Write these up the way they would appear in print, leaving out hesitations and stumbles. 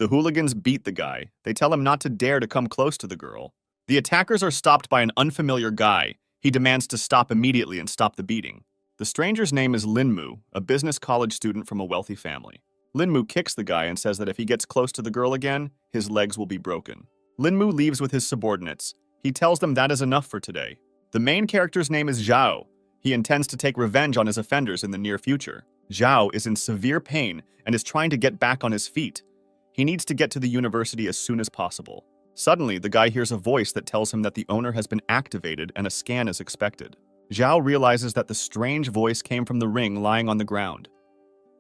The hooligans beat the guy. They tell him not to dare to come close to the girl. The attackers are stopped by an unfamiliar guy. He demands to stop immediately and stop the beating. The stranger's name is Linmu, a business college student from a wealthy family. Linmu kicks the guy and says that if he gets close to the girl again, his legs will be broken. Linmu leaves with his subordinates. He tells them that is enough for today. The main character's name is Zhao. He intends to take revenge on his offenders in the near future. Zhao is in severe pain and is trying to get back on his feet. He needs to get to the university as soon as possible. Suddenly, the guy hears a voice that tells him that the owner has been activated and a scan is expected. Zhao realizes that the strange voice came from the ring lying on the ground.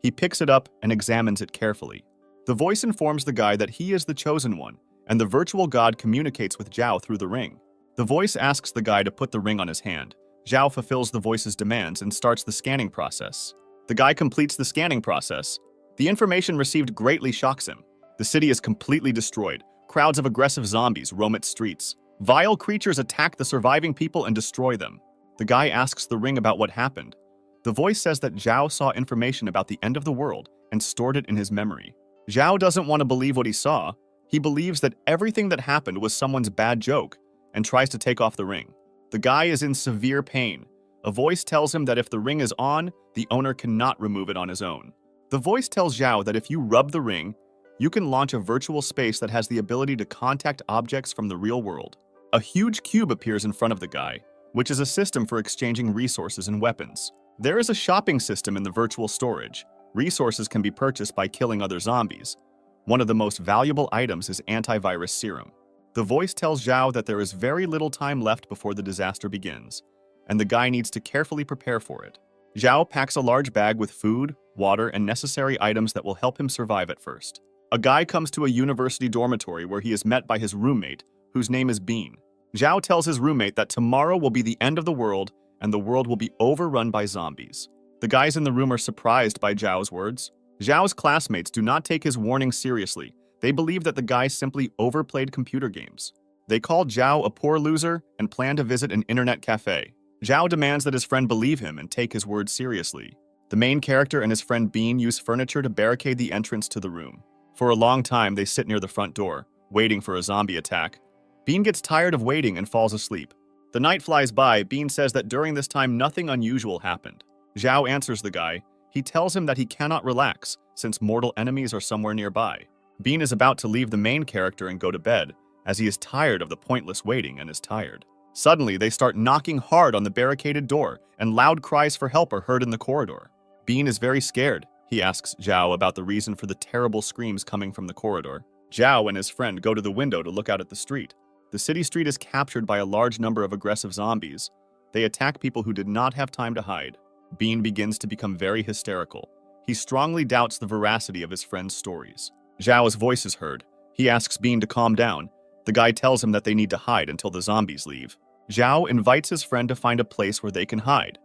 He picks it up and examines it carefully. The voice informs the guy that he is the chosen one, and the virtual god communicates with Zhao through the ring. The voice asks the guy to put the ring on his hand. Zhao fulfills the voice's demands and starts the scanning process. The guy completes the scanning process. The information received greatly shocks him. The city is completely destroyed. Crowds of aggressive zombies roam its streets. Vile creatures attack the surviving people and destroy them. The guy asks the ring about what happened. The voice says that Zhao saw information about the end of the world and stored it in his memory. Zhao doesn't want to believe what he saw. He believes that everything that happened was someone's bad joke and tries to take off the ring. The guy is in severe pain. A voice tells him that if the ring is on, the owner cannot remove it on his own. The voice tells Zhao that if you rub the ring, you can launch a virtual space that has the ability to contact objects from the real world. A huge cube appears in front of the guy, which is a system for exchanging resources and weapons. There is a shopping system in the virtual storage. Resources can be purchased by killing other zombies. One of the most valuable items is antivirus serum. The voice tells Zhao that there is very little time left before the disaster begins, and the guy needs to carefully prepare for it. Zhao packs a large bag with food, water, and necessary items that will help him survive at first. A guy comes to a university dormitory where he is met by his roommate, whose name is Bean. Zhao tells his roommate that tomorrow will be the end of the world and the world will be overrun by zombies. The guys in the room are surprised by Zhao's words. Zhao's classmates do not take his warning seriously. They believe that the guy simply overplayed computer games. They call Zhao a poor loser and plan to visit an internet cafe. Zhao demands that his friend believe him and take his words seriously. The main character and his friend Bean use furniture to barricade the entrance to the room. For a long time, they sit near the front door, waiting for a zombie attack. Bean gets tired of waiting and falls asleep. The night flies by. Bean says that during this time, nothing unusual happened. Zhao answers the guy. He tells him that he cannot relax, since mortal enemies are somewhere nearby. Bean is about to leave the main character and go to bed, as he is tired of the pointless waiting and is tired. Suddenly, they start knocking hard on the barricaded door, and loud cries for help are heard in the corridor. Bean is very scared. He asks Zhao about the reason for the terrible screams coming from the corridor. Zhao and his friend go to the window to look out at the street. The city street is captured by a large number of aggressive zombies. They attack people who did not have time to hide. Bean begins to become very hysterical. He strongly doubts the veracity of his friend's stories. Zhao's voice is heard. He asks Bean to calm down. The guy tells him that they need to hide until the zombies leave. Zhao invites his friend to find a place where they can hide.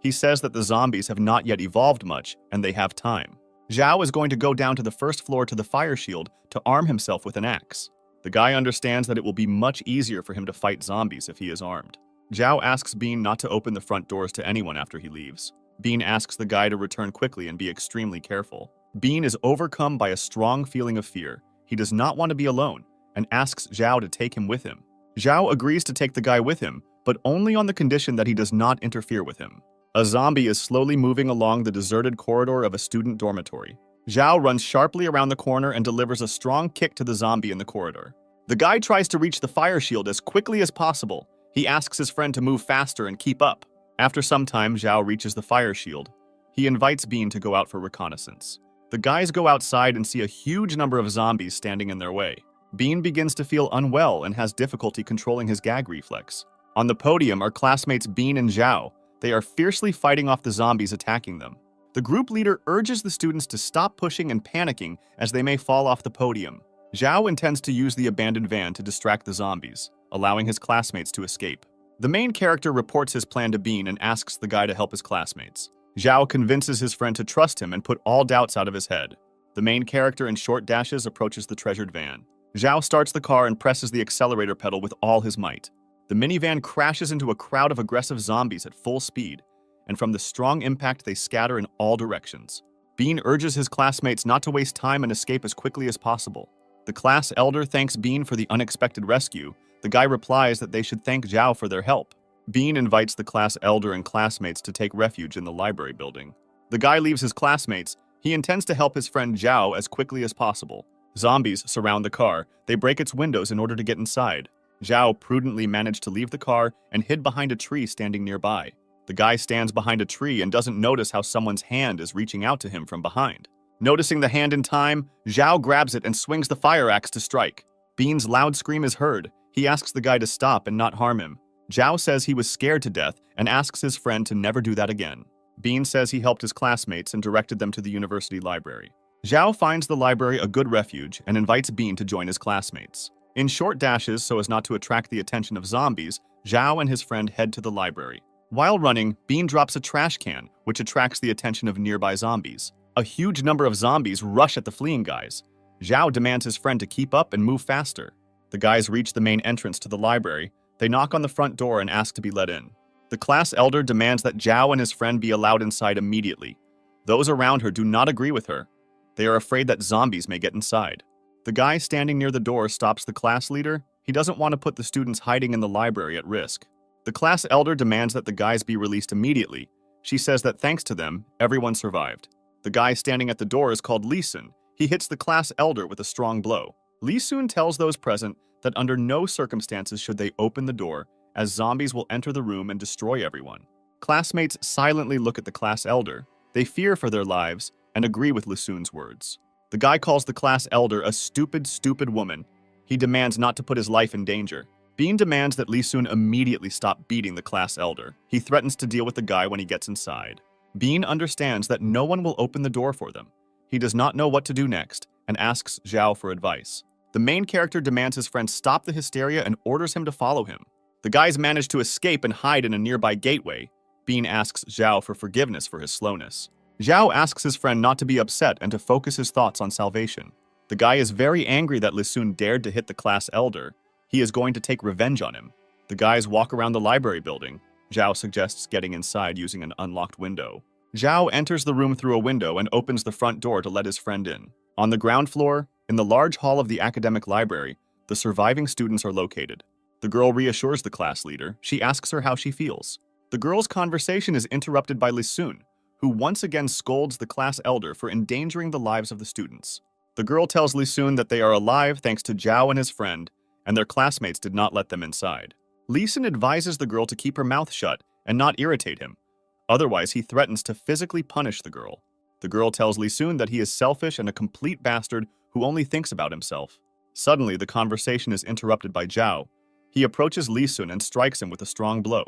He says that the zombies have not yet evolved much, and they have time. Zhao is going to go down to the first floor to the fire shield to arm himself with an axe. The guy understands that it will be much easier for him to fight zombies if he is armed. Zhao asks Bean not to open the front doors to anyone after he leaves. Bean asks the guy to return quickly and be extremely careful. Bean is overcome by a strong feeling of fear. He does not want to be alone and asks Zhao to take him with him. Zhao agrees to take the guy with him, but only on the condition that he does not interfere with him. A zombie is slowly moving along the deserted corridor of a student dormitory. Zhao runs sharply around the corner and delivers a strong kick to the zombie in the corridor. The guy tries to reach the fire shield as quickly as possible. He asks his friend to move faster and keep up. After some time, Zhao reaches the fire shield. He invites Bean to go out for reconnaissance. The guys go outside and see a huge number of zombies standing in their way. Bean begins to feel unwell and has difficulty controlling his gag reflex. On the podium are classmates Bean and Zhao. They are fiercely fighting off the zombies attacking them. The group leader urges the students to stop pushing and panicking as they may fall off the podium. Zhao intends to use the abandoned van to distract the zombies, allowing his classmates to escape. The main character reports his plan to Bean and asks the guy to help his classmates. Zhao convinces his friend to trust him and put all doubts out of his head. The main character in short dashes approaches the treasured van. Zhao starts the car and presses the accelerator pedal with all his might. The minivan crashes into a crowd of aggressive zombies at full speed, and from the strong impact they scatter in all directions. Bean urges his classmates not to waste time and escape as quickly as possible. The class elder thanks Bean for the unexpected rescue. The guy replies that they should thank Zhao for their help. Bean invites the class elder and classmates to take refuge in the library building. The guy leaves his classmates. He intends to help his friend Zhao as quickly as possible. Zombies surround the car. They break its windows in order to get inside. Zhao prudently managed to leave the car and hid behind a tree standing nearby. The guy stands behind a tree and doesn't notice how someone's hand is reaching out to him from behind. Noticing the hand in time, Zhao grabs it and swings the fire axe to strike. Bean's loud scream is heard. He asks the guy to stop and not harm him. Zhao says he was scared to death and asks his friend to never do that again. Bean says he helped his classmates and directed them to the university library. Zhao finds the library a good refuge and invites Bean to join his classmates. In short dashes, so as not to attract the attention of zombies, Zhao and his friend head to the library. While running, Bean drops a trash can, which attracts the attention of nearby zombies. A huge number of zombies rush at the fleeing guys. Zhao demands his friend to keep up and move faster. The guys reach the main entrance to the library. They knock on the front door and ask to be let in. The class elder demands that Zhao and his friend be allowed inside immediately. Those around her do not agree with her. They are afraid that zombies may get inside. The guy standing near the door stops the class leader. He doesn't want to put the students hiding in the library at risk. The class elder demands that the guys be released immediately. She says that thanks to them, everyone survived. The guy standing at the door is called Lee Sun. He hits the class elder with a strong blow. Lee Sun tells those present that under no circumstances should they open the door, as zombies will enter the room and destroy everyone. Classmates silently look at the class elder. They fear for their lives and agree with Lee Sun's words. The guy calls the class elder a stupid, stupid woman. He demands not to put his life in danger. Bean demands that Lee Sun immediately stop beating the class elder. He threatens to deal with the guy when he gets inside. Bean understands that no one will open the door for them. He does not know what to do next and asks Zhao for advice. The main character demands his friend stop the hysteria and orders him to follow him. The guys manage to escape and hide in a nearby gateway. Bean asks Zhao for forgiveness for his slowness. Zhao asks his friend not to be upset and to focus his thoughts on salvation. The guy is very angry that Lee Sun dared to hit the class elder. He is going to take revenge on him. The guys walk around the library building. Zhao suggests getting inside using an unlocked window. Zhao enters the room through a window and opens the front door to let his friend in. On the ground floor, in the large hall of the academic library, the surviving students are located. The girl reassures the class leader. She asks her how she feels. The girl's conversation is interrupted by Lee Sun, who once again scolds the class elder for endangering the lives of the students. The girl tells Lee Sun that they are alive thanks to Zhao and his friend, and their classmates did not let them inside. Lee Sun advises the girl to keep her mouth shut and not irritate him. Otherwise, he threatens to physically punish the girl. The girl tells Lee Sun that he is selfish and a complete bastard who only thinks about himself. Suddenly, the conversation is interrupted by Zhao. He approaches Lee Sun and strikes him with a strong blow.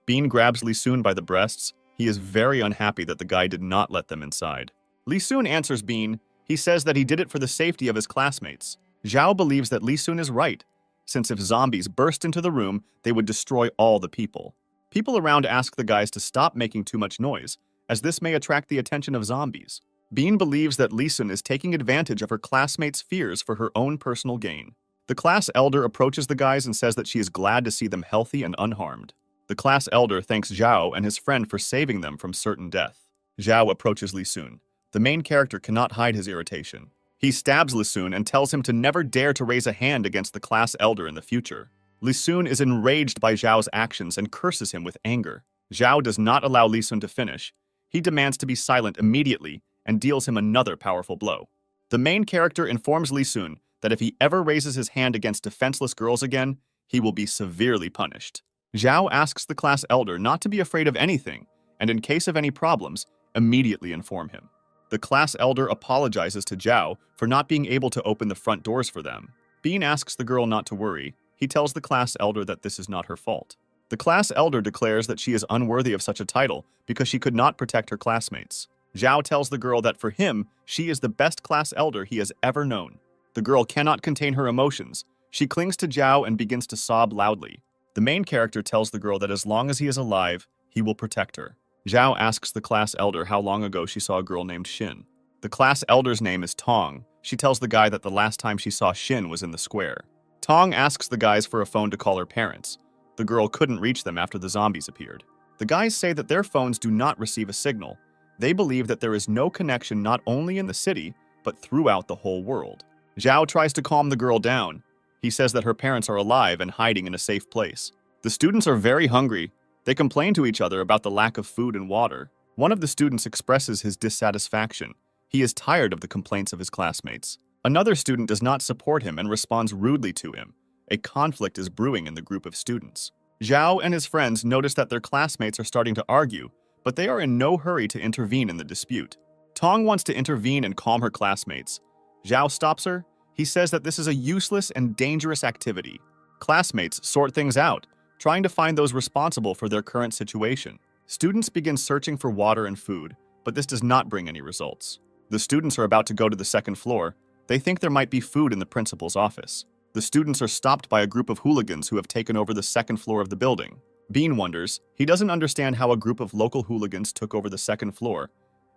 Bean grabs Lee Sun by the breasts. He is very unhappy that the guy did not let them inside. Lee Sun answers Bean. He says that he did it for the safety of his classmates. Zhao believes that Lee Sun is right, since if zombies burst into the room, they would destroy all the people. People around ask the guys to stop making too much noise, as this may attract the attention of zombies. Bean believes that Lee Sun is taking advantage of her classmates' fears for her own personal gain. The class elder approaches the guys and says that she is glad to see them healthy and unharmed. The class elder thanks Zhao and his friend for saving them from certain death. Zhao approaches Lee Sun. The main character cannot hide his irritation. He stabs Lee Sun and tells him to never dare to raise a hand against the class elder in the future. Lee Sun is enraged by Zhao's actions and curses him with anger. Zhao does not allow Lee Sun to finish. He demands to be silent immediately and deals him another powerful blow. The main character informs Lee Sun that if he ever raises his hand against defenseless girls again, he will be severely punished. Zhao asks the class elder not to be afraid of anything, and in case of any problems, immediately inform him. The class elder apologizes to Zhao for not being able to open the front doors for them. Bean asks the girl not to worry. He tells the class elder that this is not her fault. The class elder declares that she is unworthy of such a title because she could not protect her classmates. Zhao tells the girl that for him, she is the best class elder he has ever known. The girl cannot contain her emotions. She clings to Zhao and begins to sob loudly. The main character tells the girl that as long as he is alive, he will protect her. Zhao asks the class elder how long ago she saw a girl named Xin. The class elder's name is Tong. She tells the guy that the last time she saw Xin was in the square. Tong asks the guys for a phone to call her parents. The girl couldn't reach them after the zombies appeared. The guys say that their phones do not receive a signal. They believe that there is no connection not only in the city, but throughout the whole world. Zhao tries to calm the girl down. He says that her parents are alive and hiding in a safe place. The students are very hungry. They complain to each other about the lack of food and water. One of the students expresses his dissatisfaction. He is tired of the complaints of his classmates. Another student does not support him and responds rudely to him. A conflict is brewing in the group of students. Zhao and his friends notice that their classmates are starting to argue, but they are in no hurry to intervene in the dispute. Tong wants to intervene and calm her classmates. Zhao stops her. He says that this is a useless and dangerous activity. Classmates sort things out, trying to find those responsible for their current situation. Students begin searching for water and food, but this does not bring any results. The students are about to go to the second floor. They think there might be food in the principal's office. The students are stopped by a group of hooligans who have taken over the second floor of the building. Bean wonders. He doesn't understand how a group of local hooligans took over the second floor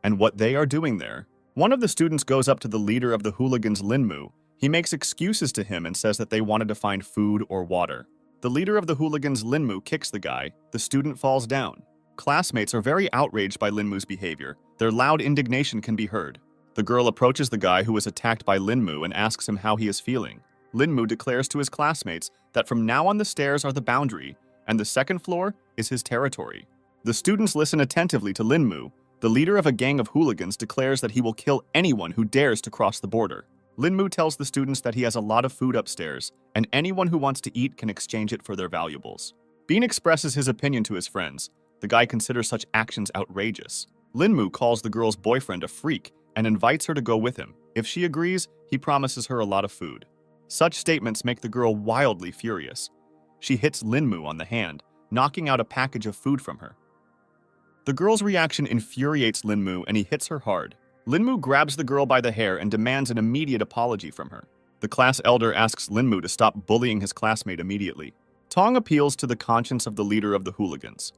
and what they are doing there. One of the students goes up to the leader of the hooligans, Linmu. He makes excuses to him and says that they wanted to find food or water. The leader of the hooligans, Linmu, kicks the guy. The student falls down. Classmates are very outraged by Linmu's behavior. Their loud indignation can be heard. The girl approaches the guy who was attacked by Linmu and asks him how he is feeling. Linmu declares to his classmates that from now on the stairs are the boundary, and the second floor is his territory. The students listen attentively to Linmu. The leader of a gang of hooligans declares that he will kill anyone who dares to cross the border. Linmu tells the students that he has a lot of food upstairs, and anyone who wants to eat can exchange it for their valuables. Bean expresses his opinion to his friends. The guy considers such actions outrageous. Linmu calls the girl's boyfriend a freak and invites her to go with him. If she agrees, he promises her a lot of food. Such statements make the girl wildly furious. She hits Linmu on the hand, knocking out a package of food from her. The girl's reaction infuriates Linmu and he hits her hard. Linmu grabs the girl by the hair and demands an immediate apology from her. The class elder asks Linmu to stop bullying his classmate immediately. Tong appeals to the conscience of the leader of the hooligans.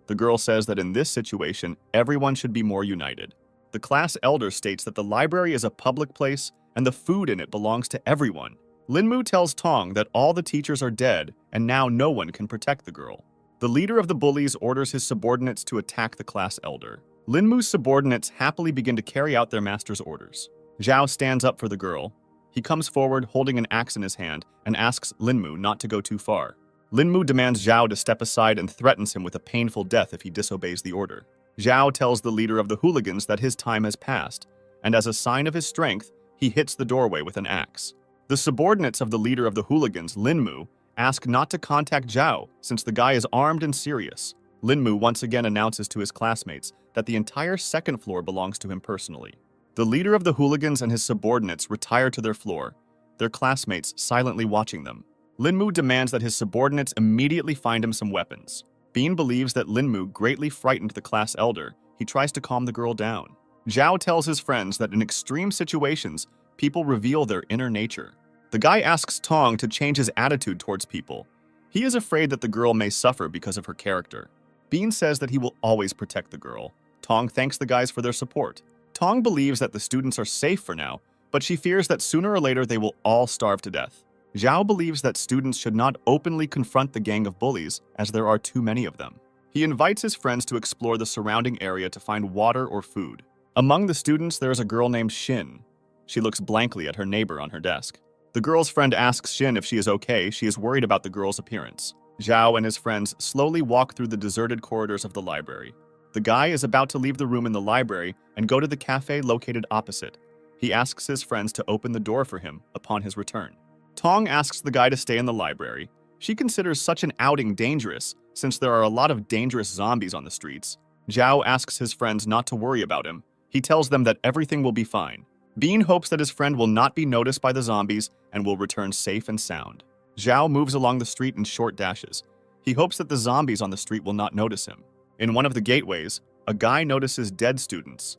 The girl says that in this situation, everyone should be more united. The class elder states that the library is a public place and the food in it belongs to everyone. Linmu tells Tong that all the teachers are dead and now no one can protect the girl. The leader of the bullies orders his subordinates to attack the class elder. Linmu's subordinates happily begin to carry out their master's orders. Zhao stands up for the girl. He comes forward holding an axe in his hand and asks Linmu not to go too far. Linmu demands Zhao to step aside and threatens him with a painful death if he disobeys the order. Zhao tells the leader of the hooligans that his time has passed, and as a sign of his strength, he hits the doorway with an axe. The subordinates of the leader of the hooligans, Linmu, ask not to contact Zhao since the guy is armed and serious. Linmu once again announces to his classmates that the entire second floor belongs to him personally. The leader of the hooligans and his subordinates retire to their floor, their classmates silently watching them. Linmu demands that his subordinates immediately find him some weapons. Bean believes that Linmu greatly frightened the class elder. He tries to calm the girl down. Zhao tells his friends that in extreme situations, people reveal their inner nature. The guy asks Tong to change his attitude towards people. He is afraid that the girl may suffer because of her character. Bean says that he will always protect the girl. Tong thanks the guys for their support. Tong believes that the students are safe for now, but she fears that sooner or later they will all starve to death. Zhao believes that students should not openly confront the gang of bullies, as there are too many of them. He invites his friends to explore the surrounding area to find water or food. Among the students, there is a girl named Shin. She looks blankly at her neighbor on her desk. The girl's friend asks Shin if she is okay. She is worried about the girl's appearance. Zhao and his friends slowly walk through the deserted corridors of the library. The guy is about to leave the room in the library and go to the cafe located opposite. He asks his friends to open the door for him upon his return. Tong asks the guy to stay in the library. She considers such an outing dangerous, since there are a lot of dangerous zombies on the streets. Zhao asks his friends not to worry about him. He tells them that everything will be fine. Bean hopes that his friend will not be noticed by the zombies and will return safe and sound. Zhao moves along the street in short dashes. He hopes that the zombies on the street will not notice him. In one of the gateways, a guy notices dead students.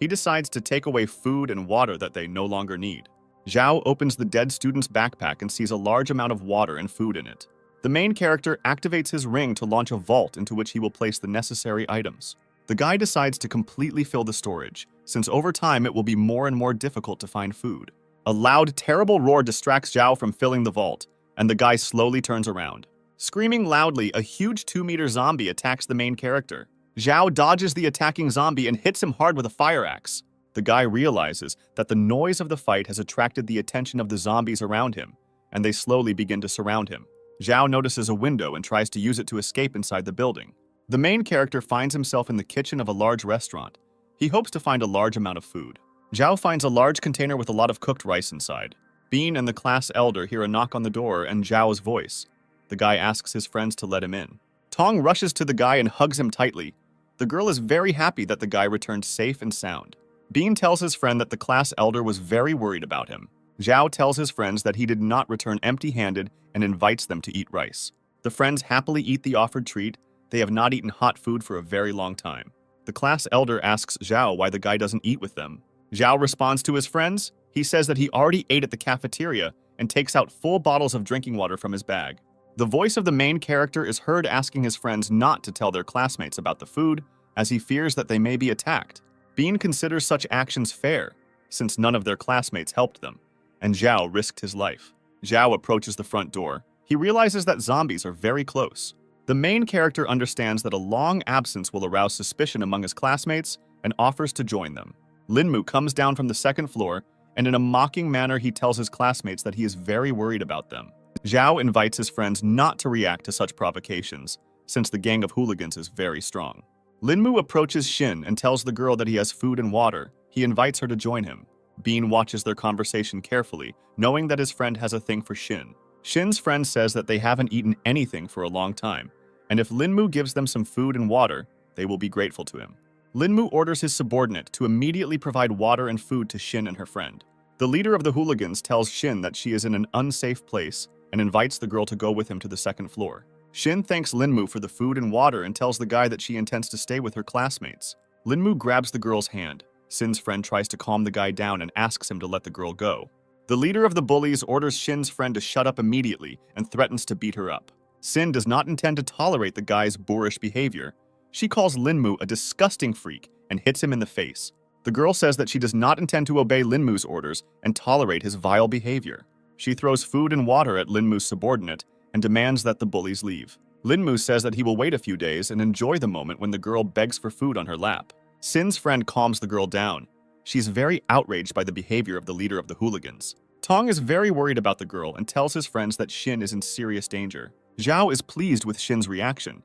He decides to take away food and water that they no longer need. Zhao opens the dead student's backpack and sees a large amount of water and food in it. The main character activates his ring to launch a vault into which he will place the necessary items. The guy decides to completely fill the storage, since over time it will be more and more difficult to find food. A loud, terrible roar distracts Zhao from filling the vault, and the guy slowly turns around. Screaming loudly, a huge 2-meter zombie attacks the main character. Zhao dodges the attacking zombie and hits him hard with a fire axe. The guy realizes that the noise of the fight has attracted the attention of the zombies around him, and they slowly begin to surround him. Zhao notices a window and tries to use it to escape inside the building. The main character finds himself in the kitchen of a large restaurant. He hopes to find a large amount of food. Zhao finds a large container with a lot of cooked rice inside. Bean and the class elder hear a knock on the door and Zhao's voice. The guy asks his friends to let him in. Tong rushes to the guy and hugs him tightly. The girl is very happy that the guy returned safe and sound. Bean tells his friend that the class elder was very worried about him. Zhao tells his friends that he did not return empty-handed and invites them to eat rice. The friends happily eat the offered treat. They have not eaten hot food for a very long time. The class elder asks Zhao why the guy doesn't eat with them. Zhao responds to his friends. He says that he already ate at the cafeteria and takes out full bottles of drinking water from his bag. The voice of the main character is heard asking his friends not to tell their classmates about the food, as he fears that they may be attacked. Bean considers such actions fair, since none of their classmates helped them, and Zhao risked his life. Zhao approaches the front door. He realizes that zombies are very close. The main character understands that a long absence will arouse suspicion among his classmates and offers to join them. Linmu comes down from the second floor, and in a mocking manner he tells his classmates that he is very worried about them. Zhao invites his friends not to react to such provocations, since the gang of hooligans is very strong. Linmu approaches Shin and tells the girl that he has food and water. He invites her to join him. Bean watches their conversation carefully, knowing that his friend has a thing for Shin. Shin's friend says that they haven't eaten anything for a long time, and if Linmu gives them some food and water, they will be grateful to him. Linmu orders his subordinate to immediately provide water and food to Shin and her friend. The leader of the hooligans tells Shin that she is in an unsafe place and invites the girl to go with him to the second floor. Shin thanks Linmu for the food and water and tells the guy that she intends to stay with her classmates. Linmu grabs the girl's hand. Shin's friend tries to calm the guy down and asks him to let the girl go. The leader of the bullies orders Shin's friend to shut up immediately and threatens to beat her up. Shin does not intend to tolerate the guy's boorish behavior. She calls Linmu a disgusting freak and hits him in the face. The girl says that she does not intend to obey Linmu's orders and tolerate his vile behavior. She throws food and water at Linmu's subordinate and demands that the bullies leave. Linmu says that he will wait a few days and enjoy the moment when the girl begs for food on her lap. Shin's friend calms the girl down. She's very outraged by the behavior of the leader of the hooligans. Tong is very worried about the girl and tells his friends that Shin is in serious danger. Zhao is pleased with Shin's reaction.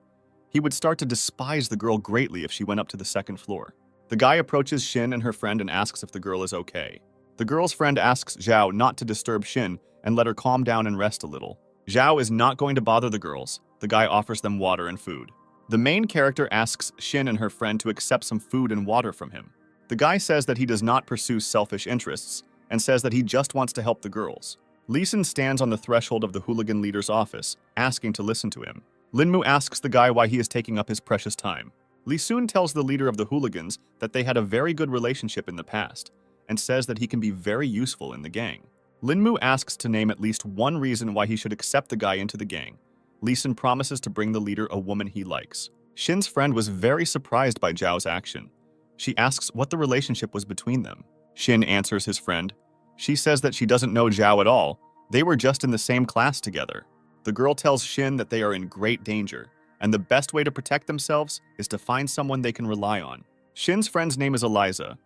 He would start to despise the girl greatly if she went up to the second floor. The guy approaches Shin and her friend and asks if the girl is okay. The girl's friend asks Zhao not to disturb Shin and let her calm down and rest a little. Zhao is not going to bother the girls. The guy offers them water and food. The main character asks Shin and her friend to accept some food and water from him. The guy says that he does not pursue selfish interests and says that he just wants to help the girls. Lee Sun stands on the threshold of the hooligan leader's office, asking to listen to him. Linmu asks the guy why he is taking up his precious time. Lee Sun tells the leader of the hooligans that they had a very good relationship in the past and says that he can be very useful in the gang. Linmu asks to name at least one reason why he should accept the guy into the gang. Lee Sun promises to bring the leader a woman he likes. Shin's friend was very surprised by Zhao's action. She asks what the relationship was between them. Shin answers his friend. She says that she doesn't know Zhao at all. They were just in the same class together. The girl tells Shin that they are in great danger, and the best way to protect themselves is to find someone they can rely on. Shin's friend's name is Eliza.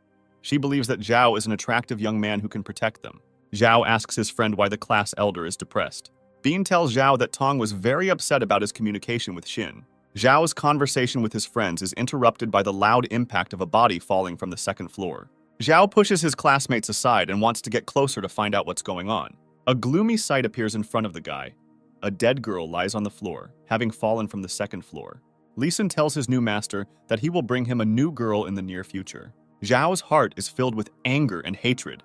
She believes that Zhao is an attractive young man who can protect them. Zhao asks his friend why the class elder is depressed. Bean tells Zhao that Tong was very upset about his communication with Shin. Zhao's conversation with his friends is interrupted by the loud impact of a body falling from the second floor. Zhao pushes his classmates aside and wants to get closer to find out what's going on. A gloomy sight appears in front of the guy. A dead girl lies on the floor, having fallen from the second floor. Lee Sun tells his new master that he will bring him a new girl in the near future. Zhao's heart is filled with anger and hatred.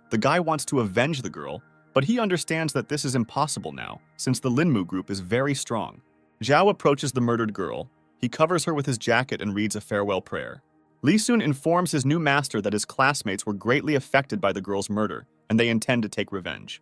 The guy wants to avenge the girl, but he understands that this is impossible now, since the Linmu group is very strong. Zhao approaches the murdered girl. He covers her with his jacket and reads a farewell prayer. Lee Sun informs his new master that his classmates were greatly affected by the girl's murder, and they intend to take revenge.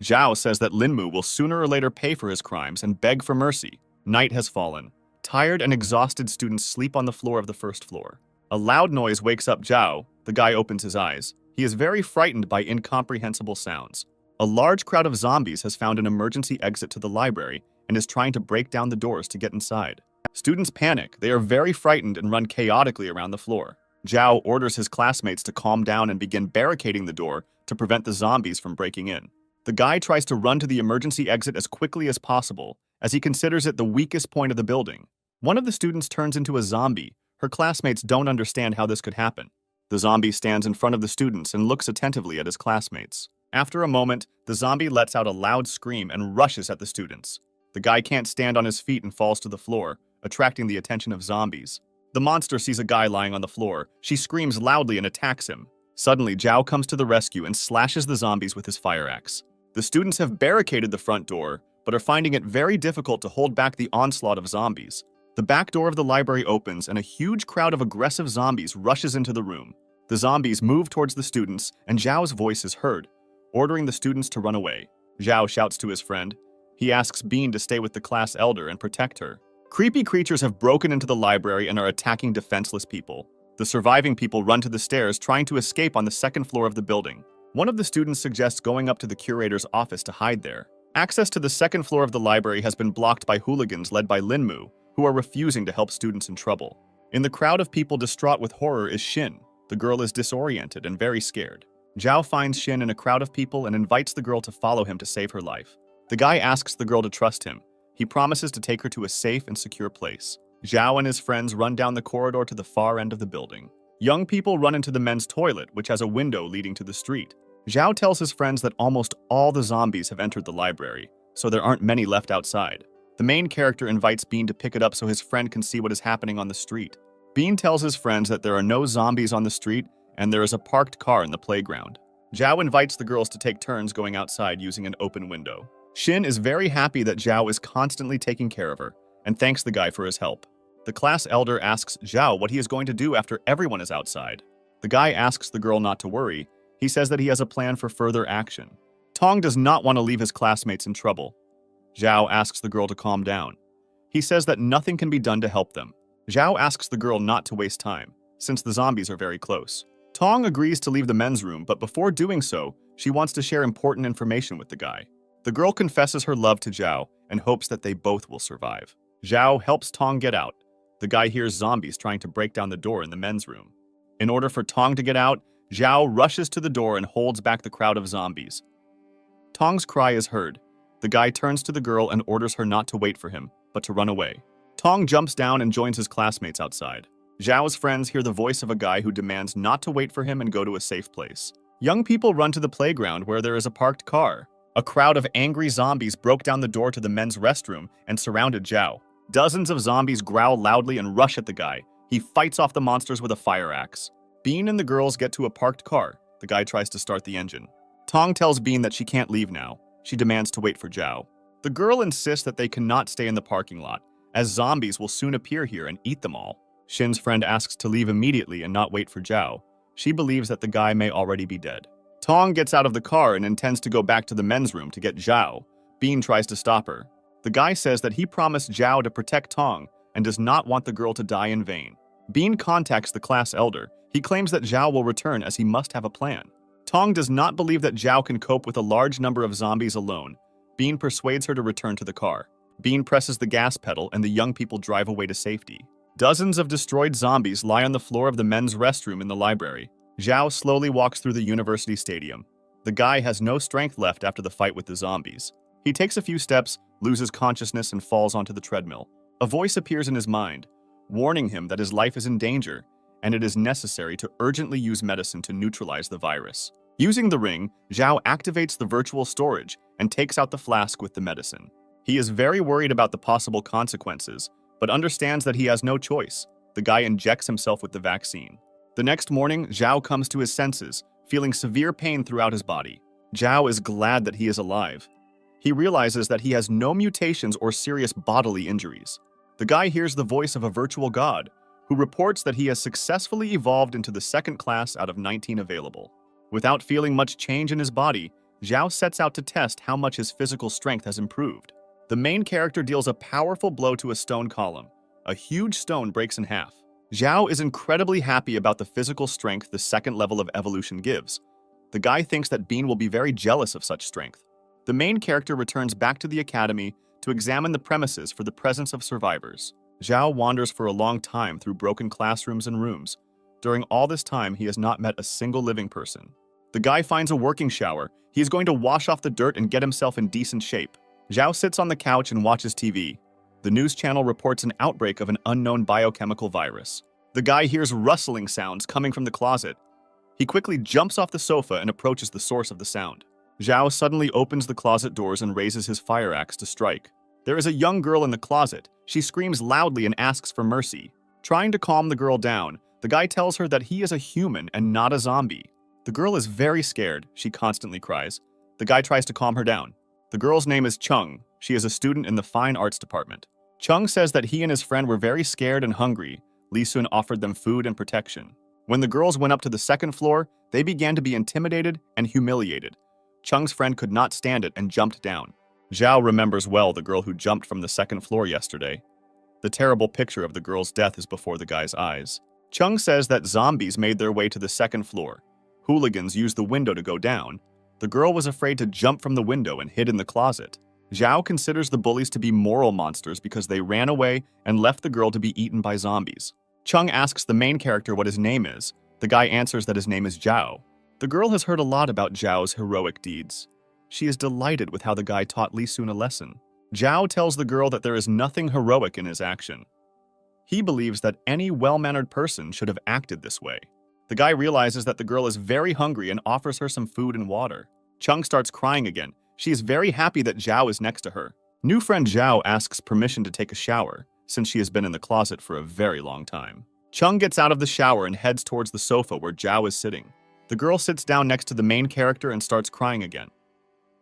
Zhao says that Linmu will sooner or later pay for his crimes and beg for mercy. Night has fallen. Tired and exhausted students sleep on the floor of the first floor. A loud noise wakes up Zhao. The guy opens his eyes. He is very frightened by incomprehensible sounds. A large crowd of zombies has found an emergency exit to the library and is trying to break down the doors to get inside. Students panic. They are very frightened and run chaotically around the floor. Zhao orders his classmates to calm down and begin barricading the door to prevent the zombies from breaking in. The guy tries to run to the emergency exit as quickly as possible, as he considers it the weakest point of the building. One of the students turns into a zombie. Her classmates don't understand how this could happen. The zombie stands in front of the students and looks attentively at his classmates. After a moment, the zombie lets out a loud scream and rushes at the students. The guy can't stand on his feet and falls to the floor, attracting the attention of zombies. The monster sees a guy lying on the floor. She screams loudly and attacks him. Suddenly, Zhao comes to the rescue and slashes the zombies with his fire axe. The students have barricaded the front door, but are finding it very difficult to hold back the onslaught of zombies. The back door of the library opens and a huge crowd of aggressive zombies rushes into the room. The zombies move towards the students and Zhao's voice is heard, ordering the students to run away. Zhao shouts to his friend. He asks Bean to stay with the class elder and protect her. Creepy creatures have broken into the library and are attacking defenseless people. The surviving people run to the stairs, trying to escape on the second floor of the building. One of the students suggests going up to the curator's office to hide there. Access to the second floor of the library has been blocked by hooligans led by Linmu, who are refusing to help students in trouble. In the crowd of people distraught with horror is Shin. The girl is disoriented and very scared. Zhao finds Shin in a crowd of people and invites the girl to follow him to save her life. The guy asks the girl to trust him. He promises to take her to a safe and secure place. Zhao and his friends run down the corridor to the far end of the building. Young people run into the men's toilet, which has a window leading to the street. Zhao tells his friends that almost all the zombies have entered the library, so there aren't many left outside. The main character invites Bean to pick it up so his friend can see what is happening on the street. Bean tells his friends that there are no zombies on the street and there is a parked car in the playground. Zhao invites the girls to take turns going outside using an open window. Shin is very happy that Zhao is constantly taking care of her and thanks the guy for his help. The class elder asks Zhao what he is going to do after everyone is outside. The guy asks the girl not to worry. He says that he has a plan for further action. Tong does not want to leave his classmates in trouble. Zhao asks the girl to calm down. He says that nothing can be done to help them. Zhao asks the girl not to waste time, since the zombies are very close. Tong agrees to leave the men's room, but before doing so, she wants to share important information with the guy. The girl confesses her love to Zhao and hopes that they both will survive. Zhao helps Tong get out. The guy hears zombies trying to break down the door in the men's room. In order for Tong to get out, Zhao rushes to the door and holds back the crowd of zombies. Tong's cry is heard. The guy turns to the girl and orders her not to wait for him, but to run away. Tong jumps down and joins his classmates outside. Zhao's friends hear the voice of a guy who demands not to wait for him and go to a safe place. Young people run to the playground where there is a parked car. A crowd of angry zombies broke down the door to the men's restroom and surrounded Zhao. Dozens of zombies growl loudly and rush at the guy. He fights off the monsters with a fire axe. Bean and the girls get to a parked car. The guy tries to start the engine. Tong tells Bean that she can't leave now. She demands to wait for Zhao. The girl insists that they cannot stay in the parking lot, as zombies will soon appear here and eat them all. Shin's friend asks to leave immediately and not wait for Zhao. She believes that the guy may already be dead. Tong gets out of the car and intends to go back to the men's room to get Zhao. Bean tries to stop her. The guy says that he promised Zhao to protect Tong and does not want the girl to die in vain. Bean contacts the class elder. He claims that Zhao will return as he must have a plan. Tong does not believe that Zhao can cope with a large number of zombies alone. Bean persuades her to return to the car. Bean presses the gas pedal and the young people drive away to safety. Dozens of destroyed zombies lie on the floor of the men's restroom in the library. Zhao slowly walks through the university stadium. The guy has no strength left after the fight with the zombies. He takes a few steps, loses consciousness, and falls onto the treadmill. A voice appears in his mind, warning him that his life is in danger, and it is necessary to urgently use medicine to neutralize the virus. Using the ring, Zhao activates the virtual storage and takes out the flask with the medicine. He is very worried about the possible consequences, but understands that he has no choice. The guy injects himself with the vaccine. The next morning, Zhao comes to his senses, feeling severe pain throughout his body. Zhao is glad that he is alive. He realizes that he has no mutations or serious bodily injuries. The guy hears the voice of a virtual god, who reports that he has successfully evolved into the second class out of 19 available. Without feeling much change in his body, Zhao sets out to test how much his physical strength has improved. The main character deals a powerful blow to a stone column. A huge stone breaks in half. Zhao is incredibly happy about the physical strength the second level of evolution gives. The guy thinks that Bean will be very jealous of such strength. The main character returns back to the academy to examine the premises for the presence of survivors. Zhao wanders for a long time through broken classrooms and rooms. During all this time, he has not met a single living person. The guy finds a working shower. He is going to wash off the dirt and get himself in decent shape. Zhao sits on the couch and watches TV. The news channel reports an outbreak of an unknown biochemical virus. The guy hears rustling sounds coming from the closet. He quickly jumps off the sofa and approaches the source of the sound. Zhao suddenly opens the closet doors and raises his fire axe to strike. There is a young girl in the closet. She screams loudly and asks for mercy. Trying to calm the girl down, the guy tells her that he is a human and not a zombie. The girl is very scared. She constantly cries. The guy tries to calm her down. The girl's name is Chung. She is a student in the fine arts department. Chung says that he and his friend were very scared and hungry. Lee Sun offered them food and protection. When the girls went up to the second floor, they began to be intimidated and humiliated. Chung's friend could not stand it and jumped down. Zhao remembers well the girl who jumped from the second floor yesterday. The terrible picture of the girl's death is before the guy's eyes. Chung says that zombies made their way to the second floor. Hooligans used the window to go down. The girl was afraid to jump from the window and hid in the closet. Zhao considers the bullies to be moral monsters because they ran away and left the girl to be eaten by zombies. Chung asks the main character what his name is. The guy answers that his name is Zhao. The girl has heard a lot about Zhao's heroic deeds. She is delighted with how the guy taught Lee Sun a lesson. Zhao tells the girl that there is nothing heroic in his action. He believes that any well-mannered person should have acted this way. The guy realizes that the girl is very hungry and offers her some food and water. Chung starts crying again. She is very happy that Zhao is next to her. New friend Zhao asks permission to take a shower, since she has been in the closet for a very long time. Chung gets out of the shower and heads towards the sofa where Zhao is sitting. The girl sits down next to the main character and starts crying again.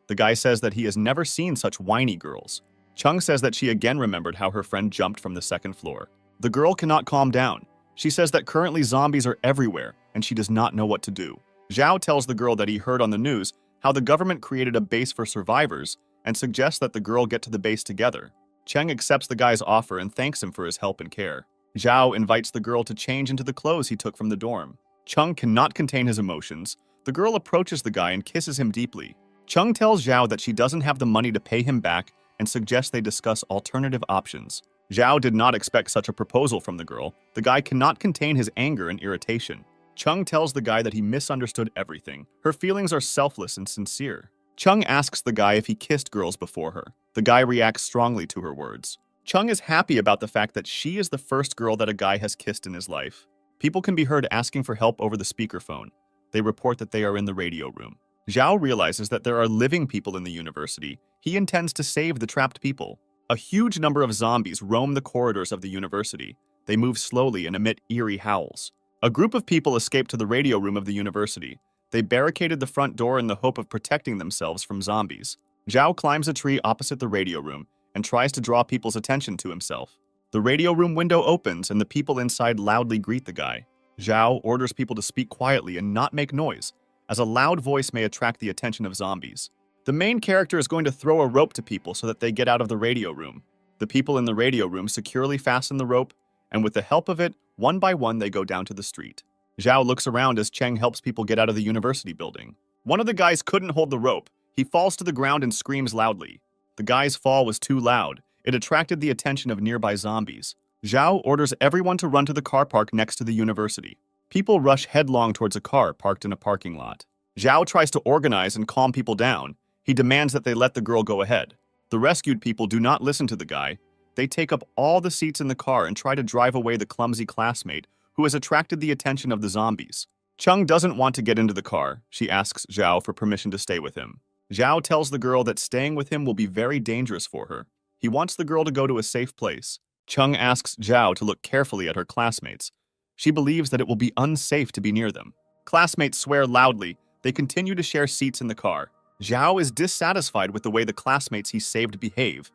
The guy says that he has never seen such whiny girls. Chung says that she again remembered how her friend jumped from the second floor. The girl cannot calm down. She says that currently zombies are everywhere, and she does not know what to do. Zhao tells the girl that he heard on the news how the government created a base for survivors and suggests that the girl get to the base together. Cheng accepts the guy's offer and thanks him for his help and care. Zhao invites the girl to change into the clothes he took from the dorm. Chung cannot contain his emotions. The girl approaches the guy and kisses him deeply. Chung tells Zhao that she doesn't have the money to pay him back and suggests they discuss alternative options. Zhao did not expect such a proposal from the girl. The guy cannot contain his anger and irritation. Chung tells the guy that he misunderstood everything. Her feelings are selfless and sincere. Chung asks the guy if he kissed girls before her. The guy reacts strongly to her words. Chung is happy about the fact that she is the first girl that a guy has kissed in his life. People can be heard asking for help over the speakerphone. They report that they are in the radio room. Zhao realizes that there are living people in the university. He intends to save the trapped people. A huge number of zombies roam the corridors of the university. They move slowly and emit eerie howls. A group of people escape to the radio room of the university. They barricaded the front door in the hope of protecting themselves from zombies. Zhao climbs a tree opposite the radio room and tries to draw people's attention to himself. The radio room window opens and the people inside loudly greet the guy. Zhao orders people to speak quietly and not make noise, as a loud voice may attract the attention of zombies. The main character is going to throw a rope to people so that they get out of the radio room. The people in the radio room securely fasten the rope, and with the help of it, one by one they go down to the street. Zhao looks around as Cheng helps people get out of the university building. One of the guys couldn't hold the rope. He falls to the ground and screams loudly. The guy's fall was too loud. It attracted the attention of nearby zombies. Zhao orders everyone to run to the car park next to the university. People rush headlong towards a car parked in a parking lot. Zhao tries to organize and calm people down. He demands that they let the girl go ahead. The rescued people do not listen to the guy. They take up all the seats in the car and try to drive away the clumsy classmate who has attracted the attention of the zombies. Chung doesn't want to get into the car. She asks Zhao for permission to stay with him. Zhao tells the girl that staying with him will be very dangerous for her. He wants the girl to go to a safe place. Chung asks Zhao to look carefully at her classmates. She believes that it will be unsafe to be near them. Classmates swear loudly. They continue to share seats in the car. Zhao is dissatisfied with the way the classmates he saved behave.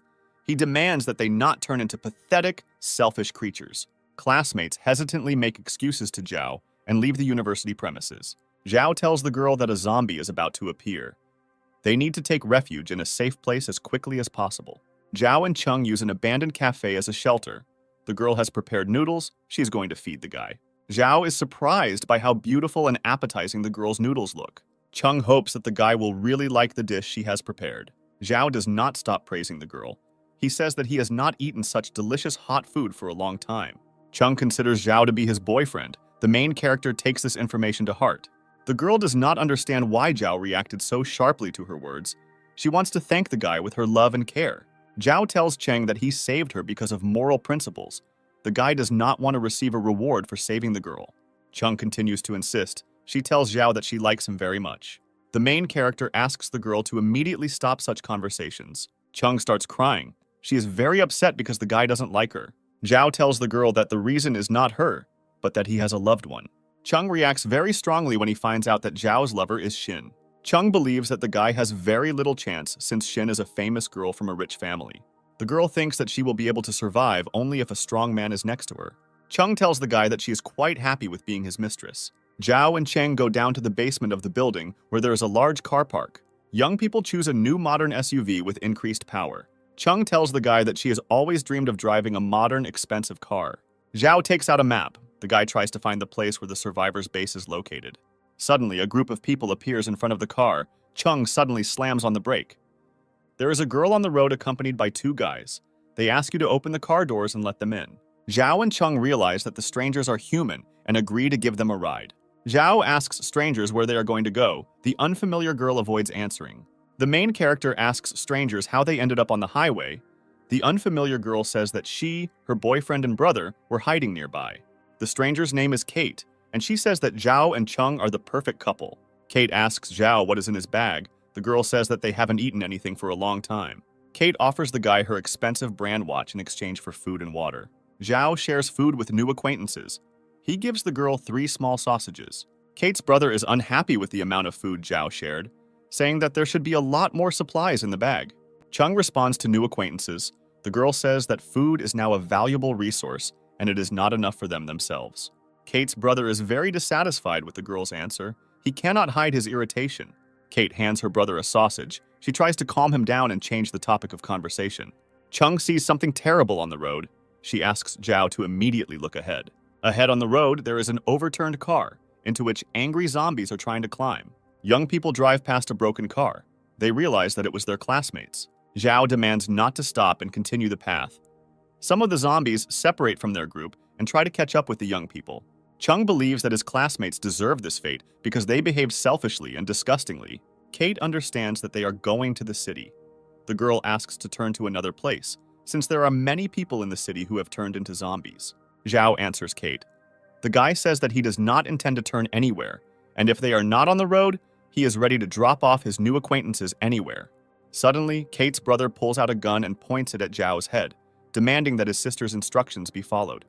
He demands that they not turn into pathetic, selfish creatures. Classmates hesitantly make excuses to Zhao and leave the university premises. Zhao tells the girl that a zombie is about to appear. They need to take refuge in a safe place as quickly as possible. Zhao and Chung use an abandoned cafe as a shelter. The girl has prepared noodles. She's going to feed the guy. Zhao is surprised by how beautiful and appetizing the girl's noodles look. Chung hopes that the guy will really like the dish she has prepared. Zhao does not stop praising the girl. He says that he has not eaten such delicious hot food for a long time. Chung considers Zhao to be his boyfriend. The main character takes this information to heart. The girl does not understand why Zhao reacted so sharply to her words. She wants to thank the guy with her love and care. Zhao tells Cheng that he saved her because of moral principles. The guy does not want to receive a reward for saving the girl. Chung continues to insist. She tells Zhao that she likes him very much. The main character asks the girl to immediately stop such conversations. Chung starts crying. She is very upset because the guy doesn't like her. Zhao tells the girl that the reason is not her, but that he has a loved one. Chung reacts very strongly when he finds out that Zhao's lover is Xin. Chung believes that the guy has very little chance since Xin is a famous girl from a rich family. The girl thinks that she will be able to survive only if a strong man is next to her. Chung tells the guy that she is quite happy with being his mistress. Zhao and Cheng go down to the basement of the building where there is a large car park. Young people choose a new modern SUV with increased power. Chung tells the guy that she has always dreamed of driving a modern, expensive car. Zhao takes out a map. The guy tries to find the place where the survivors' base is located. Suddenly, a group of people appears in front of the car. Chung suddenly slams on the brake. There is a girl on the road accompanied by two guys. They ask you to open the car doors and let them in. Zhao and Chung realize that the strangers are human and agree to give them a ride. Zhao asks strangers where they are going to go. The unfamiliar girl avoids answering. The main character asks strangers how they ended up on the highway. The unfamiliar girl says that she, her boyfriend, and brother were hiding nearby. The stranger's name is Kate, and she says that Zhao and Chung are the perfect couple. Kate asks Zhao what is in his bag. The girl says that they haven't eaten anything for a long time. Kate offers the guy her expensive brand watch in exchange for food and water. Zhao shares food with new acquaintances. He gives the girl 3 small sausages. Kate's brother is unhappy with the amount of food Zhao shared, saying that there should be a lot more supplies in the bag. Chung responds to new acquaintances. The girl says that food is now a valuable resource and it is not enough for them themselves. Kate's brother is very dissatisfied with the girl's answer. He cannot hide his irritation. Kate hands her brother a sausage. She tries to calm him down and change the topic of conversation. Chung sees something terrible on the road. She asks Zhao to immediately look ahead. Ahead on the road, there is an overturned car, into which angry zombies are trying to climb. Young people drive past a broken car. They realize that it was their classmates. Zhao demands not to stop and continue the path. Some of the zombies separate from their group and try to catch up with the young people. Chung believes that his classmates deserve this fate because they behaved selfishly and disgustingly. Kate understands that they are going to the city. The girl asks to turn to another place, since there are many people in the city who have turned into zombies. Zhao answers Kate. The guy says that he does not intend to turn anywhere, and if they are not on the road, he is ready to drop off his new acquaintances anywhere. Suddenly, Kate's brother pulls out a gun and points it at Zhao's head, demanding that his sister's instructions be followed.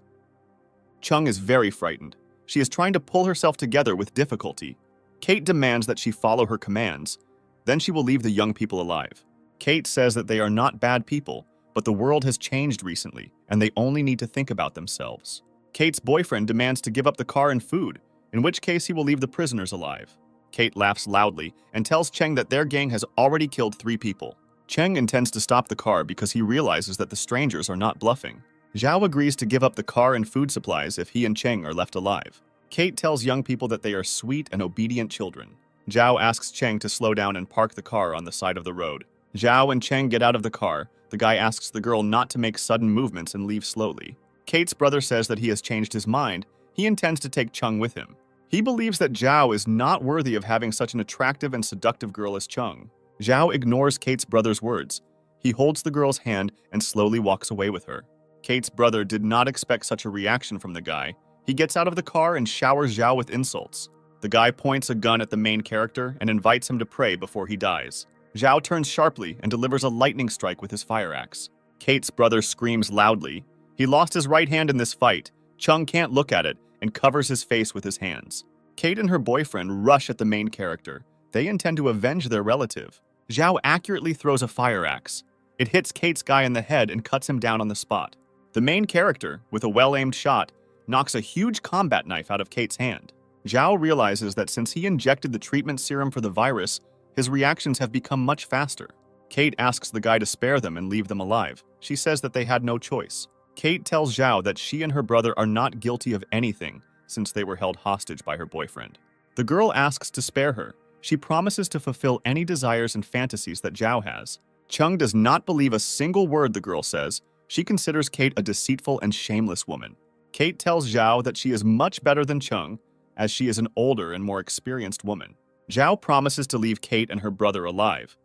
Chung is very frightened. She is trying to pull herself together with difficulty. Kate demands that she follow her commands. Then she will leave the young people alive. Kate says that they are not bad people, but the world has changed recently, and they only need to think about themselves. Kate's boyfriend demands to give up the car and food, in which case he will leave the prisoners alive. Kate laughs loudly and tells Cheng that their gang has already killed 3 people. Cheng intends to stop the car because he realizes that the strangers are not bluffing. Zhao agrees to give up the car and food supplies if he and Cheng are left alive. Kate tells young people that they are sweet and obedient children. Zhao asks Cheng to slow down and park the car on the side of the road. Zhao and Cheng get out of the car. The guy asks the girl not to make sudden movements and leave slowly. Kate's brother says that he has changed his mind. He intends to take Chung with him. He believes that Zhao is not worthy of having such an attractive and seductive girl as Chung. Zhao ignores Kate's brother's words. He holds the girl's hand and slowly walks away with her. Kate's brother did not expect such a reaction from the guy. He gets out of the car and showers Zhao with insults. The guy points a gun at the main character and invites him to pray before he dies. Zhao turns sharply and delivers a lightning strike with his fire axe. Kate's brother screams loudly. He lost his right hand in this fight. Chung can't look at it and covers his face with his hands. Kate and her boyfriend rush at the main character. They intend to avenge their relative. Zhao accurately throws a fire axe. It hits Kate's guy in the head and cuts him down on the spot. The main character, with a well-aimed shot, knocks a huge combat knife out of Kate's hand. Zhao realizes that since he injected the treatment serum for the virus, his reactions have become much faster. Kate asks the guy to spare them and leave them alive. She says that they had no choice. Kate tells Zhao that she and her brother are not guilty of anything since they were held hostage by her boyfriend. The girl asks to spare her. She promises to fulfill any desires and fantasies that Zhao has. Chung does not believe a single word the girl says. She considers Kate a deceitful and shameless woman. Kate tells Zhao that she is much better than Chung, as she is an older and more experienced woman. Zhao promises to leave Kate and her brother alive.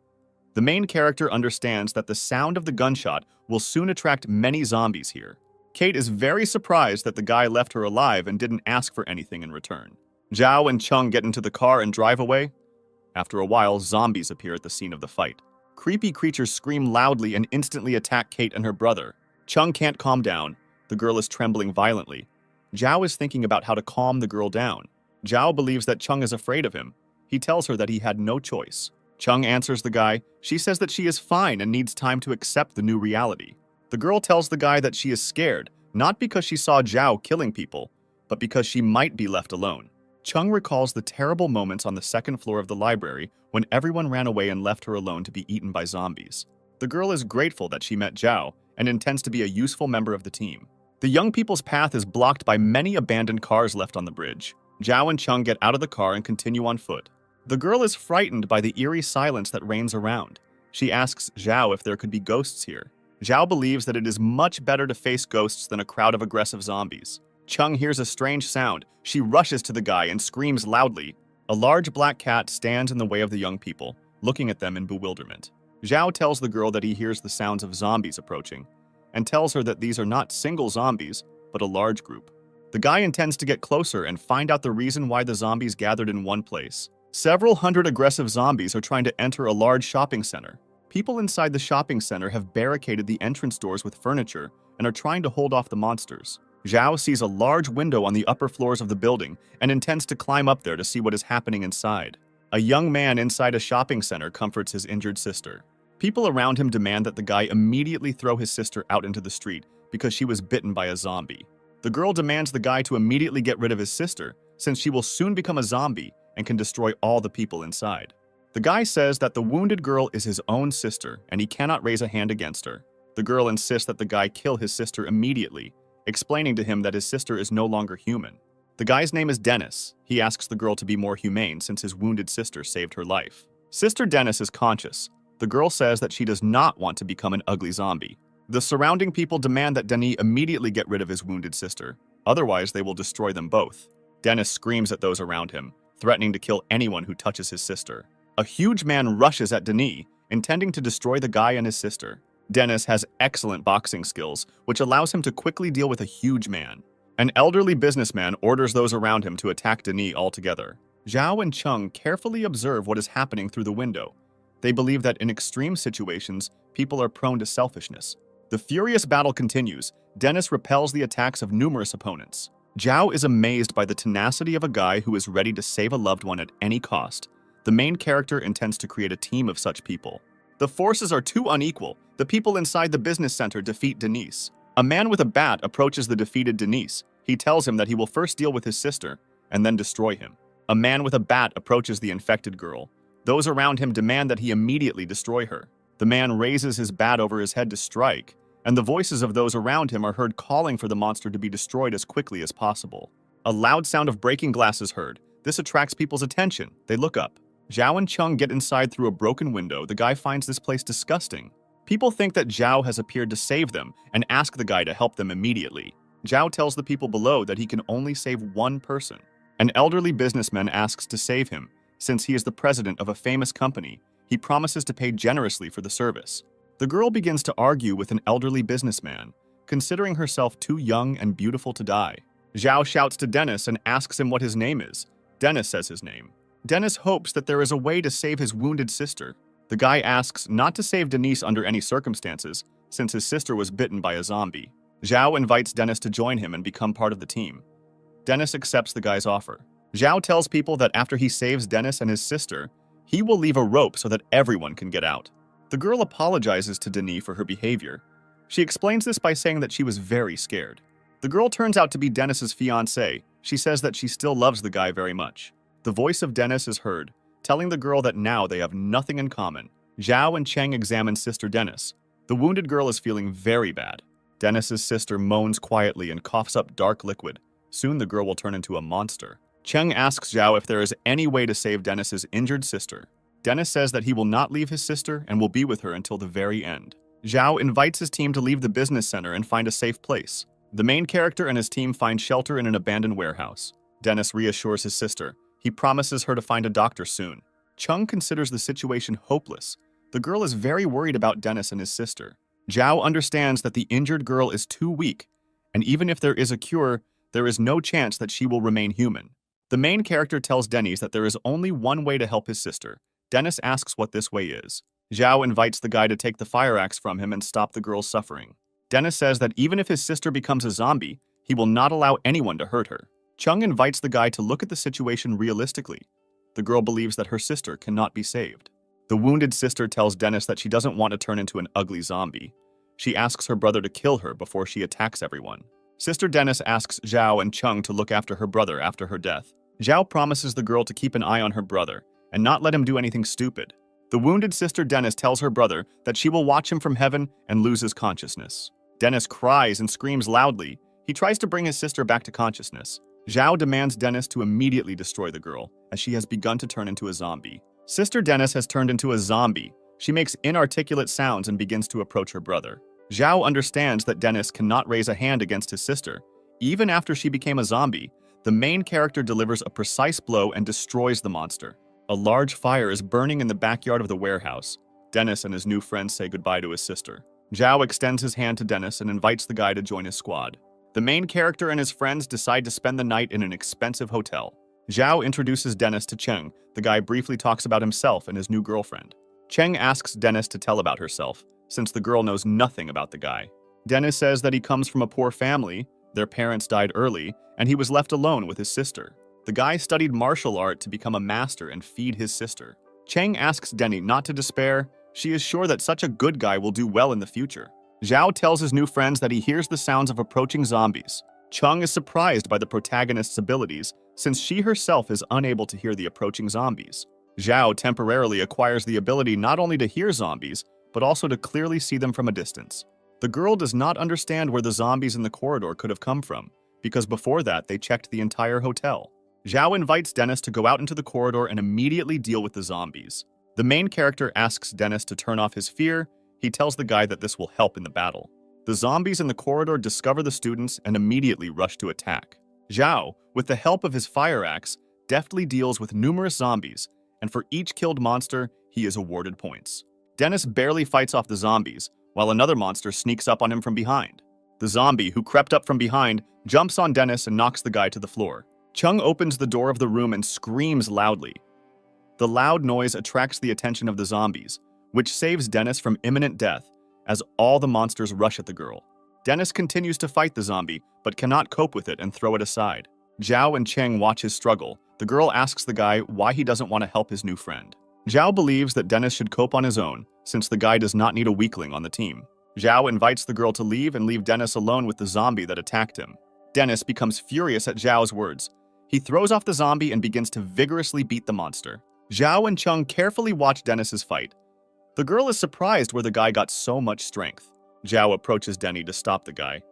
The main character understands that the sound of the gunshot will soon attract many zombies here. Kate is very surprised that the guy left her alive and didn't ask for anything in return. Zhao and Chung get into the car and drive away. After a while, zombies appear at the scene of the fight. Creepy creatures scream loudly and instantly attack Kate and her brother. Chung can't calm down. The girl is trembling violently. Zhao is thinking about how to calm the girl down. Zhao believes that Chung is afraid of him. He tells her that he had no choice. Chung answers the guy. She says that she is fine and needs time to accept the new reality. The girl tells the guy that she is scared, not because she saw Zhao killing people, but because she might be left alone. Chung recalls the terrible moments on the second floor of the library when everyone ran away and left her alone to be eaten by zombies. The girl is grateful that she met Zhao and intends to be a useful member of the team. The young people's path is blocked by many abandoned cars left on the bridge. Zhao and Chung get out of the car and continue on foot. The girl is frightened by the eerie silence that reigns around. She asks Zhao if there could be ghosts here. Zhao believes that it is much better to face ghosts than a crowd of aggressive zombies. Chung hears a strange sound. She rushes to the guy and screams loudly. A large black cat stands in the way of the young people, looking at them in bewilderment. Zhao tells the girl that he hears the sounds of zombies approaching, and tells her that these are not single zombies, but a large group. The guy intends to get closer and find out the reason why the zombies gathered in one place. Several hundred aggressive zombies are trying to enter a large shopping center. People inside the shopping center have barricaded the entrance doors with furniture and are trying to hold off the monsters. Zhao sees a large window on the upper floors of the building and intends to climb up there to see what is happening inside. A young man inside a shopping center comforts his injured sister. People around him demand that the guy immediately throw his sister out into the street because she was bitten by a zombie. The girl demands the guy to immediately get rid of his sister, since she will soon become a zombie and can destroy all the people inside. The guy says that the wounded girl is his own sister and he cannot raise a hand against her. The girl insists that the guy kill his sister immediately, explaining to him that his sister is no longer human. The guy's name is Dennis. He asks the girl to be more humane since his wounded sister saved her life. Sister Dennis is conscious. The girl says that she does not want to become an ugly zombie. The surrounding people demand that Denis immediately get rid of his wounded sister. Otherwise, they will destroy them both. Dennis screams at those around him, threatening to kill anyone who touches his sister. A huge man rushes at Denis, intending to destroy the guy and his sister. Dennis has excellent boxing skills, which allows him to quickly deal with a huge man. An elderly businessman orders those around him to attack Denis altogether. Zhao and Chung carefully observe what is happening through the window. They believe that in extreme situations, people are prone to selfishness. The furious battle continues. Dennis repels the attacks of numerous opponents. Zhao is amazed by the tenacity of a guy who is ready to save a loved one at any cost. The main character intends to create a team of such people. The forces are too unequal. The people inside the business center defeat Denise. A man with a bat approaches the defeated Denise. He tells him that he will first deal with his sister and then destroy him. A man with a bat approaches the infected girl. Those around him demand that he immediately destroy her. The man raises his bat over his head to strike, and the voices of those around him are heard calling for the monster to be destroyed as quickly as possible. A loud sound of breaking glass is heard. This attracts people's attention. They look up. Zhao and Chung get inside through a broken window. The guy finds this place disgusting. People think that Zhao has appeared to save them and ask the guy to help them immediately. Zhao tells the people below that he can only save one person. An elderly businessman asks to save him. Since he is the president of a famous company, he promises to pay generously for the service. The girl begins to argue with an elderly businessman, considering herself too young and beautiful to die. Zhao shouts to Dennis and asks him what his name is. Dennis says his name. Dennis hopes that there is a way to save his wounded sister. The guy asks not to save Denise under any circumstances, since his sister was bitten by a zombie. Zhao invites Dennis to join him and become part of the team. Dennis accepts the guy's offer. Zhao tells people that after he saves Dennis and his sister, he will leave a rope so that everyone can get out. The girl apologizes to Denis for her behavior. She explains this by saying that she was very scared. The girl turns out to be Dennis's fiancée. She says that she still loves the guy very much. The voice of Dennis is heard, telling the girl that now they have nothing in common. Zhao and Cheng examine Sister Dennis. The wounded girl is feeling very bad. Dennis's sister moans quietly and coughs up dark liquid. Soon the girl will turn into a monster. Cheng asks Zhao if there is any way to save Dennis's injured sister. Dennis says that he will not leave his sister and will be with her until the very end. Zhao invites his team to leave the business center and find a safe place. The main character and his team find shelter in an abandoned warehouse. Dennis reassures his sister. He promises her to find a doctor soon. Chung considers the situation hopeless. The girl is very worried about Dennis and his sister. Zhao understands that the injured girl is too weak, and even if there is a cure, there is no chance that she will remain human. The main character tells Dennis that there is only one way to help his sister. Dennis asks what this way is. Zhao invites the guy to take the fire axe from him and stop the girl's suffering. Dennis says that even if his sister becomes a zombie, he will not allow anyone to hurt her. Chung invites the guy to look at the situation realistically. The girl believes that her sister cannot be saved. The wounded sister tells Dennis that she doesn't want to turn into an ugly zombie. She asks her brother to kill her before she attacks everyone. Sister Dennis asks Zhao and Chung to look after her brother after her death. Zhao promises the girl to keep an eye on her brother and not let him do anything stupid. The wounded sister Dennis tells her brother that she will watch him from heaven and loses consciousness. Dennis cries and screams loudly. He tries to bring his sister back to consciousness. Zhao demands Dennis to immediately destroy the girl, as she has begun to turn into a zombie. Sister Dennis has turned into a zombie. She makes inarticulate sounds and begins to approach her brother. Zhao understands that Dennis cannot raise a hand against his sister. Even after she became a zombie, the main character delivers a precise blow and destroys the monster. A large fire is burning in the backyard of the warehouse. Dennis and his new friend say goodbye to his sister. Zhao extends his hand to Dennis and invites the guy to join his squad. The main character and his friends decide to spend the night in an expensive hotel. Zhao introduces Dennis to Cheng. The guy briefly talks about himself and his new girlfriend. Cheng asks Dennis to tell about herself, since the girl knows nothing about the guy. Dennis says that he comes from a poor family, their parents died early, and he was left alone with his sister. The guy studied martial art to become a master and feed his sister. Cheng asks Denny not to despair. She is sure that such a good guy will do well in the future. Zhao tells his new friends that he hears the sounds of approaching zombies. Chung is surprised by the protagonist's abilities, since she herself is unable to hear the approaching zombies. Zhao temporarily acquires the ability not only to hear zombies, but also to clearly see them from a distance. The girl does not understand where the zombies in the corridor could have come from, because before that they checked the entire hotel. Zhao invites Dennis to go out into the corridor and immediately deal with the zombies. The main character asks Dennis to turn off his fear. He tells the guy that this will help in the battle. The zombies in the corridor discover the students and immediately rush to attack. Zhao, with the help of his fire axe, deftly deals with numerous zombies, and for each killed monster, he is awarded points. Dennis barely fights off the zombies, while another monster sneaks up on him from behind. The zombie, who crept up from behind, jumps on Dennis and knocks the guy to the floor. Chung opens the door of the room and screams loudly. The loud noise attracts the attention of the zombies, which saves Dennis from imminent death as all the monsters rush at the girl. Dennis continues to fight the zombie, but cannot cope with it and throw it aside. Zhao and Cheng watch his struggle. The girl asks the guy why he doesn't want to help his new friend. Zhao believes that Dennis should cope on his own, since the guy does not need a weakling on the team. Zhao invites the girl to leave and leave Dennis alone with the zombie that attacked him. Dennis becomes furious at Zhao's words. He throws off the zombie and begins to vigorously beat the monster. Zhao and Chung carefully watch Dennis's fight. The girl is surprised where the guy got so much strength. Zhao approaches Denny to stop the guy.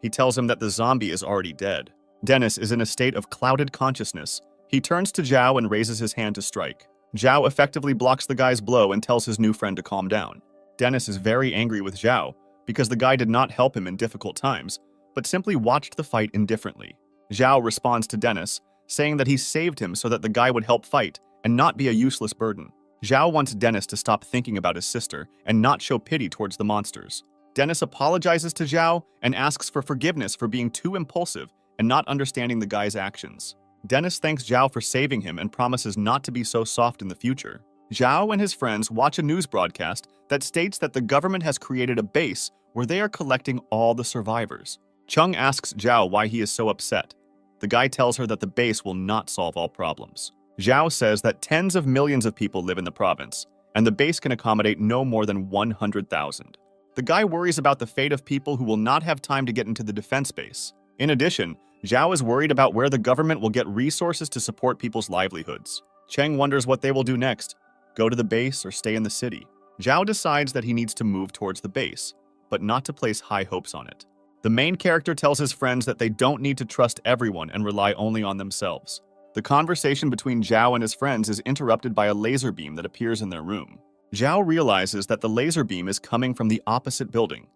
He tells him that the zombie is already dead. Dennis is in a state of clouded consciousness. He turns to Zhao and raises his hand to strike. Zhao effectively blocks the guy's blow and tells his new friend to calm down. Dennis is very angry with Zhao because the guy did not help him in difficult times, but simply watched the fight indifferently. Zhao responds to Dennis, saying that he saved him so that the guy would help fight and not be a useless burden. Zhao wants Dennis to stop thinking about his sister and not show pity towards the monsters. Dennis apologizes to Zhao and asks for forgiveness for being too impulsive and not understanding the guy's actions. Dennis thanks Zhao for saving him and promises not to be so soft in the future. Zhao and his friends watch a news broadcast that states that the government has created a base where they are collecting all the survivors. Chung asks Zhao why he is so upset. The guy tells her that the base will not solve all problems. Zhao says that tens of millions of people live in the province, and the base can accommodate no more than 100,000. The guy worries about the fate of people who will not have time to get into the defense base. In addition, Zhao is worried about where the government will get resources to support people's livelihoods. Cheng wonders what they will do next, go to the base or stay in the city. Zhao decides that he needs to move towards the base, but not to place high hopes on it. The main character tells his friends that they don't need to trust everyone and rely only on themselves. The conversation between Zhao and his friends is interrupted by a laser beam that appears in their room. Zhao realizes that the laser beam is coming from the opposite building.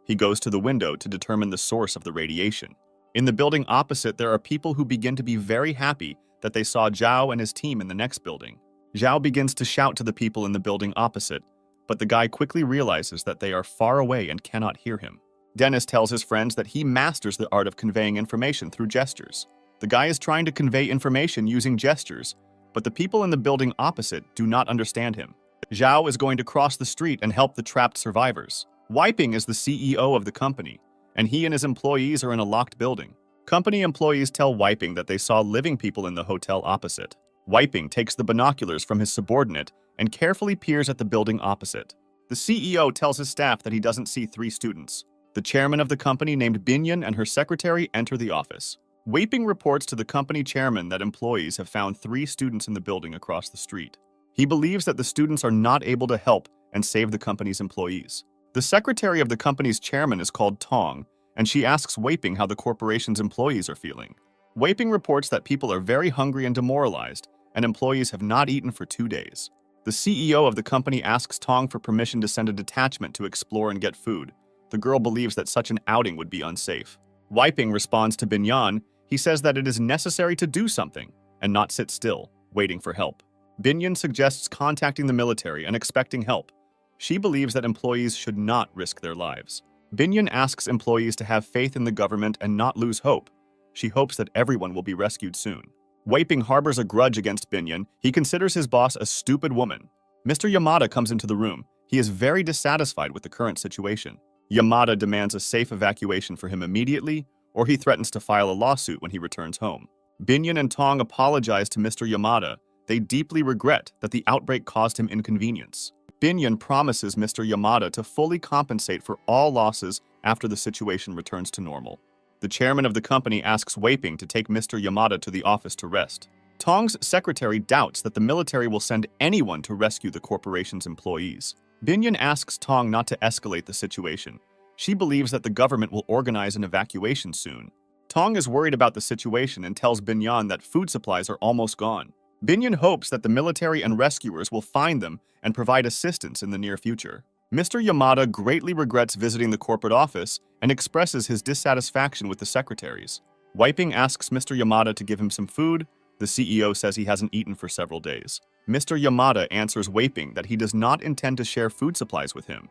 He goes to the window to determine the source of the radiation. In the building opposite, there are people who begin to be very happy that they saw Zhao and his team in the next building. Zhao begins to shout to the people in the building opposite, but the guy quickly realizes that they are far away and cannot hear him. Dennis tells his friends that he masters the art of conveying information through gestures. The guy is trying to convey information using gestures, but the people in the building opposite do not understand him. Zhao is going to cross the street and help the trapped survivors. Wiping is the CEO of the company, and he and his employees are in a locked building. Company employees tell Wiping that they saw living people in the hotel opposite. Wiping takes the binoculars from his subordinate and carefully peers at the building opposite. The CEO tells his staff that he doesn't see 3 students. The chairman of the company named Binyan and her secretary enter the office. Wiping reports to the company chairman that employees have found 3 students in the building across the street. He believes that the students are not able to help and save the company's employees. The secretary of the company's chairman is called Tong, and she asks Wiping how the corporation's employees are feeling. Wiping reports that people are very hungry and demoralized, and employees have not eaten for 2 days. The CEO of the company asks Tong for permission to send a detachment to explore and get food. The girl believes that such an outing would be unsafe. Wiping responds to Binyan. He says that it is necessary to do something and not sit still, waiting for help. Binyan suggests contacting the military and expecting help. She believes that employees should not risk their lives. Binyan asks employees to have faith in the government and not lose hope. She hopes that everyone will be rescued soon. Wiping harbors a grudge against Binyan. He considers his boss a stupid woman. Mr. Yamada comes into the room. He is very dissatisfied with the current situation. Yamada demands a safe evacuation for him immediately, or he threatens to file a lawsuit when he returns home. Binyan and Tong apologize to Mr. Yamada. They deeply regret that the outbreak caused him inconvenience. Binyan promises Mr. Yamada to fully compensate for all losses after the situation returns to normal. The chairman of the company asks Wiping to take Mr. Yamada to the office to rest. Tong's secretary doubts that the military will send anyone to rescue the corporation's employees. Binyan asks Tong not to escalate the situation. She believes that the government will organize an evacuation soon. Tong is worried about the situation and tells Binyan that food supplies are almost gone. Binyan hopes that the military and rescuers will find them and provide assistance in the near future. Mr. Yamada greatly regrets visiting the corporate office and expresses his dissatisfaction with the secretaries. Wiping asks Mr. Yamada to give him some food. The CEO says he hasn't eaten for several days. Mr. Yamada answers Wiping that he does not intend to share food supplies with him.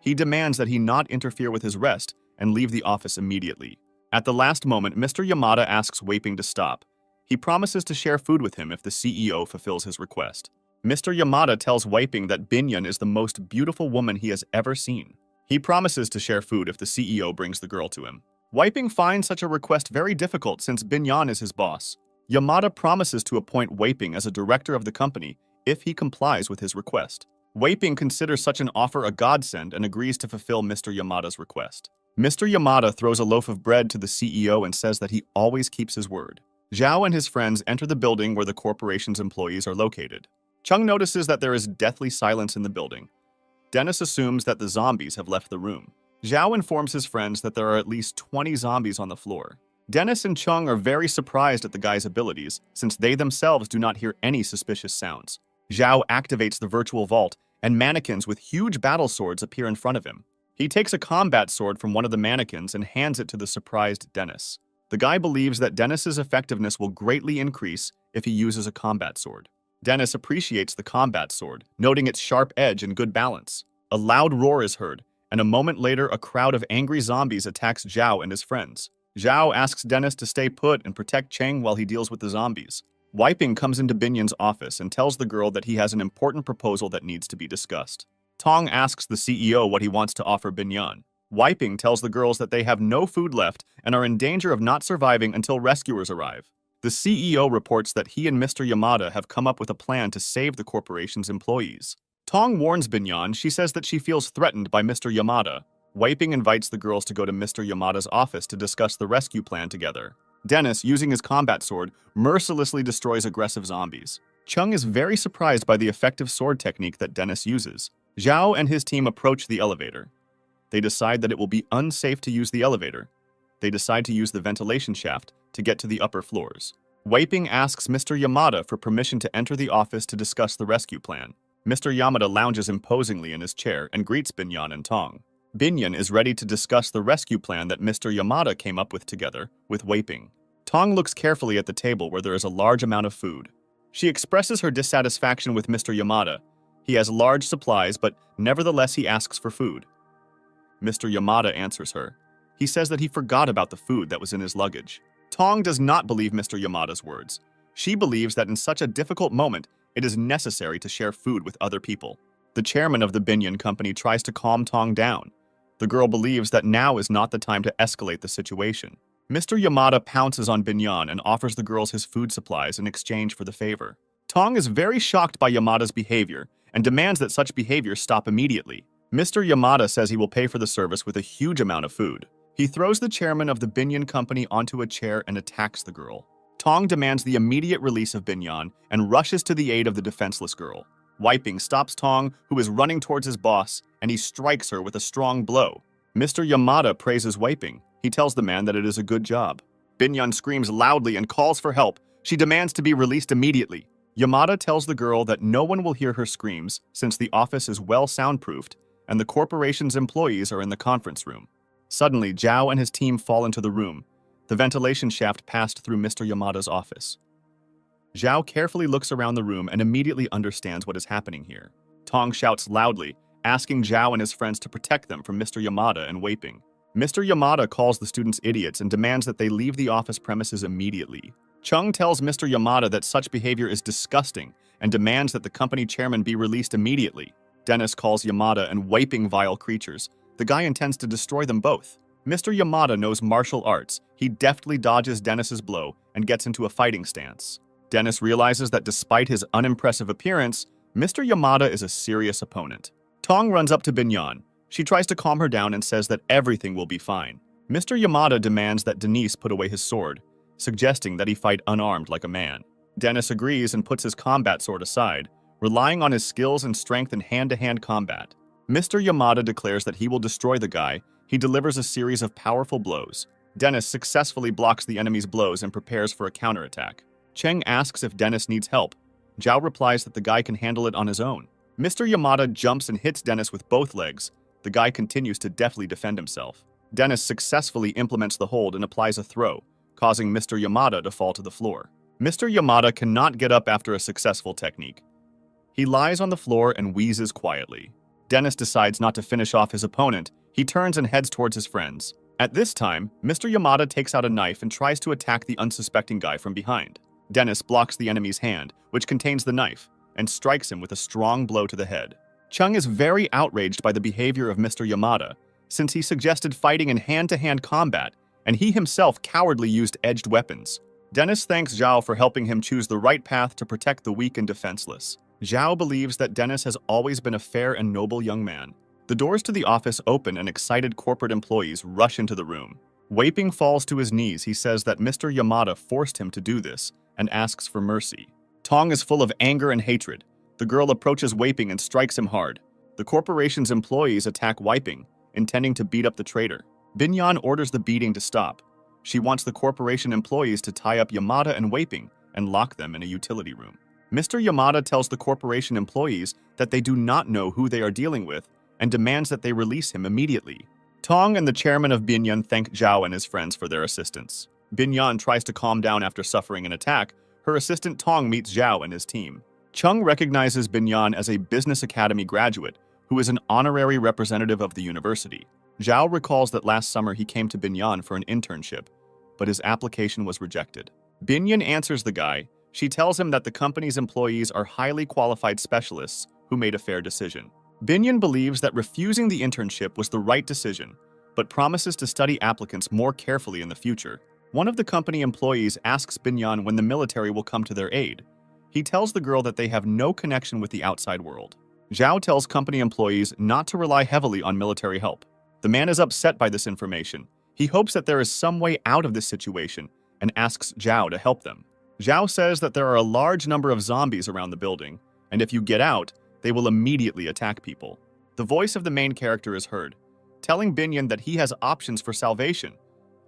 He demands that he not interfere with his rest and leave the office immediately. At the last moment, Mr. Yamada asks Wiping to stop. He promises to share food with him if the CEO fulfills his request. Mr. Yamada tells Wiping that Binyan is the most beautiful woman he has ever seen. He promises to share food if the CEO brings the girl to him. Wiping finds such a request very difficult since Binyan is his boss. Yamada promises to appoint Wiping as a director of the company if he complies with his request. Wiping considers such an offer a godsend and agrees to fulfill Mr. Yamada's request. Mr. Yamada throws a loaf of bread to the CEO and says that he always keeps his word. Zhao and his friends enter the building where the corporation's employees are located. Chung notices that there is deathly silence in the building. Dennis assumes that the zombies have left the room. Zhao informs his friends that there are at least 20 zombies on the floor. Dennis and Chung are very surprised at the guy's abilities, since they themselves do not hear any suspicious sounds. Zhao activates the virtual vault, and mannequins with huge battle swords appear in front of him. He takes a combat sword from one of the mannequins and hands it to the surprised Dennis. The guy believes that Dennis's effectiveness will greatly increase if he uses a combat sword. Dennis appreciates the combat sword, noting its sharp edge and good balance. A loud roar is heard, and a moment later a crowd of angry zombies attacks Zhao and his friends. Zhao asks Dennis to stay put and protect Cheng while he deals with the zombies. Wiping comes into Binyan's office and tells the girl that he has an important proposal that needs to be discussed. Tong asks the CEO what he wants to offer Binyan. Wiping tells the girls that they have no food left and are in danger of not surviving until rescuers arrive. The CEO reports that he and Mr. Yamada have come up with a plan to save the corporation's employees. Tong warns Binyan. She says that she feels threatened by Mr. Yamada. Wiping invites the girls to go to Mr. Yamada's office to discuss the rescue plan together. Dennis, using his combat sword, mercilessly destroys aggressive zombies. Chung is very surprised by the effective sword technique that Dennis uses. Zhao and his team approach the elevator. They decide that it will be unsafe to use the elevator. They decide to use the ventilation shaft to get to the upper floors. Wei asks Mr. Yamada for permission to enter the office to discuss the rescue plan. Mr. Yamada lounges imposingly in his chair and greets Binyan and Tong. Binyan is ready to discuss the rescue plan that Mr. Yamada came up with together with Wei. Tong looks carefully at the table where there is a large amount of food. She expresses her dissatisfaction with Mr. Yamada. He has large supplies, but nevertheless he asks for food. Mr. Yamada answers her. He says that he forgot about the food that was in his luggage. Tong does not believe Mr. Yamada's words. She believes that in such a difficult moment, it is necessary to share food with other people. The chairman of the Binyan company tries to calm Tong down. The girl believes that now is not the time to escalate the situation. Mr. Yamada pounces on Binyan and offers the girls his food supplies in exchange for the favor. Tong is very shocked by Yamada's behavior and demands that such behavior stop immediately. Mr. Yamada says he will pay for the service with a huge amount of food. He throws the chairman of the Binyan company onto a chair and attacks the girl. Tong demands the immediate release of Binyan and rushes to the aid of the defenseless girl. Wei stops Tong, who is running towards his boss, and he strikes her with a strong blow. Mr. Yamada praises Wei. He tells the man that it is a good job. Binyan screams loudly and calls for help. She demands to be released immediately. Yamada tells the girl that no one will hear her screams since the office is well soundproofed and the corporation's employees are in the conference room. Suddenly, Zhao and his team fall into the room. The ventilation shaft passed through Mr. Yamada's office. Zhao carefully looks around the room and immediately understands what is happening here. Tong shouts loudly, asking Zhao and his friends to protect them from Mr. Yamada and Wei. Mr. Yamada calls the students idiots and demands that they leave the office premises immediately. Chung tells Mr. Yamada that such behavior is disgusting and demands that the company chairman be released immediately. Dennis calls Yamada and Wei vile creatures. The guy intends to destroy them both. Mr. Yamada knows martial arts. He deftly dodges Dennis's blow and gets into a fighting stance. Dennis realizes that despite his unimpressive appearance, Mr. Yamada is a serious opponent. Tong runs up to Binyan. She tries to calm her down and says that everything will be fine. Mr. Yamada demands that Denise put away his sword, suggesting that he fight unarmed like a man. Dennis agrees and puts his combat sword aside, relying on his skills and strength in hand-to-hand combat. Mr. Yamada declares that he will destroy the guy. He delivers a series of powerful blows. Dennis successfully blocks the enemy's blows and prepares for a counterattack. Cheng asks if Dennis needs help. Zhao replies that the guy can handle it on his own. Mr. Yamada jumps and hits Dennis with both legs. The guy continues to deftly defend himself. Dennis successfully implements the hold and applies a throw, causing Mr. Yamada to fall to the floor. Mr. Yamada cannot get up after a successful technique. He lies on the floor and wheezes quietly. Dennis decides not to finish off his opponent. He turns and heads towards his friends. At this time, Mr. Yamada takes out a knife and tries to attack the unsuspecting guy from behind. Dennis blocks the enemy's hand, which contains the knife, and strikes him with a strong blow to the head. Chung is very outraged by the behavior of Mr. Yamada, since he suggested fighting in hand-to-hand combat, and he himself cowardly used edged weapons. Dennis thanks Zhao for helping him choose the right path to protect the weak and defenseless. Zhao believes that Dennis has always been a fair and noble young man. The doors to the office open and excited corporate employees rush into the room. Wei falls to his knees. He says that Mr. Yamada forced him to do this and asks for mercy. Tong is full of anger and hatred. The girl approaches Wei and strikes him hard. The corporation's employees attack Wei, intending to beat up the traitor. Binyan orders the beating to stop. She wants the corporation employees to tie up Yamada and Wei and lock them in a utility room. Mr. Yamada tells the corporation employees that they do not know who they are dealing with and demands that they release him immediately. Tong and the chairman of Binyan thank Zhao and his friends for their assistance. Binyan tries to calm down after suffering an attack. Her assistant Tong meets Zhao and his team. Chung recognizes Binyan as a Business Academy graduate who is an honorary representative of the university. Zhao recalls that last summer he came to Binyan for an internship, but his application was rejected. Binyan answers the guy. She tells him that the company's employees are highly qualified specialists who made a fair decision. Binyan believes that refusing the internship was the right decision, but promises to study applicants more carefully in the future. One of the company employees asks Binyan when the military will come to their aid. He tells the girl that they have no connection with the outside world. Zhao tells company employees not to rely heavily on military help. The man is upset by this information. He hopes that there is some way out of this situation and asks Zhao to help them. Zhao says that there are a large number of zombies around the building, and if you get out, they will immediately attack people. The voice of the main character is heard, telling Binyan that he has options for salvation,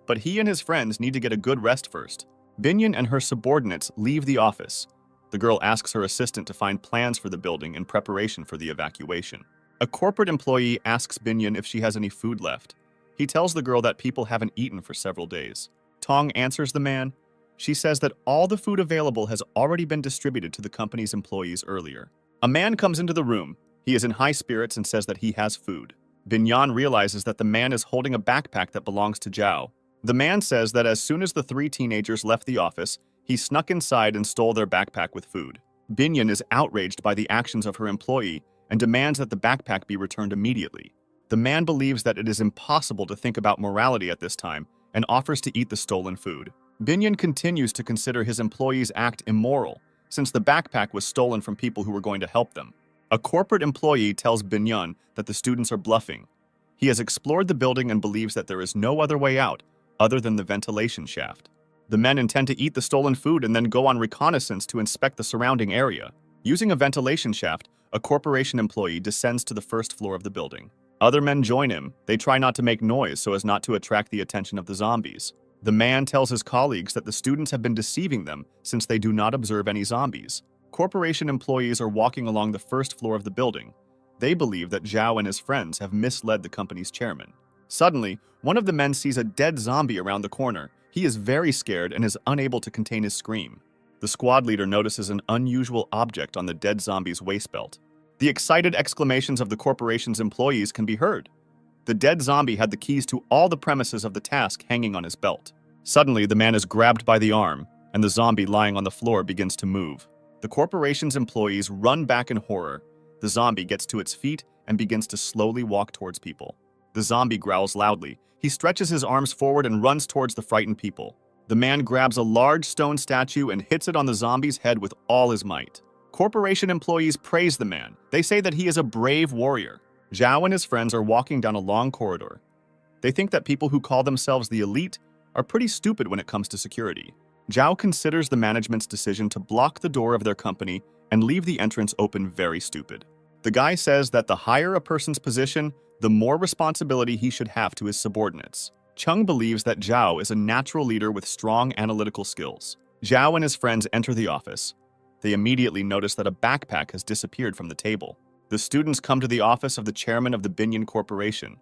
but he and his friends need to get a good rest first. Binyan and her subordinates leave the office. The girl asks her assistant to find plans for the building in preparation for the evacuation. A corporate employee asks Binyan if she has any food left. He tells the girl that people haven't eaten for several days. Tong answers the man. She says that all the food available has already been distributed to the company's employees earlier. A man comes into the room. He is in high spirits and says that he has food. Binyan realizes that the man is holding a backpack that belongs to Zhao. The man says that as soon as the three teenagers left the office, he snuck inside and stole their backpack with food. Binyan is outraged by the actions of her employee and demands that the backpack be returned immediately. The man believes that it is impossible to think about morality at this time and offers to eat the stolen food. Binyan continues to consider his employee's act immoral, since the backpack was stolen from people who were going to help them. A corporate employee tells Binyan that the students are bluffing. He has explored the building and believes that there is no other way out other than the ventilation shaft. The men intend to eat the stolen food and then go on reconnaissance to inspect the surrounding area. Using a ventilation shaft, a corporation employee descends to the first floor of the building. Other men join him. They try not to make noise so as not to attract the attention of the zombies. The man tells his colleagues that the students have been deceiving them since they do not observe any zombies. Corporation employees are walking along the first floor of the building. They believe that Zhao and his friends have misled the company's chairman. Suddenly, one of the men sees a dead zombie around the corner. He is very scared and is unable to contain his scream. The squad leader notices an unusual object on the dead zombie's waist belt. The excited exclamations of the corporation's employees can be heard. The dead zombie had the keys to all the premises of the task hanging on his belt. Suddenly, the man is grabbed by the arm, and the zombie lying on the floor begins to move. The corporation's employees run back in horror. The zombie gets to its feet and begins to slowly walk towards people. The zombie growls loudly. He stretches his arms forward and runs towards the frightened people. The man grabs a large stone statue and hits it on the zombie's head with all his might. Corporation employees praise the man. They say that he is a brave warrior. Zhao and his friends are walking down a long corridor. They think that people who call themselves the elite are pretty stupid when it comes to security. Zhao considers the management's decision to block the door of their company and leave the entrance open very stupid. The guy says that the higher a person's position, the more responsibility he should have to his subordinates. Chung believes that Zhao is a natural leader with strong analytical skills. Zhao and his friends enter the office. They immediately notice that a backpack has disappeared from the table. The students come to the office of the chairman of the Binyan Corporation.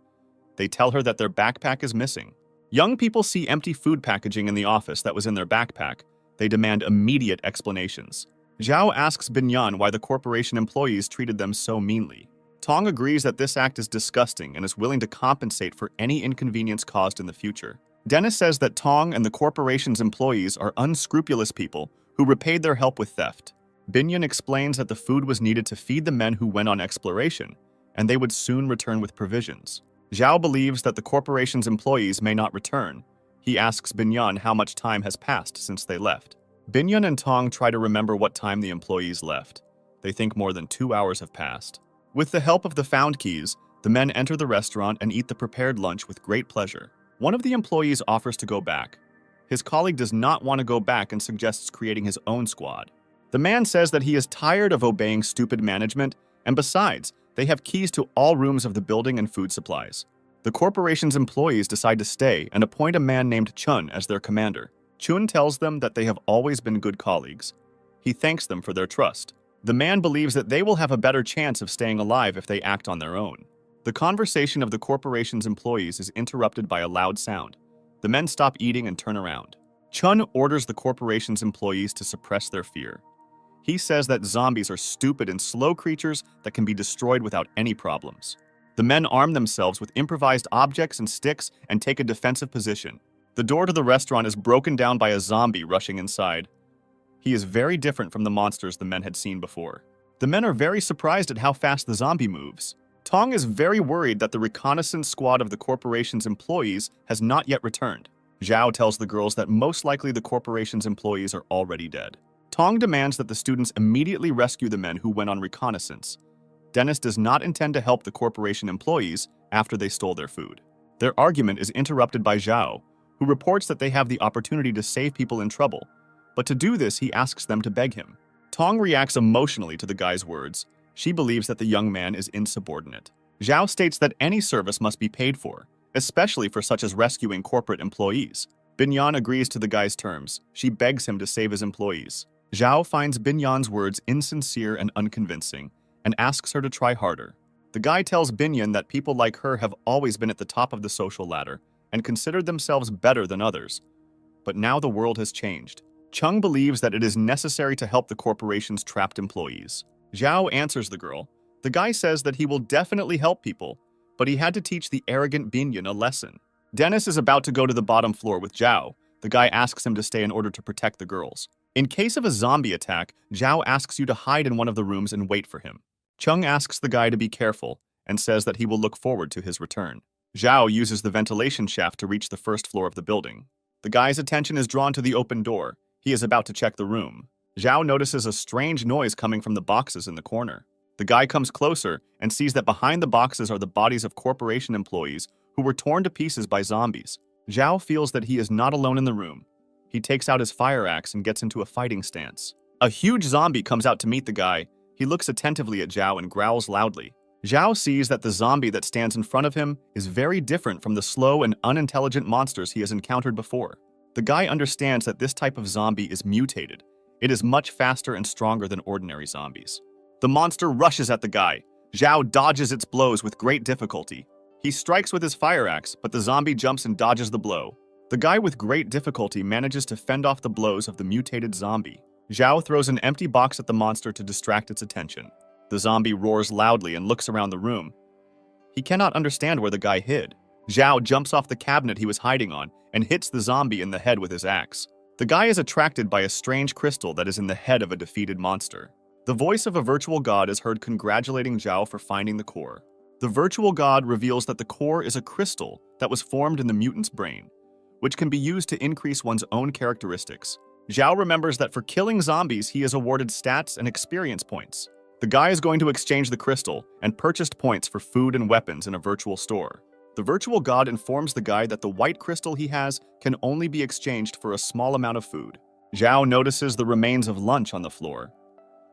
They tell her that their backpack is missing. Young people see empty food packaging in the office that was in their backpack. They demand immediate explanations. Zhao asks Binyan why the corporation employees treated them so meanly. Tong agrees that this act is disgusting and is willing to compensate for any inconvenience caused in the future. Dennis says that Tong and the corporation's employees are unscrupulous people who repaid their help with theft. Binyan explains that the food was needed to feed the men who went on exploration, and they would soon return with provisions. Zhao believes that the corporation's employees may not return. He asks Binyan how much time has passed since they left. Binyan and Tong try to remember what time the employees left. They think more than 2 hours have passed. With the help of the found keys, the men enter the restaurant and eat the prepared lunch with great pleasure. One of the employees offers to go back. His colleague does not want to go back and suggests creating his own squad. The man says that he is tired of obeying stupid management, and besides, they have keys to all rooms of the building and food supplies. The corporation's employees decide to stay and appoint a man named Chun as their commander. Chun tells them that they have always been good colleagues. He thanks them for their trust. The man believes that they will have a better chance of staying alive if they act on their own. The conversation of the corporation's employees is interrupted by a loud sound. The men stop eating and turn around. Chun orders the corporation's employees to suppress their fear. He says that zombies are stupid and slow creatures that can be destroyed without any problems. The men arm themselves with improvised objects and sticks and take a defensive position. The door to the restaurant is broken down by a zombie rushing inside. He is very different from the monsters the men had seen before. The men are very surprised at how fast the zombie moves. Tong is very worried that the reconnaissance squad of the corporation's employees has not yet returned. Zhao tells the girls that most likely the corporation's employees are already dead. Tong demands that the students immediately rescue the men who went on reconnaissance. Dennis does not intend to help the corporation employees after they stole their food. Their argument is interrupted by Zhao, who reports that they have the opportunity to save people in trouble, but to do this he asks them to beg him. Tong reacts emotionally to the guy's words. She believes that the young man is insubordinate. Zhao states that any service must be paid for, especially for such as rescuing corporate employees. Binyan agrees to the guy's terms. She begs him to save his employees. Zhao finds Binyan's words insincere and unconvincing and asks her to try harder. The guy tells Binyan that people like her have always been at the top of the social ladder and considered themselves better than others. But now the world has changed. Chung believes that it is necessary to help the corporation's trapped employees. Zhao answers the girl. The guy says that he will definitely help people, but he had to teach the arrogant Binyan a lesson. Dennis is about to go to the bottom floor with Zhao. The guy asks him to stay in order to protect the girls. In case of a zombie attack, Zhao asks you to hide in one of the rooms and wait for him. Chung asks the guy to be careful and says that he will look forward to his return. Zhao uses the ventilation shaft to reach the first floor of the building. The guy's attention is drawn to the open door. He is about to check the room. Zhao notices a strange noise coming from the boxes in the corner. The guy comes closer and sees that behind the boxes are the bodies of corporation employees who were torn to pieces by zombies. Zhao feels that he is not alone in the room. He takes out his fire axe and gets into a fighting stance. A huge zombie comes out to meet the guy. He looks attentively at Zhao and growls loudly. Zhao sees that the zombie that stands in front of him is very different from the slow and unintelligent monsters he has encountered before. The guy understands that this type of zombie is mutated. It is much faster and stronger than ordinary zombies. The monster rushes at the guy. Zhao dodges its blows with great difficulty. He strikes with his fire axe, but the zombie jumps and dodges the blow. The guy with great difficulty manages to fend off the blows of the mutated zombie. Zhao throws an empty box at the monster to distract its attention. The zombie roars loudly and looks around the room. He cannot understand where the guy hid. Zhao jumps off the cabinet he was hiding on and hits the zombie in the head with his axe. The guy is attracted by a strange crystal that is in the head of a defeated monster. The voice of a virtual god is heard congratulating Zhao for finding the core. The virtual god reveals that the core is a crystal that was formed in the mutant's brain, which can be used to increase one's own characteristics. Zhao remembers that for killing zombies, he is awarded stats and experience points. The guy is going to exchange the crystal and purchased points for food and weapons in a virtual store. The virtual god informs the guy that the white crystal he has can only be exchanged for a small amount of food. Zhao notices the remains of lunch on the floor.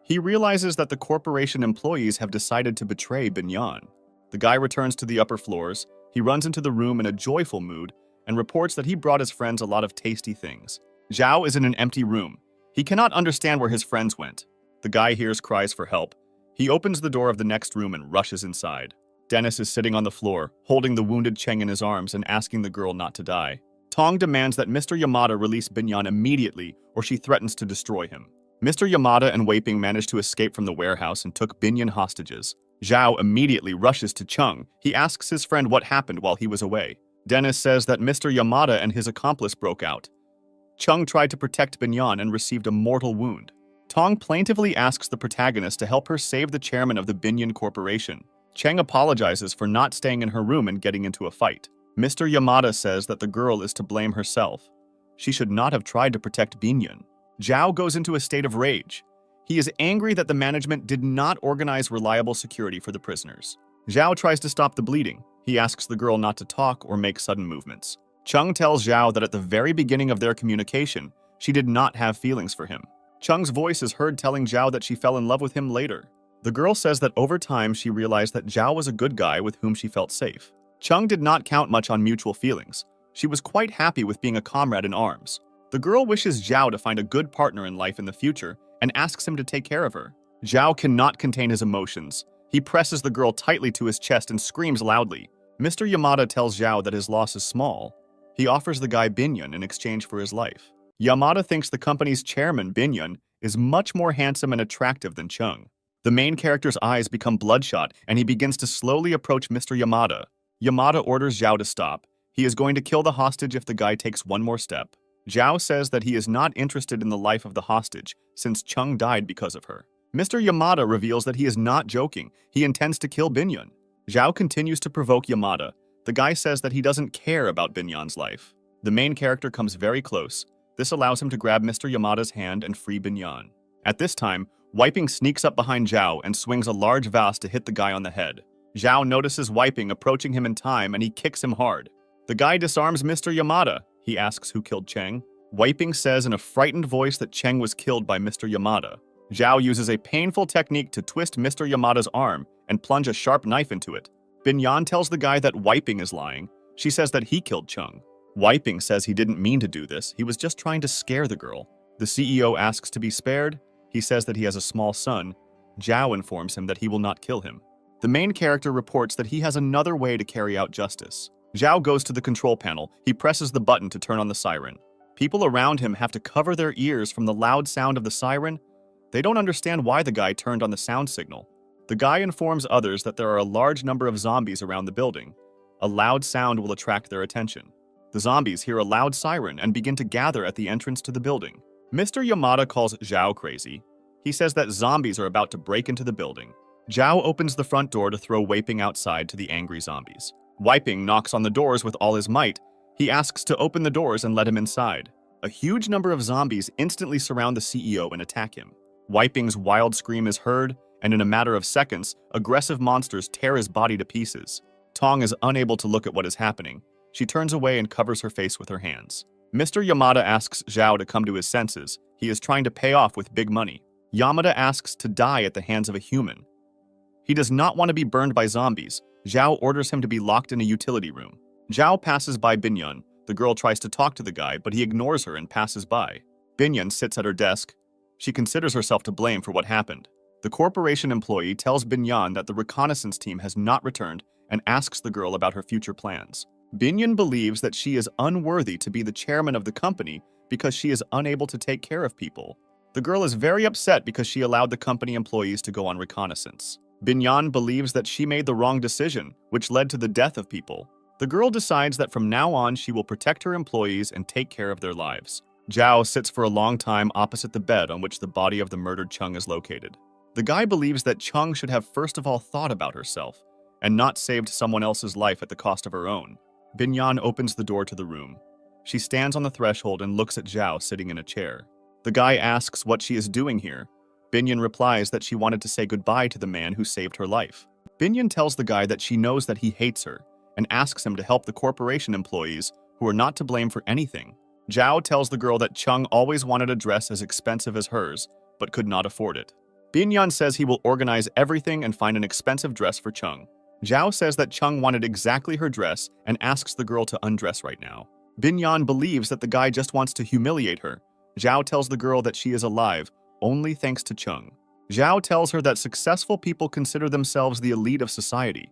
He realizes that the corporation employees have decided to betray Binyan. The guy returns to the upper floors. He runs into the room in a joyful mood and reports that he brought his friends a lot of tasty things. Zhao is in an empty room. He cannot understand where his friends went. The guy hears cries for help. He opens the door of the next room and rushes inside. Dennis is sitting on the floor, holding the wounded Cheng in his arms and asking the girl not to die. Tong demands that Mr. Yamada release Binyan immediately or she threatens to destroy him. Mr. Yamada and Wei Ping manage to escape from the warehouse and took Binyan hostages. Zhao immediately rushes to Chung. He asks his friend what happened while he was away. Dennis says that Mr. Yamada and his accomplice broke out. Chung tried to protect Binyan and received a mortal wound. Tong plaintively asks the protagonist to help her save the chairman of the Binyan Corporation. Cheng apologizes for not staying in her room and getting into a fight. Mr. Yamada says that the girl is to blame herself. She should not have tried to protect Binyan. Zhao goes into a state of rage. He is angry that the management did not organize reliable security for the prisoners. Zhao tries to stop the bleeding. He asks the girl not to talk or make sudden movements. Chung tells Zhao that at the very beginning of their communication, she did not have feelings for him. Chung's voice is heard telling Zhao that she fell in love with him later. The girl says that over time she realized that Zhao was a good guy with whom she felt safe. Chung did not count much on mutual feelings. She was quite happy with being a comrade in arms. The girl wishes Zhao to find a good partner in life in the future and asks him to take care of her. Zhao cannot contain his emotions. He presses the girl tightly to his chest and screams loudly. Mr. Yamada tells Zhao that his loss is small. He offers the guy Binyan in exchange for his life. Yamada thinks the company's chairman, Binyan, is much more handsome and attractive than Chung. The main character's eyes become bloodshot, and he begins to slowly approach Mr. Yamada. Yamada orders Zhao to stop. He is going to kill the hostage if the guy takes one more step. Zhao says that he is not interested in the life of the hostage, since Chung died because of her. Mr. Yamada reveals that he is not joking. He intends to kill Binyan. Zhao continues to provoke Yamada. The guy says that he doesn't care about Binyan's life. The main character comes very close. This allows him to grab Mr. Yamada's hand and free Binyan. At this time, Wiping sneaks up behind Zhao and swings a large vase to hit the guy on the head. Zhao notices Wiping approaching him in time and he kicks him hard. The guy disarms Mr. Yamada. He asks who killed Cheng. Wiping says in a frightened voice that Cheng was killed by Mr. Yamada. Zhao uses a painful technique to twist Mr. Yamada's arm and plunge a sharp knife into it. Binyan tells the guy that Wiping is lying. She says that he killed Chung. Wiping says he didn't mean to do this, he was just trying to scare the girl. The CEO asks to be spared. He says that he has a small son. Zhao informs him that he will not kill him. The main character reports that he has another way to carry out justice. Zhao goes to the control panel. He presses the button to turn on the siren. People around him have to cover their ears from the loud sound of the siren. They don't understand why the guy turned on the sound signal. The guy informs others that there are a large number of zombies around the building. A loud sound will attract their attention. The zombies hear a loud siren and begin to gather at the entrance to the building. Mr. Yamada calls Zhao crazy. He says that zombies are about to break into the building. Zhao opens the front door to throw Wiping outside to the angry zombies. Wiping knocks on the doors with all his might. He asks to open the doors and let him inside. A huge number of zombies instantly surround the CEO and attack him. Wiping's wild scream is heard, and in a matter of seconds, aggressive monsters tear his body to pieces. Tong is unable to look at what is happening. She turns away and covers her face with her hands. Mr. Yamada asks Zhao to come to his senses. He is trying to pay off with big money. Yamada asks to die at the hands of a human. He does not want to be burned by zombies. Zhao orders him to be locked in a utility room. Zhao passes by Binyan. The girl tries to talk to the guy, but he ignores her and passes by. Binyan sits at her desk. She considers herself to blame for what happened. The corporation employee tells Binyan that the reconnaissance team has not returned and asks the girl about her future plans. Binyan believes that she is unworthy to be the chairman of the company because she is unable to take care of people. The girl is very upset because she allowed the company employees to go on reconnaissance. Binyan believes that she made the wrong decision, which led to the death of people. The girl decides that from now on she will protect her employees and take care of their lives. Zhao sits for a long time opposite the bed on which the body of the murdered Chung is located. The guy believes that Chung should have first of all thought about herself and not saved someone else's life at the cost of her own. Binyan opens the door to the room. She stands on the threshold and looks at Zhao sitting in a chair. The guy asks what she is doing here. Binyan replies that she wanted to say goodbye to the man who saved her life. Binyan tells the guy that she knows that he hates her and asks him to help the corporation employees who are not to blame for anything. Zhao tells the girl that Chung always wanted a dress as expensive as hers, but could not afford it. Binyan says he will organize everything and find an expensive dress for Chung. Zhao says that Chung wanted exactly her dress and asks the girl to undress right now. Binyan believes that the guy just wants to humiliate her. Zhao tells the girl that she is alive, only thanks to Chung. Zhao tells her that successful people consider themselves the elite of society,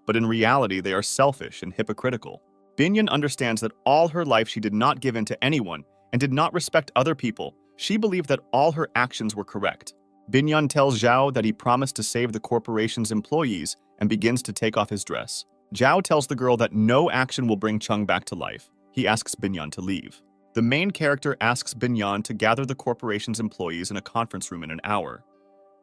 but in reality they are selfish and hypocritical. Binyan understands that all her life she did not give in to anyone and did not respect other people. She believed that all her actions were correct. Binyan tells Zhao that he promised to save the corporation's employees and begins to take off his dress. Zhao tells the girl that no action will bring Chung back to life. He asks Binyan to leave. The main character asks Binyan to gather the corporation's employees in a conference room in an hour.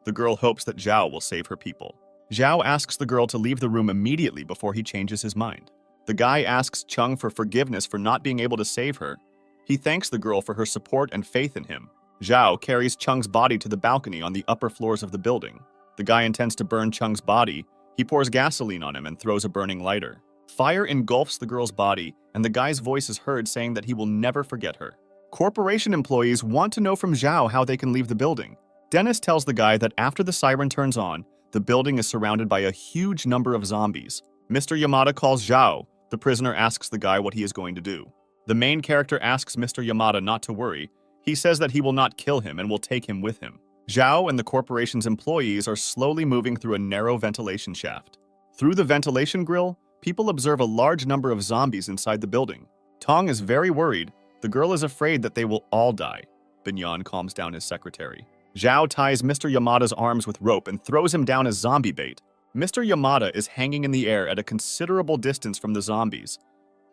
The girl hopes that Zhao will save her people. Zhao asks the girl to leave the room immediately before he changes his mind. The guy asks Chung for forgiveness for not being able to save her. He thanks the girl for her support and faith in him. Zhao carries Chung's body to the balcony on the upper floors of the building. The guy intends to burn Chung's body. He pours gasoline on him and throws a burning lighter. Fire engulfs the girl's body, and the guy's voice is heard saying that he will never forget her. Corporation employees want to know from Zhao how they can leave the building. Dennis tells the guy that after the siren turns on, the building is surrounded by a huge number of zombies. Mr. Yamada calls Zhao. The prisoner asks the guy what he is going to do. The main character asks Mr. Yamada not to worry. He says that he will not kill him and will take him with him. Zhao and the corporation's employees are slowly moving through a narrow ventilation shaft. Through the ventilation grill, people observe a large number of zombies inside the building. Tong is very worried. The girl is afraid that they will all die. Binyan calms down his secretary. Zhao ties Mr. Yamada's arms with rope and throws him down as zombie bait. Mr. Yamada is hanging in the air at a considerable distance from the zombies.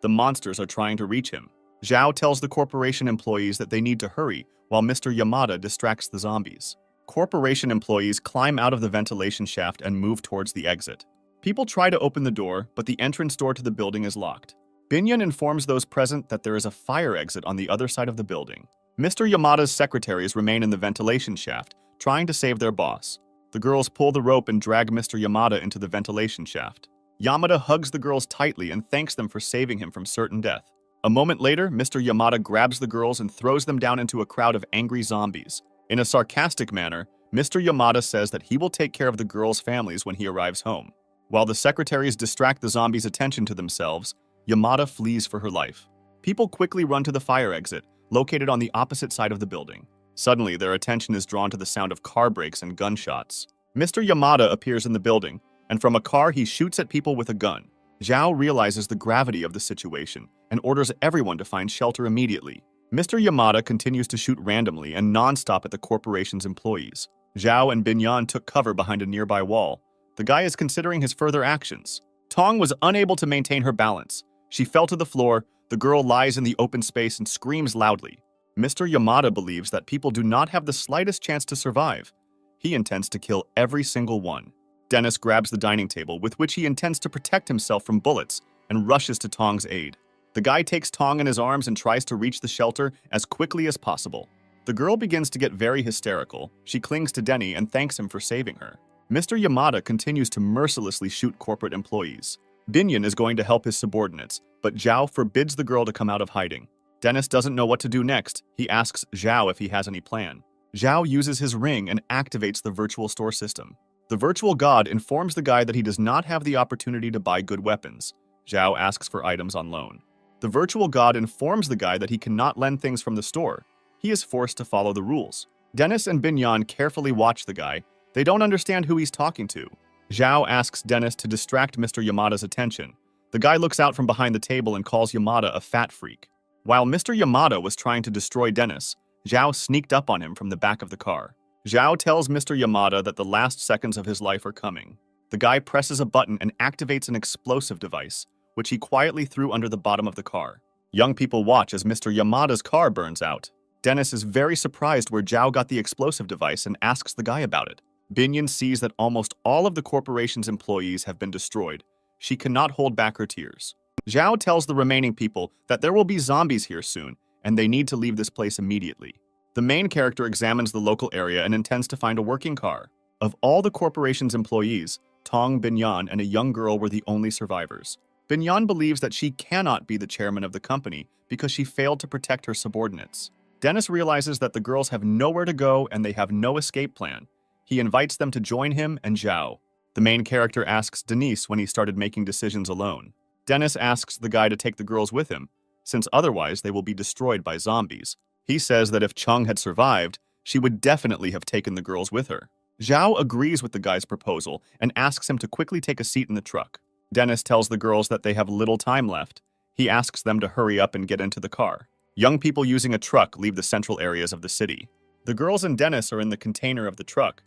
The monsters are trying to reach him. Zhao tells the corporation employees that they need to hurry while Mr. Yamada distracts the zombies. Corporation employees climb out of the ventilation shaft and move towards the exit. People try to open the door, but the entrance door to the building is locked. Binyan informs those present that there is a fire exit on the other side of the building. Mr. Yamada's secretaries remain in the ventilation shaft, trying to save their boss. The girls pull the rope and drag Mr. Yamada into the ventilation shaft. Yamada hugs the girls tightly and thanks them for saving him from certain death. A moment later, Mr. Yamada grabs the girls and throws them down into a crowd of angry zombies. In a sarcastic manner, Mr. Yamada says that he will take care of the girls' families when he arrives home. While the secretaries distract the zombies' attention to themselves, Yamada flees for her life. People quickly run to the fire exit, located on the opposite side of the building. Suddenly, their attention is drawn to the sound of car brakes and gunshots. Mr. Yamada appears in the building, and from a car he shoots at people with a gun. Zhao realizes the gravity of the situation and orders everyone to find shelter immediately. Mr. Yamada continues to shoot randomly and non-stop at the corporation's employees. Zhao and Binyan took cover behind a nearby wall. The guy is considering his further actions. Tong was unable to maintain her balance. She fell to the floor. The girl lies in the open space and screams loudly. Mr. Yamada believes that people do not have the slightest chance to survive. He intends to kill every single one. Dennis grabs the dining table, with which he intends to protect himself from bullets, and rushes to Tong's aid. The guy takes Tong in his arms and tries to reach the shelter as quickly as possible. The girl begins to get very hysterical. She clings to Denny and thanks him for saving her. Mr. Yamada continues to mercilessly shoot corporate employees. Binyan is going to help his subordinates, but Zhao forbids the girl to come out of hiding. Dennis doesn't know what to do next. He asks Zhao if he has any plan. Zhao uses his ring and activates the virtual store system. The virtual god informs the guy that he does not have the opportunity to buy good weapons. Zhao asks for items on loan. The virtual god informs the guy that he cannot lend things from the store. He is forced to follow the rules. Dennis and Binyan carefully watch the guy. They don't understand who he's talking to. Zhao asks Dennis to distract Mr. Yamada's attention. The guy looks out from behind the table and calls Yamada a fat freak. While Mr. Yamada was trying to destroy Dennis, Zhao sneaked up on him from the back of the car. Zhao tells Mr. Yamada that the last seconds of his life are coming. The guy presses a button and activates an explosive device, which he quietly threw under the bottom of the car. Young people watch as Mr. Yamada's car burns out. Dennis is very surprised where Zhao got the explosive device and asks the guy about it. Binyan sees that almost all of the corporation's employees have been destroyed. She cannot hold back her tears. Zhao tells the remaining people that there will be zombies here soon, and they need to leave this place immediately. The main character examines the local area and intends to find a working car. Of all the corporation's employees, Tong, Binyan, and a young girl were the only survivors. Binyan believes that she cannot be the chairman of the company because she failed to protect her subordinates. Dennis realizes that the girls have nowhere to go and they have no escape plan. He invites them to join him and Zhao. The main character asks Denise when he started making decisions alone. Dennis asks the guy to take the girls with him, since otherwise they will be destroyed by zombies. He says that if Chung had survived, she would definitely have taken the girls with her. Zhao agrees with the guy's proposal and asks him to quickly take a seat in the truck. Dennis tells the girls that they have little time left. He asks them to hurry up and get into the car. Young people using a truck leave the central areas of the city. The girls and Dennis are in the container of the truck.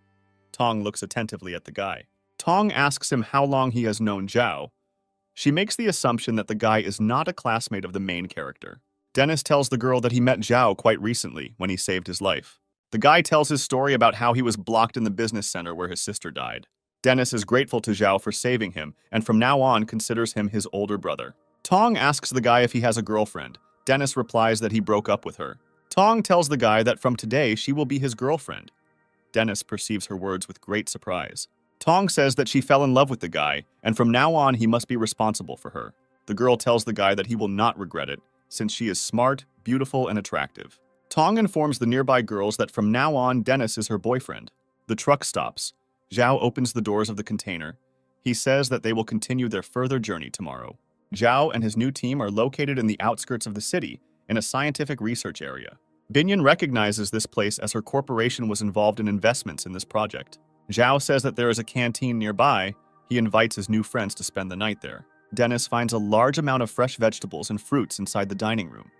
Tong looks attentively at the guy. Tong asks him how long he has known Zhao. She makes the assumption that the guy is not a classmate of the main character. Dennis tells the girl that he met Zhao quite recently when he saved his life. The guy tells his story about how he was blocked in the business center where his sister died. Dennis is grateful to Zhao for saving him and from now on considers him his older brother. Tong asks the guy if he has a girlfriend. Dennis replies that he broke up with her. Tong tells the guy that from today she will be his girlfriend. Dennis perceives her words with great surprise. Tong says that she fell in love with the guy, and from now on he must be responsible for her. The girl tells the guy that he will not regret it, since she is smart, beautiful, and attractive. Tong informs the nearby girls that from now on Dennis is her boyfriend. The truck stops. Zhao opens the doors of the container. He says that they will continue their further journey tomorrow. Zhao and his new team are located in the outskirts of the city, in a scientific research area. Binyan recognizes this place as her corporation was involved in investments in this project. Zhao says that there is a canteen nearby. He invites his new friends to spend the night there. Dennis finds a large amount of fresh vegetables and fruits inside the dining room.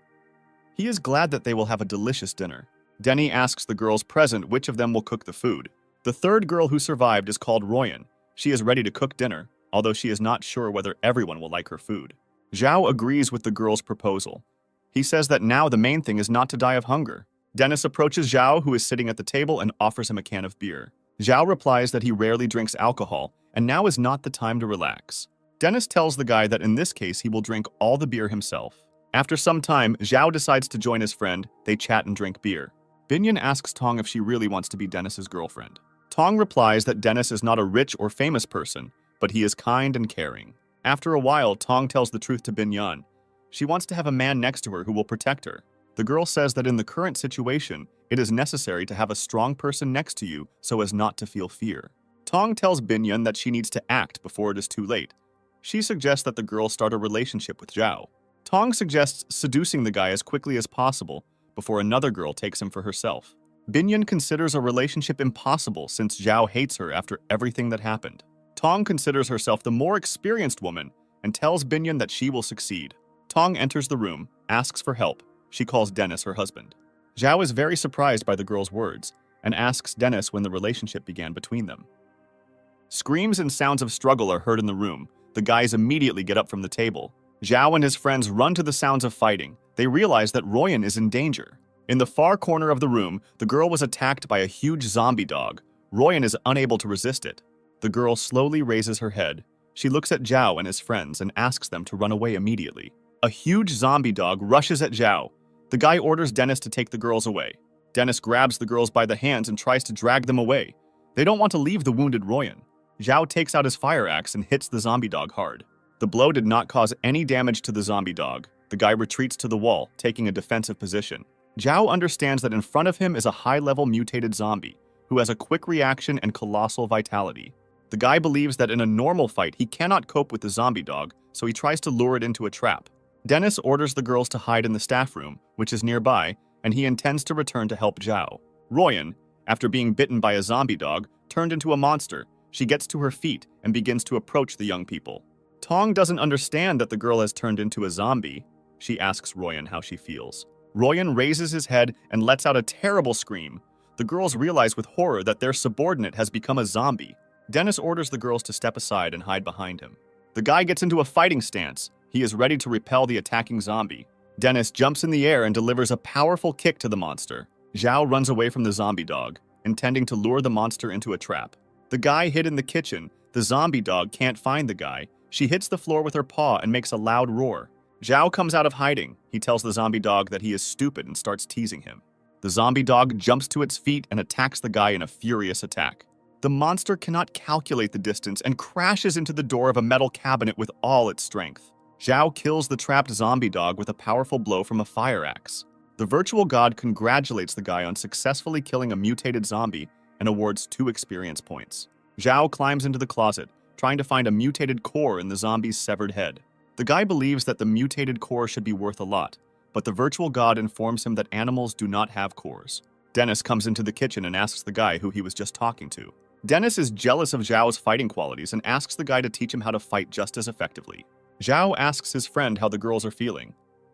He is glad that they will have a delicious dinner. Denny asks the girls present which of them will cook the food. The third girl who survived is called Royan. She is ready to cook dinner, although she is not sure whether everyone will like her food. Zhao agrees with the girl's proposal. He says that now the main thing is not to die of hunger. Dennis approaches Zhao, who is sitting at the table, and offers him a can of beer. Zhao replies that he rarely drinks alcohol, and now is not the time to relax. Dennis tells the guy that in this case he will drink all the beer himself. After some time, Zhao decides to join his friend. They chat and drink beer. Binyan asks Tong if she really wants to be Dennis's girlfriend. Tong replies that Dennis is not a rich or famous person, but he is kind and caring. After a while, Tong tells the truth to Binyan. She wants to have a man next to her who will protect her. The girl says that in the current situation, it is necessary to have a strong person next to you so as not to feel fear. Tong tells Binyan that she needs to act before it is too late. She suggests that the girl start a relationship with Zhao. Tong suggests seducing the guy as quickly as possible before another girl takes him for herself. Binyan considers a relationship impossible since Zhao hates her after everything that happened. Tong considers herself the more experienced woman and tells Binyan that she will succeed. Tong enters the room, asks for help. She calls Dennis her husband. Zhao is very surprised by the girl's words and asks Dennis when the relationship began between them. Screams and sounds of struggle are heard in the room. The guys immediately get up from the table. Zhao and his friends run to the sounds of fighting. They realize that Royan is in danger. In the far corner of the room, the girl was attacked by a huge zombie dog. Royan is unable to resist it. The girl slowly raises her head. She looks at Zhao and his friends and asks them to run away immediately. A huge zombie dog rushes at Zhao. The guy orders Dennis to take the girls away. Dennis grabs the girls by the hands and tries to drag them away. They don't want to leave the wounded Royan. Zhao takes out his fire axe and hits the zombie dog hard. The blow did not cause any damage to the zombie dog. The guy retreats to the wall, taking a defensive position. Zhao understands that in front of him is a high-level mutated zombie who has a quick reaction and colossal vitality. The guy believes that in a normal fight he cannot cope with the zombie dog, so he tries to lure it into a trap. Dennis orders the girls to hide in the staff room, which is nearby, and he intends to return to help Zhao. Royan, after being bitten by a zombie dog, turned into a monster. She gets to her feet and begins to approach the young people. Tong doesn't understand that the girl has turned into a zombie. She asks Royan how she feels. Royan raises his head and lets out a terrible scream. The girls realize with horror that their subordinate has become a zombie. Dennis orders the girls to step aside and hide behind him. The guy gets into a fighting stance. He is ready to repel the attacking zombie. Dennis jumps in the air and delivers a powerful kick to the monster. Zhao runs away from the zombie dog, intending to lure the monster into a trap. The guy hid in the kitchen. The zombie dog can't find the guy. She hits the floor with her paw and makes a loud roar. Zhao comes out of hiding. He tells the zombie dog that he is stupid and starts teasing him. The zombie dog jumps to its feet and attacks the guy in a furious attack. The monster cannot calculate the distance and crashes into the door of a metal cabinet with all its strength. Zhao kills the trapped zombie dog with a powerful blow from a fire axe. The virtual god congratulates the guy on successfully killing a mutated zombie and awards 2 experience points. Zhao climbs into the closet, trying to find a mutated core in the zombie's severed head. The guy believes that the mutated core should be worth a lot, but the virtual god informs him that animals do not have cores. Dennis comes into the kitchen and asks the guy who he was just talking to. Dennis is jealous of Zhao's fighting qualities and asks the guy to teach him how to fight just as effectively. Zhao asks his friend how the girls are feeling.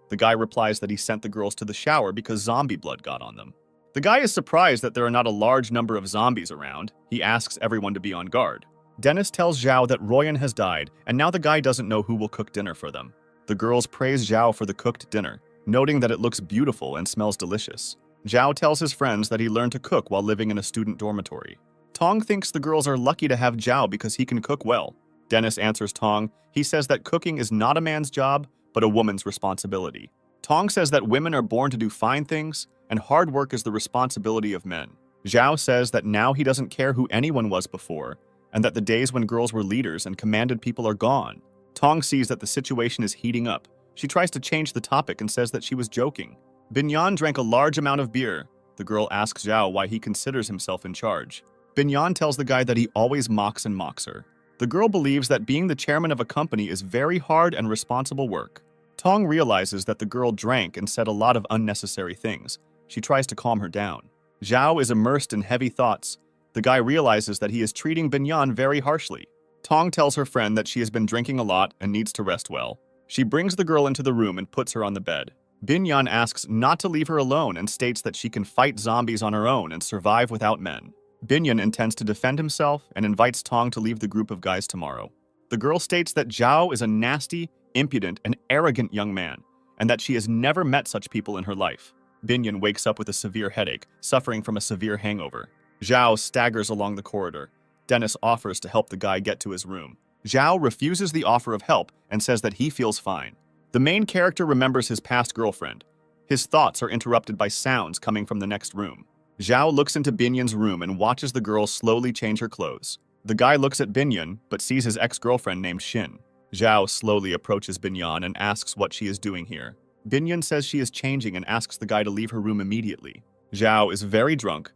The guy replies that he sent the girls to the shower because zombie blood got on them. The guy is surprised that there are not a large number of zombies around. He asks everyone to be on guard. Dennis tells Zhao that Royan has died, and now the guy doesn't know who will cook dinner for them. The girls praise Zhao for the cooked dinner, noting that it looks beautiful and smells delicious. Zhao tells his friends that he learned to cook while living in a student dormitory. Tong thinks the girls are lucky to have Zhao because he can cook well. Dennis answers Tong. He says that cooking is not a man's job, but a woman's responsibility. Tong says that women are born to do fine things, and hard work is the responsibility of men. Zhao says that now he doesn't care who anyone was before, and that the days when girls were leaders and commanded people are gone. Tong sees that the situation is heating up. She tries to change the topic and says that she was joking. Binyan drank a large amount of beer. The girl asks Zhao why he considers himself in charge. Binyan tells the guy that he always mocks her. The girl believes that being the chairman of a company is very hard and responsible work. Tong realizes that the girl drank and said a lot of unnecessary things. She tries to calm her down. Zhao is immersed in heavy thoughts. The guy realizes that he is treating Binyan very harshly. Tong tells her friend that she has been drinking a lot and needs to rest well. She brings the girl into the room and puts her on the bed. Binyan asks not to leave her alone and states that she can fight zombies on her own and survive without men. Binyan intends to defend himself and invites Tong to leave the group of guys tomorrow. The girl states that Zhao is a nasty, impudent, and arrogant young man, and that she has never met such people in her life. Binyan wakes up with a severe headache, suffering from a severe hangover. Zhao staggers along the corridor. Dennis offers to help the guy get to his room. Zhao refuses the offer of help and says that he feels fine. The main character remembers his past girlfriend. His thoughts are interrupted by sounds coming from the next room. Zhao looks into Binyan's room and watches the girl slowly change her clothes. The guy looks at Binyan, but sees his ex-girlfriend named Shin. Zhao slowly approaches Binyan and asks what she is doing here. Binyan says she is changing and asks the guy to leave her room immediately. Zhao is very drunk.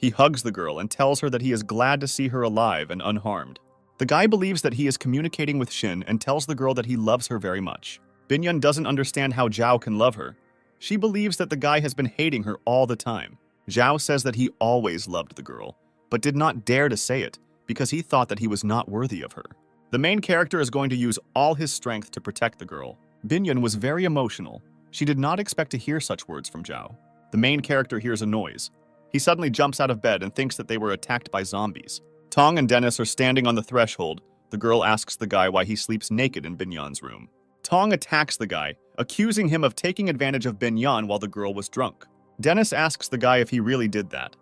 He hugs the girl and tells her that he is glad to see her alive and unharmed. The guy believes that he is communicating with Shin and tells the girl that he loves her very much. Binhyun doesn't understand how Zhao can love her. She believes that the guy has been hating her all the time. Zhao says that he always loved the girl, but did not dare to say it because he thought that he was not worthy of her. The main character is going to use all his strength to protect the girl. Binhyun was very emotional. She did not expect to hear such words from Zhao. The main character hears a noise. He suddenly jumps out of bed and thinks that they were attacked by zombies. Tong and Dennis are standing on the threshold. The girl asks the guy why he sleeps naked in Binhyun's room. Tong attacks the guy, accusing him of taking advantage of Binhyun while the girl was drunk. Dennis asks the guy if he really did that.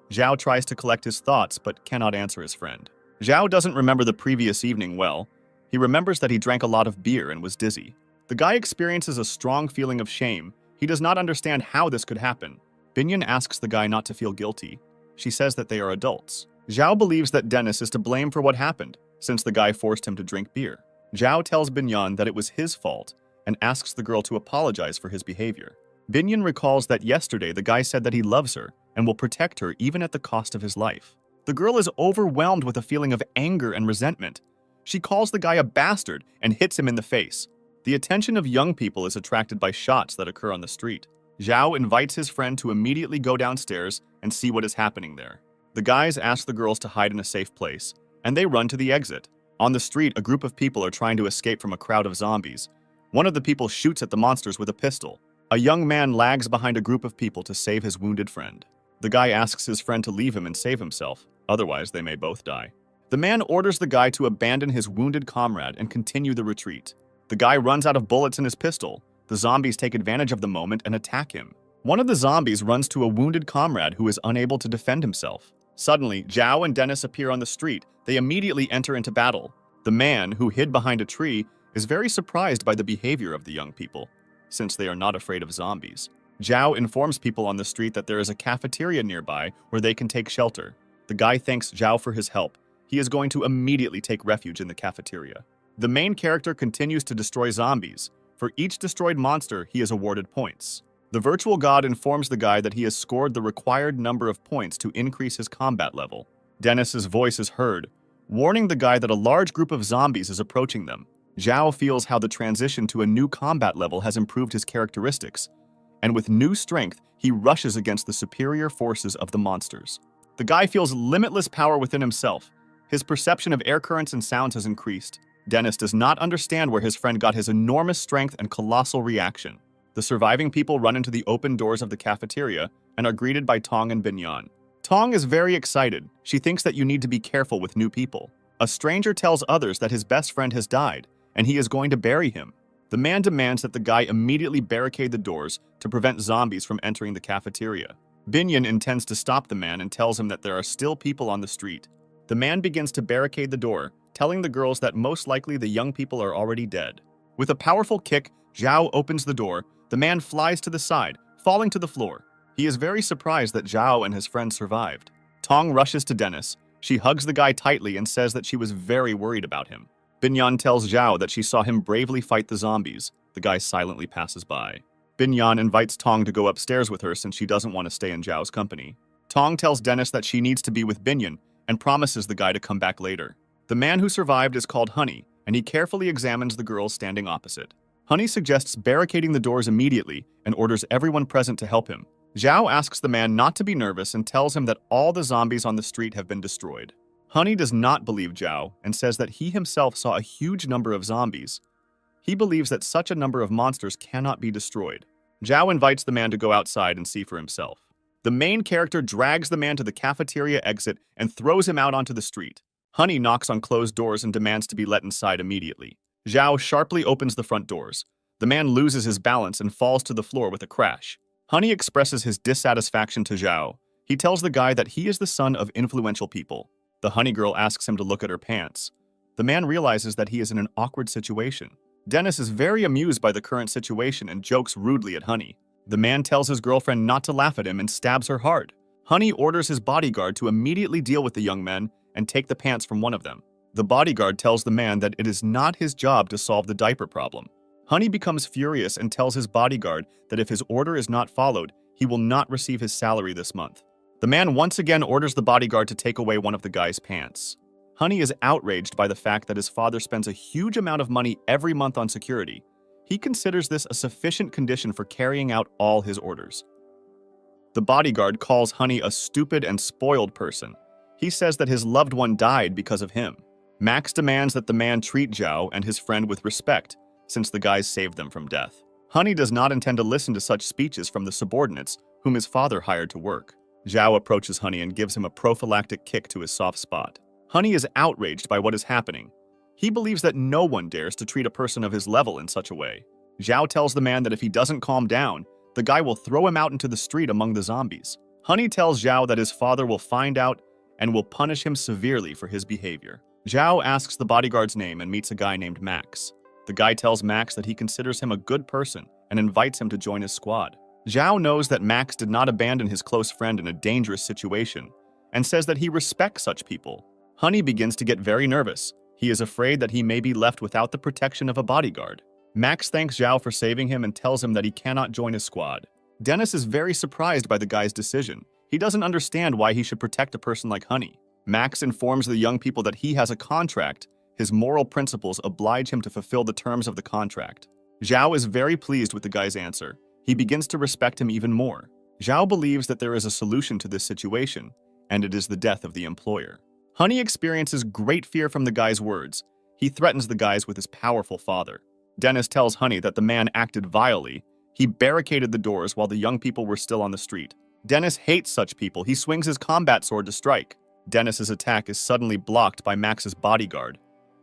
Zhao tries to collect his thoughts but cannot answer his friend. Zhao doesn't remember the previous evening well. He remembers that he drank a lot of beer and was dizzy. The guy experiences a strong feeling of shame. He does not understand how this could happen. Binhyun asks the guy not to feel guilty. She says that they are adults. Zhao believes that Dennis is to blame for what happened, since the guy forced him to drink beer. Zhao tells Binhyun that it was his fault and asks the girl to apologize for his behavior. Binhyun recalls that yesterday the guy said that he loves her and will protect her even at the cost of his life. The girl is overwhelmed with a feeling of anger and resentment. She calls the guy a bastard and hits him in the face. The attention of young people is attracted by shots that occur on the street. Zhao invites his friend to immediately go downstairs and see what is happening there. The guys ask the girls to hide in a safe place, and they run to the exit. On the street, a group of people are trying to escape from a crowd of zombies. One of the people shoots at the monsters with a pistol. A young man lags behind a group of people to save his wounded friend. The guy asks his friend to leave him and save himself, otherwise they may both die. The man orders the guy to abandon his wounded comrade and continue the retreat. The guy runs out of bullets in his pistol. The zombies take advantage of the moment and attack him. One of the zombies runs to a wounded comrade who is unable to defend himself. Suddenly, Zhao and Dennis appear on the street. They immediately enter into battle. The man, who hid behind a tree, is very surprised by the behavior of the young people, since they are not afraid of zombies. Zhao informs people on the street that there is a cafeteria nearby where they can take shelter. The guy thanks Zhao for his help. He is going to immediately take refuge in the cafeteria. The main character continues to destroy zombies. For each destroyed monster, he is awarded points. The virtual god informs the guy that he has scored the required number of points to increase his combat level. Dennis's voice is heard, warning the guy that a large group of zombies is approaching them. Zhao feels how the transition to a new combat level has improved his characteristics, and with new strength, he rushes against the superior forces of the monsters. The guy feels limitless power within himself. His perception of air currents and sounds has increased. Dennis does not understand where his friend got his enormous strength and colossal reaction. The surviving people run into the open doors of the cafeteria and are greeted by Tong and Binhyun. Tong is very excited. She thinks that you need to be careful with new people. A stranger tells others that his best friend has died, and he is going to bury him. The man demands that the guy immediately barricade the doors to prevent zombies from entering the cafeteria. Binhyun intends to stop the man and tells him that there are still people on the street. The man begins to barricade the door, telling the girls that most likely the young people are already dead. With a powerful kick, Zhao opens the door. The man flies to the side, falling to the floor. He is very surprised that Zhao and his friend survived. Tong rushes to Dennis. She hugs the guy tightly and says that she was very worried about him. Binhyun tells Zhao that she saw him bravely fight the zombies. The guy silently passes by. Binhyun invites Tong to go upstairs with her since she doesn't want to stay in Zhao's company. Tong tells Dennis that she needs to be with Binhyun and promises the guy to come back later. The man who survived is called Honey, and he carefully examines the girls standing opposite. Honey suggests barricading the doors immediately and orders everyone present to help him. Zhao asks the man not to be nervous and tells him that all the zombies on the street have been destroyed. Honey does not believe Zhao and says that he himself saw a huge number of zombies. He believes that such a number of monsters cannot be destroyed. Zhao invites the man to go outside and see for himself. The main character drags the man to the cafeteria exit and throws him out onto the street. Honey knocks on closed doors and demands to be let inside immediately. Zhao sharply opens the front doors. The man loses his balance and falls to the floor with a crash. Honey expresses his dissatisfaction to Zhao. He tells the guy that he is the son of influential people. The honey girl asks him to look at her pants. The man realizes that he is in an awkward situation. Dennis is very amused by the current situation and jokes rudely at Honey. The man tells his girlfriend not to laugh at him and stabs her hard. Honey orders his bodyguard to immediately deal with the young men and take the pants from one of them. The bodyguard tells the man that it is not his job to solve the diaper problem. Honey becomes furious and tells his bodyguard that if his order is not followed, he will not receive his salary this month. The man once again orders the bodyguard to take away one of the guy's pants. Honey is outraged by the fact that his father spends a huge amount of money every month on security. He considers this a sufficient condition for carrying out all his orders. The bodyguard calls Honey a stupid and spoiled person. He says that his loved one died because of him. Max demands that the man treat Zhao and his friend with respect, since the guys saved them from death. Honey does not intend to listen to such speeches from the subordinates whom his father hired to work. Zhao approaches Honey and gives him a prophylactic kick to his soft spot. Honey is outraged by what is happening. He believes that no one dares to treat a person of his level in such a way. Zhao tells the man that if he doesn't calm down, the guy will throw him out into the street among the zombies. Honey tells Zhao that his father will find out and will punish him severely for his behavior. Zhao asks the bodyguard's name and meets a guy named Max. The guy tells Max that he considers him a good person and invites him to join his squad. Zhao knows that Max did not abandon his close friend in a dangerous situation and says that he respects such people. Honey begins to get very nervous. He is afraid that he may be left without the protection of a bodyguard. Max thanks Zhao for saving him and tells him that he cannot join his squad. Dennis is very surprised by the guy's decision. He doesn't understand why he should protect a person like Honey. Max informs the young people that he has a contract. His moral principles oblige him to fulfill the terms of the contract. Zhao is very pleased with the guy's answer. He begins to respect him even more. Zhao believes that there is a solution to this situation, and it is the death of the employer. Honey experiences great fear from the guy's words. He threatens the guys with his powerful father. Dennis tells Honey that the man acted vilely. He barricaded the doors while the young people were still on the street. Dennis hates such people. He swings his combat sword to strike. Dennis's attack is suddenly blocked by Max's bodyguard.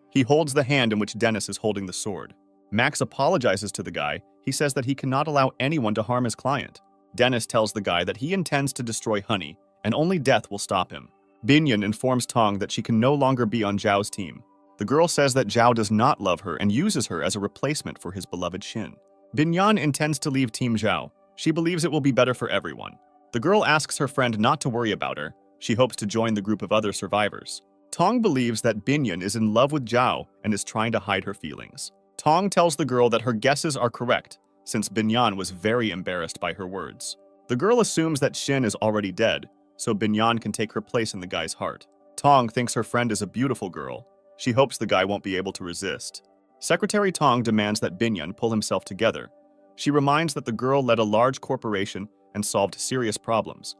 He holds the hand in which Dennis is holding the sword. Max apologizes to the guy. He says that he cannot allow anyone to harm his client. Dennis tells the guy that he intends to destroy Honey, and only death will stop him. Binyan informs Tong that she can no longer be on Zhao's team. The girl says that Zhao does not love her and uses her as a replacement for his beloved Shin. Binyan intends to leave Team Zhao. She believes it will be better for everyone. The girl asks her friend not to worry about her. She hopes to join the group of other survivors. Tong believes that Binyan is in love with Zhao and is trying to hide her feelings. Tong tells the girl that her guesses are correct, since Binyan was very embarrassed by her words. The girl assumes that Shin is already dead, so Binyan can take her place in the guy's heart. Tong thinks her friend is a beautiful girl. She hopes the guy won't be able to resist. Secretary Tong demands that Binyan pull himself together. She reminds that the girl led a large corporation and solved serious problems.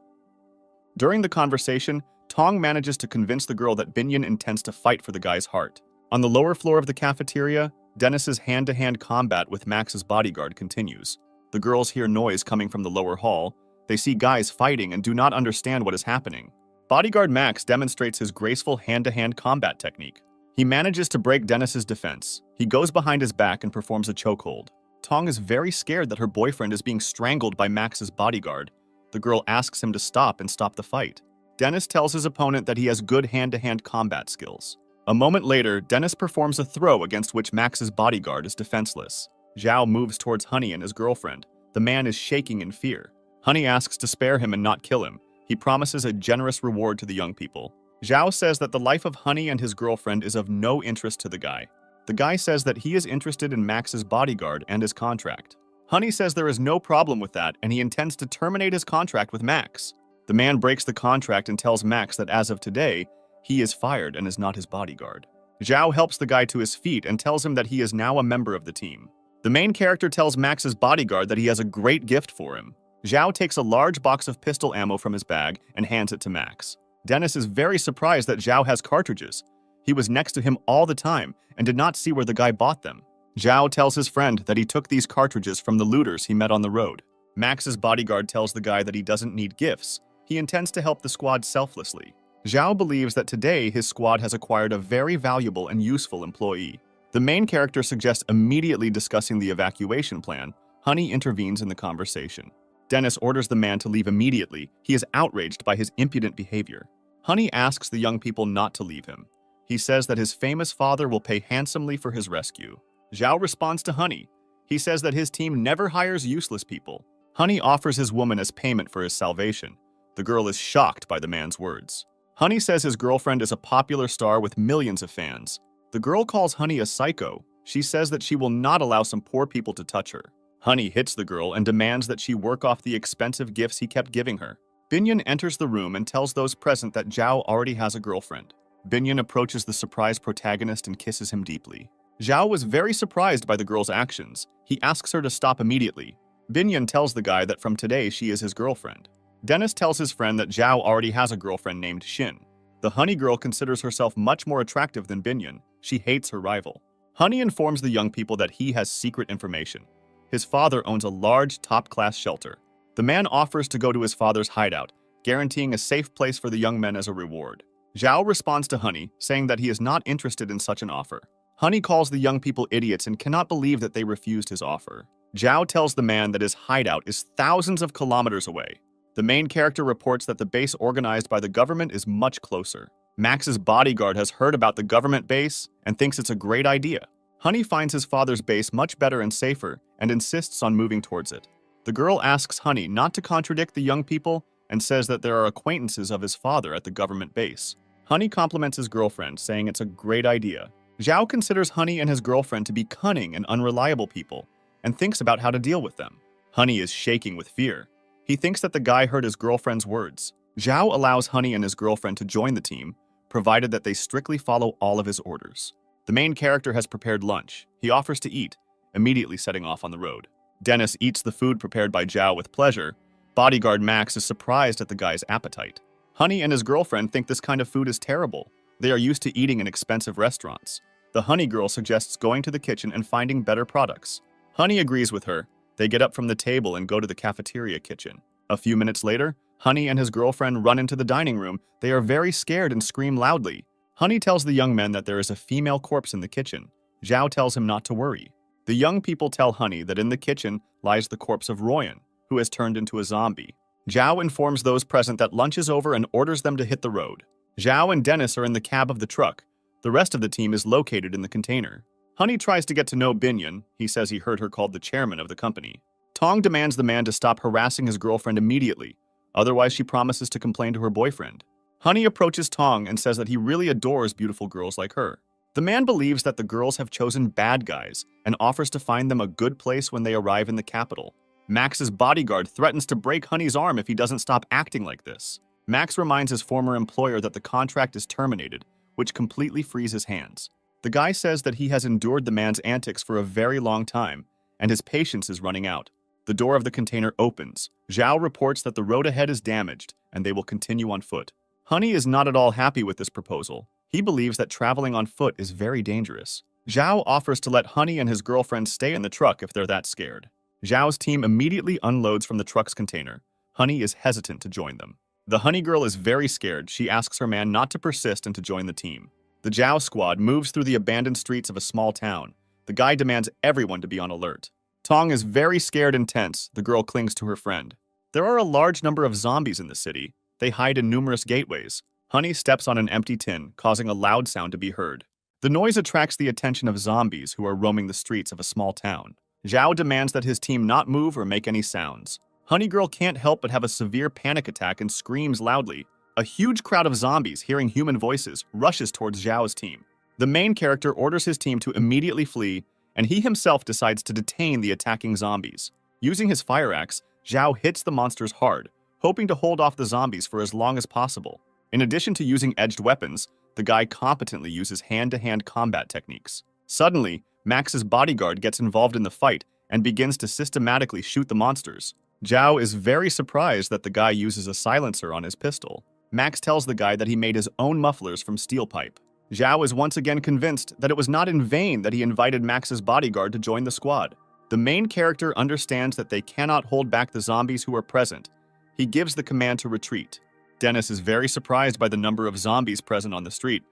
During the conversation, Tong manages to convince the girl that Binyan intends to fight for the guy's heart. On the lower floor of the cafeteria, Dennis's hand-to-hand combat with Max's bodyguard continues. The girls hear noise coming from the lower hall. They see guys fighting and do not understand what is happening. Bodyguard Max demonstrates his graceful hand-to-hand combat technique. He manages to break Dennis's defense. He goes behind his back and performs a chokehold. Tong is very scared that her boyfriend is being strangled by Max's bodyguard. The girl asks him to stop and stop the fight. Dennis tells his opponent that he has good hand-to-hand combat skills. A moment later, Dennis performs a throw against which Max's bodyguard is defenseless. Zhao moves towards Honey and his girlfriend. The man is shaking in fear. Honey asks to spare him and not kill him. He promises a generous reward to the young people. Zhao says that the life of Honey and his girlfriend is of no interest to the guy. The guy says that he is interested in Max's bodyguard and his contract. Honey says there is no problem with that and he intends to terminate his contract with Max. The man breaks the contract and tells Max that as of today, he is fired and is not his bodyguard. Zhao helps the guy to his feet and tells him that he is now a member of the team. The main character tells Max's bodyguard that he has a great gift for him. Zhao takes a large box of pistol ammo from his bag and hands it to Max. Dennis is very surprised that Zhao has cartridges. He was next to him all the time and did not see where the guy bought them. Zhao tells his friend that he took these cartridges from the looters he met on the road. Max's bodyguard tells the guy that he doesn't need gifts. He intends to help the squad selflessly. Zhao believes that today his squad has acquired a very valuable and useful employee. The main character suggests immediately discussing the evacuation plan. Honey intervenes in the conversation. Dennis orders the man to leave immediately. He is outraged by his impudent behavior. Honey asks the young people not to leave him. He says that his famous father will pay handsomely for his rescue. Zhao responds to Honey. He says that his team never hires useless people. Honey offers his woman as payment for his salvation. The girl is shocked by the man's words. Honey says his girlfriend is a popular star with millions of fans. The girl calls Honey a psycho. She says that she will not allow some poor people to touch her. Honey hits the girl and demands that she work off the expensive gifts he kept giving her. Binyan enters the room and tells those present that Zhao already has a girlfriend. Binyan approaches the surprised protagonist and kisses him deeply. Zhao was very surprised by the girl's actions. He asks her to stop immediately. Binyan tells the guy that from today she is his girlfriend. Dennis tells his friend that Zhao already has a girlfriend named Xin. The Honey girl considers herself much more attractive than Binyan. She hates her rival. Honey informs the young people that he has secret information. His father owns a large, top-class shelter. The man offers to go to his father's hideout, guaranteeing a safe place for the young men as a reward. Zhao responds to Honey, saying that he is not interested in such an offer. Honey calls the young people idiots and cannot believe that they refused his offer. Zhao tells the man that his hideout is thousands of kilometers away. The main character reports that the base organized by the government is much closer. Max's bodyguard has heard about the government base and thinks it's a great idea. Honey finds his father's base much better and safer and insists on moving towards it. The girl asks Honey not to contradict the young people and says that there are acquaintances of his father at the government base. Honey compliments his girlfriend, saying it's a great idea. Zhao considers Honey and his girlfriend to be cunning and unreliable people and thinks about how to deal with them. Honey is shaking with fear. He thinks that the guy heard his girlfriend's words. Zhao allows Honey and his girlfriend to join the team, provided that they strictly follow all of his orders. The main character has prepared lunch. He offers to eat, immediately setting off on the road. Dennis eats the food prepared by Zhao with pleasure. Bodyguard Max is surprised at the guy's appetite. Honey and his girlfriend think this kind of food is terrible. They are used to eating in expensive restaurants. The Honey girl suggests going to the kitchen and finding better products. Honey agrees with her. They get up from the table and go to the cafeteria kitchen. A few minutes later, Honey and his girlfriend run into the dining room. They are very scared and scream loudly. Honey tells the young men that there is a female corpse in the kitchen. Zhao tells him not to worry. The young people tell Honey that in the kitchen lies the corpse of Royan, who has turned into a zombie. Zhao informs those present that lunch is over and orders them to hit the road. Zhao and Dennis are in the cab of the truck. The rest of the team is located in the container. Honey tries to get to know Binyan. He says he heard her called the chairman of the company. Tong demands the man to stop harassing his girlfriend immediately. Otherwise, she promises to complain to her boyfriend. Honey approaches Tong and says that he really adores beautiful girls like her. The man believes that the girls have chosen bad guys and offers to find them a good place when they arrive in the capital. Max's bodyguard threatens to break Honey's arm if he doesn't stop acting like this. Max reminds his former employer that the contract is terminated, which completely frees his hands. The guy says that he has endured the man's antics for a very long time, and his patience is running out. The door of the container opens. Zhao reports that the road ahead is damaged, and they will continue on foot. Honey is not at all happy with this proposal. He believes that traveling on foot is very dangerous. Zhao offers to let Honey and his girlfriend stay in the truck if they're that scared. Zhao's team immediately unloads from the truck's container. Honey is hesitant to join them. The Honey girl is very scared. She asks her man not to persist and to join the team. The Zhao squad moves through the abandoned streets of a small town. The guy demands everyone to be on alert. Tong is very scared and tense. The girl clings to her friend. There are a large number of zombies in the city. They hide in numerous gateways. Honey steps on an empty tin, causing a loud sound to be heard. The noise attracts the attention of zombies who are roaming the streets of a small town. Zhao demands that his team not move or make any sounds. Honey girl can't help but have a severe panic attack and screams loudly. A huge crowd of zombies, hearing human voices, rushes towards Zhao's team. The main character orders his team to immediately flee, and he himself decides to detain the attacking zombies. Using his fire axe, Zhao hits the monsters hard, hoping to hold off the zombies for as long as possible. In addition to using edged weapons, the guy competently uses hand-to-hand combat techniques. Suddenly, Max's bodyguard gets involved in the fight and begins to systematically shoot the monsters. Zhao is very surprised that the guy uses a silencer on his pistol. Max tells the guy that he made his own mufflers from steel pipe. Zhao is once again convinced that it was not in vain that he invited Max's bodyguard to join the squad. The main character understands that they cannot hold back the zombies who are present. He gives the command to retreat. Dennis is very surprised by the number of zombies present on the street.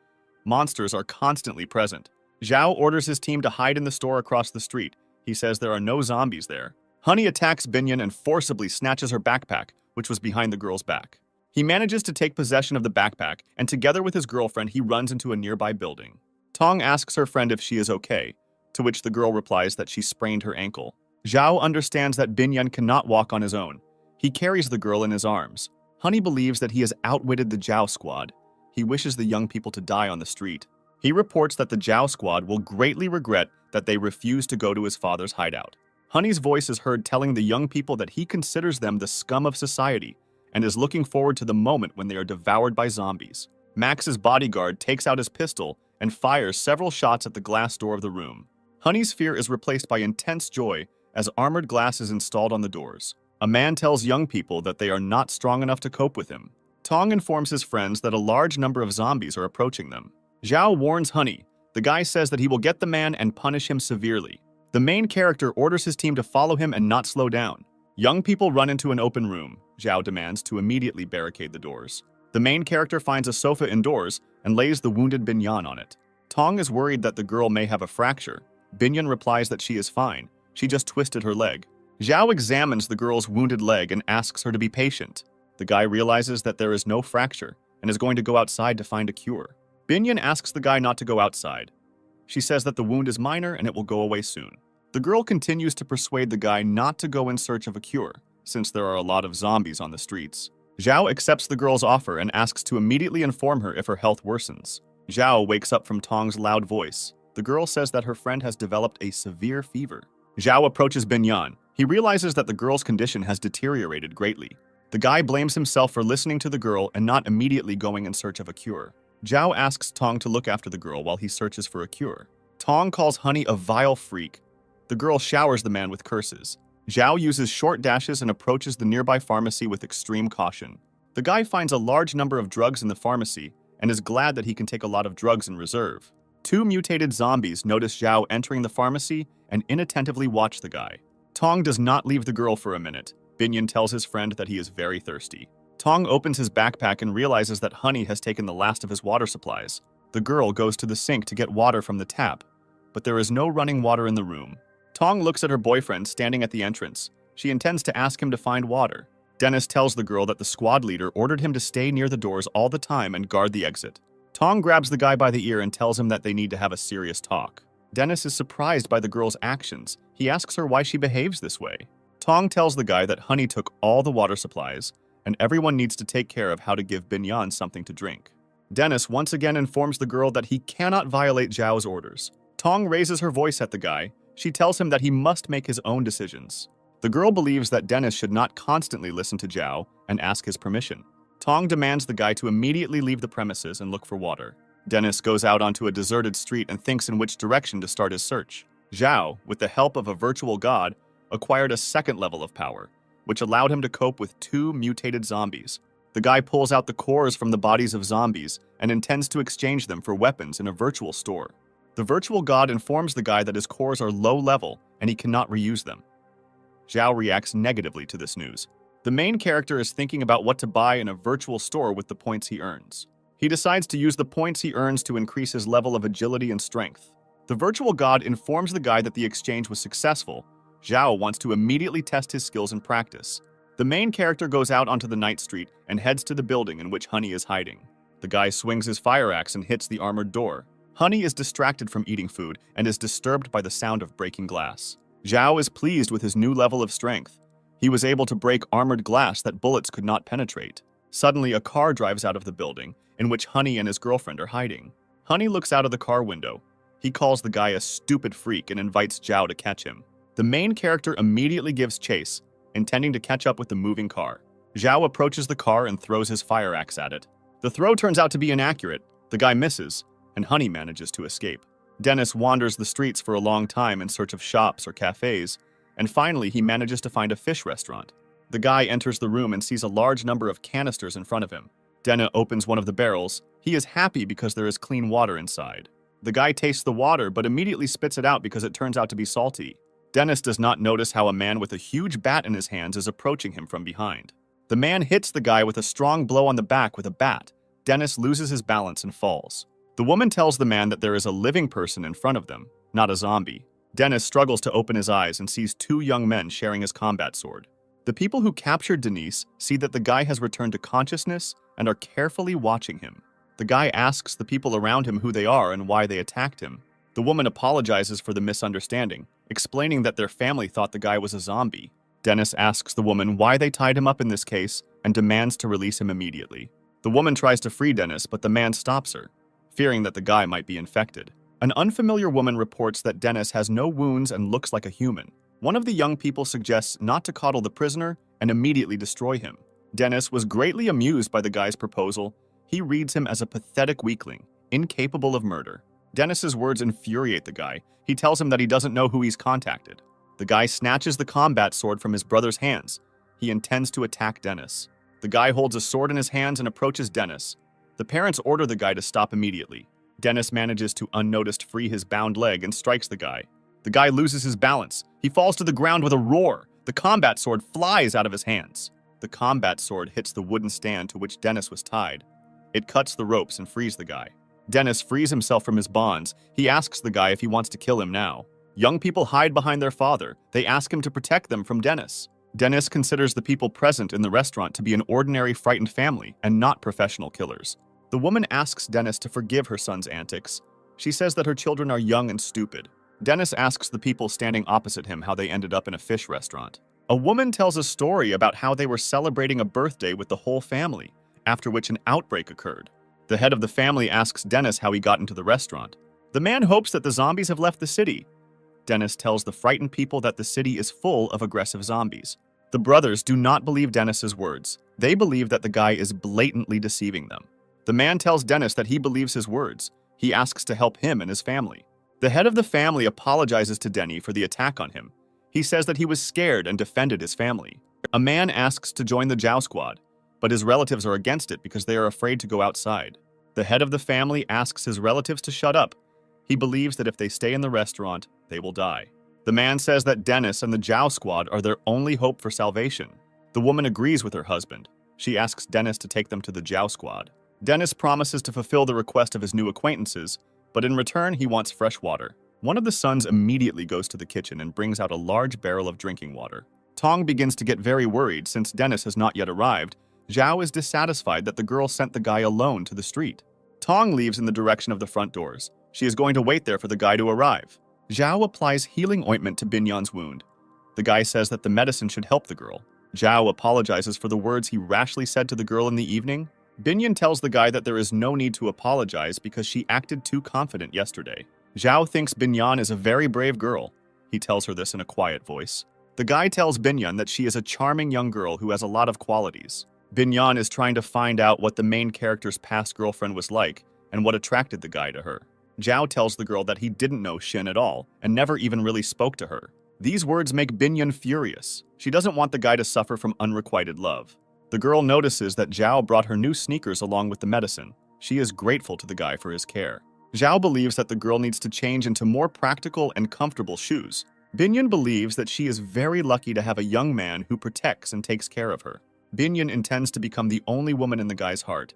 Monsters are constantly present. Zhao orders his team to hide in the store across the street. He says there are no zombies there. Honey attacks Binyan and forcibly snatches her backpack, which was behind the girl's back. He manages to take possession of the backpack, and together with his girlfriend, he runs into a nearby building. Tong asks her friend if she is okay, to which the girl replies that she sprained her ankle. Zhao understands that Binyan cannot walk on his own. He carries the girl in his arms. Honey believes that he has outwitted the Zhao squad. He wishes the young people to die on the street. He reports that the Zhao squad will greatly regret that they refused to go to his father's hideout. Honey's voice is heard telling the young people that he considers them the scum of society and is looking forward to the moment when they are devoured by zombies. Max's bodyguard takes out his pistol and fires several shots at the glass door of the room. Honey's fear is replaced by intense joy as armored glass is installed on the doors. A man tells young people that they are not strong enough to cope with him. Tong informs his friends that a large number of zombies are approaching them. Zhao warns Honey. The guy says that he will get the man and punish him severely. The main character orders his team to follow him and not slow down. Young people run into an open room. Zhao demands to immediately barricade the doors. The main character finds a sofa indoors and lays the wounded Binyan on it. Tong is worried that the girl may have a fracture. Binyan replies that she is fine. She just twisted her leg. Zhao examines the girl's wounded leg and asks her to be patient. The guy realizes that there is no fracture and is going to go outside to find a cure. Binyan asks the guy not to go outside. She says that the wound is minor and it will go away soon. The girl continues to persuade the guy not to go in search of a cure, since there are a lot of zombies on the streets. Zhao accepts the girl's offer and asks to immediately inform her if her health worsens. Zhao wakes up from Tong's loud voice. The girl says that her friend has developed a severe fever. Zhao approaches Binyan. He realizes that the girl's condition has deteriorated greatly. The guy blames himself for listening to the girl and not immediately going in search of a cure. Zhao asks Tong to look after the girl while he searches for a cure. Tong calls Honey a vile freak. The girl showers the man with curses. Zhao uses short dashes and approaches the nearby pharmacy with extreme caution. The guy finds a large number of drugs in the pharmacy and is glad that he can take a lot of drugs in reserve. Two mutated zombies notice Zhao entering the pharmacy and inattentively watch the guy. Tong does not leave the girl for a minute. Binyan tells his friend that he is very thirsty. Tong opens his backpack and realizes that Honey has taken the last of his water supplies. The girl goes to the sink to get water from the tap, but there is no running water in the room. Tong looks at her boyfriend standing at the entrance. She intends to ask him to find water. Dennis tells the girl that the squad leader ordered him to stay near the doors all the time and guard the exit. Tong grabs the guy by the ear and tells him that they need to have a serious talk. Dennis is surprised by the girl's actions. He asks her why she behaves this way. Tong tells the guy that Honey took all the water supplies, and everyone needs to take care of how to give Binyan something to drink. Dennis once again informs the girl that he cannot violate Zhao's orders. Tong raises her voice at the guy. She tells him that he must make his own decisions. The girl believes that Dennis should not constantly listen to Zhao and ask his permission. Tong demands the guy to immediately leave the premises and look for water. Dennis goes out onto a deserted street and thinks in which direction to start his search. Zhao, with the help of a virtual god, acquired a second level of power, which allowed him to cope with two mutated zombies. The guy pulls out the cores from the bodies of zombies and intends to exchange them for weapons in a virtual store. The virtual god informs the guy that his cores are low level and he cannot reuse them. Zhao reacts negatively to this news. The main character is thinking about what to buy in a virtual store with the points he earns. He decides to use the points he earns to increase his level of agility and strength. The virtual god informs the guy that the exchange was successful. Zhao wants to immediately test his skills in practice. The main character goes out onto the night street and heads to the building in which Honey is hiding. The guy swings his fire axe and hits the armored door. Honey is distracted from eating food and is disturbed by the sound of breaking glass. Zhao is pleased with his new level of strength. He was able to break armored glass that bullets could not penetrate. Suddenly, a car drives out of the building, in which Honey and his girlfriend are hiding. Honey looks out of the car window. He calls the guy a stupid freak and invites Zhao to catch him. The main character immediately gives chase, intending to catch up with the moving car. Zhao approaches the car and throws his fire axe at it. The throw turns out to be inaccurate. The guy misses, and Honey manages to escape. Dennis wanders the streets for a long time in search of shops or cafes, and finally he manages to find a fish restaurant. The guy enters the room and sees a large number of canisters in front of him. Dennis opens one of the barrels. He is happy because there is clean water inside. The guy tastes the water but immediately spits it out because it turns out to be salty. Dennis does not notice how a man with a huge bat in his hands is approaching him from behind. The man hits the guy with a strong blow on the back with a bat. Dennis loses his balance and falls. The woman tells the man that there is a living person in front of them, not a zombie. Dennis struggles to open his eyes and sees two young men sharing his combat sword. The people who captured Denise see that the guy has returned to consciousness and are carefully watching him. The guy asks the people around him who they are and why they attacked him. The woman apologizes for the misunderstanding, explaining that their family thought the guy was a zombie. Dennis asks the woman why they tied him up in this case and demands to release him immediately. The woman tries to free Dennis, but the man stops her, fearing that the guy might be infected. An unfamiliar woman reports that Dennis has no wounds and looks like a human. One of the young people suggests not to coddle the prisoner and immediately destroy him. Dennis was greatly amused by the guy's proposal. He reads him as a pathetic weakling, incapable of murder. Dennis's words infuriate the guy. He tells him that he doesn't know who he's contacted. The guy snatches the combat sword from his brother's hands. He intends to attack Dennis. The guy holds a sword in his hands and approaches Dennis. The parents order the guy to stop immediately. Dennis manages to unnoticed free his bound leg and strikes the guy. The guy loses his balance. He falls to the ground with a roar. The combat sword flies out of his hands. The combat sword hits the wooden stand to which Dennis was tied. It cuts the ropes and frees the guy. Dennis frees himself from his bonds. He asks the guy if he wants to kill him now. Young people hide behind their father. They ask him to protect them from Dennis. Dennis considers the people present in the restaurant to be an ordinary frightened family and not professional killers. The woman asks Dennis to forgive her son's antics. She says that her children are young and stupid. Dennis asks the people standing opposite him how they ended up in a fish restaurant. A woman tells a story about how they were celebrating a birthday with the whole family, after which an outbreak occurred. The head of the family asks Dennis how he got into the restaurant. The man hopes that the zombies have left the city. Dennis tells the frightened people that the city is full of aggressive zombies. The brothers do not believe Dennis's words. They believe that the guy is blatantly deceiving them. The man tells Dennis that he believes his words. He asks to help him and his family. The head of the family apologizes to Denny for the attack on him. He says that he was scared and defended his family. A man asks to join the Jow Squad, but his relatives are against it because they are afraid to go outside. The head of the family asks his relatives to shut up. He believes that if they stay in the restaurant, they will die. The man says that Dennis and the Jow Squad are their only hope for salvation. The woman agrees with her husband. She asks Dennis to take them to the Jow Squad. Dennis promises to fulfill the request of his new acquaintances, but in return he wants fresh water. One of the sons immediately goes to the kitchen and brings out a large barrel of drinking water. Tong begins to get very worried since Dennis has not yet arrived. Zhao is dissatisfied that the girl sent the guy alone to the street. Tong leaves in the direction of the front doors. She is going to wait there for the guy to arrive. Zhao applies healing ointment to Binyan's wound. The guy says that the medicine should help the girl. Zhao apologizes for the words he rashly said to the girl in the evening. Binyan tells the guy that there is no need to apologize because she acted too confident yesterday. Zhao thinks Binyan is a very brave girl. He tells her this in a quiet voice. The guy tells Binyan that she is a charming young girl who has a lot of qualities. Binyan is trying to find out what the main character's past girlfriend was like and what attracted the guy to her. Zhao tells the girl that he didn't know Shin at all and never even really spoke to her. These words make Binyan furious. She doesn't want the guy to suffer from unrequited love. The girl notices that Zhao brought her new sneakers along with the medicine. She is grateful to the guy for his care. Zhao believes that the girl needs to change into more practical and comfortable shoes. Binyan believes that she is very lucky to have a young man who protects and takes care of her. Binyan intends to become the only woman in the guy's heart.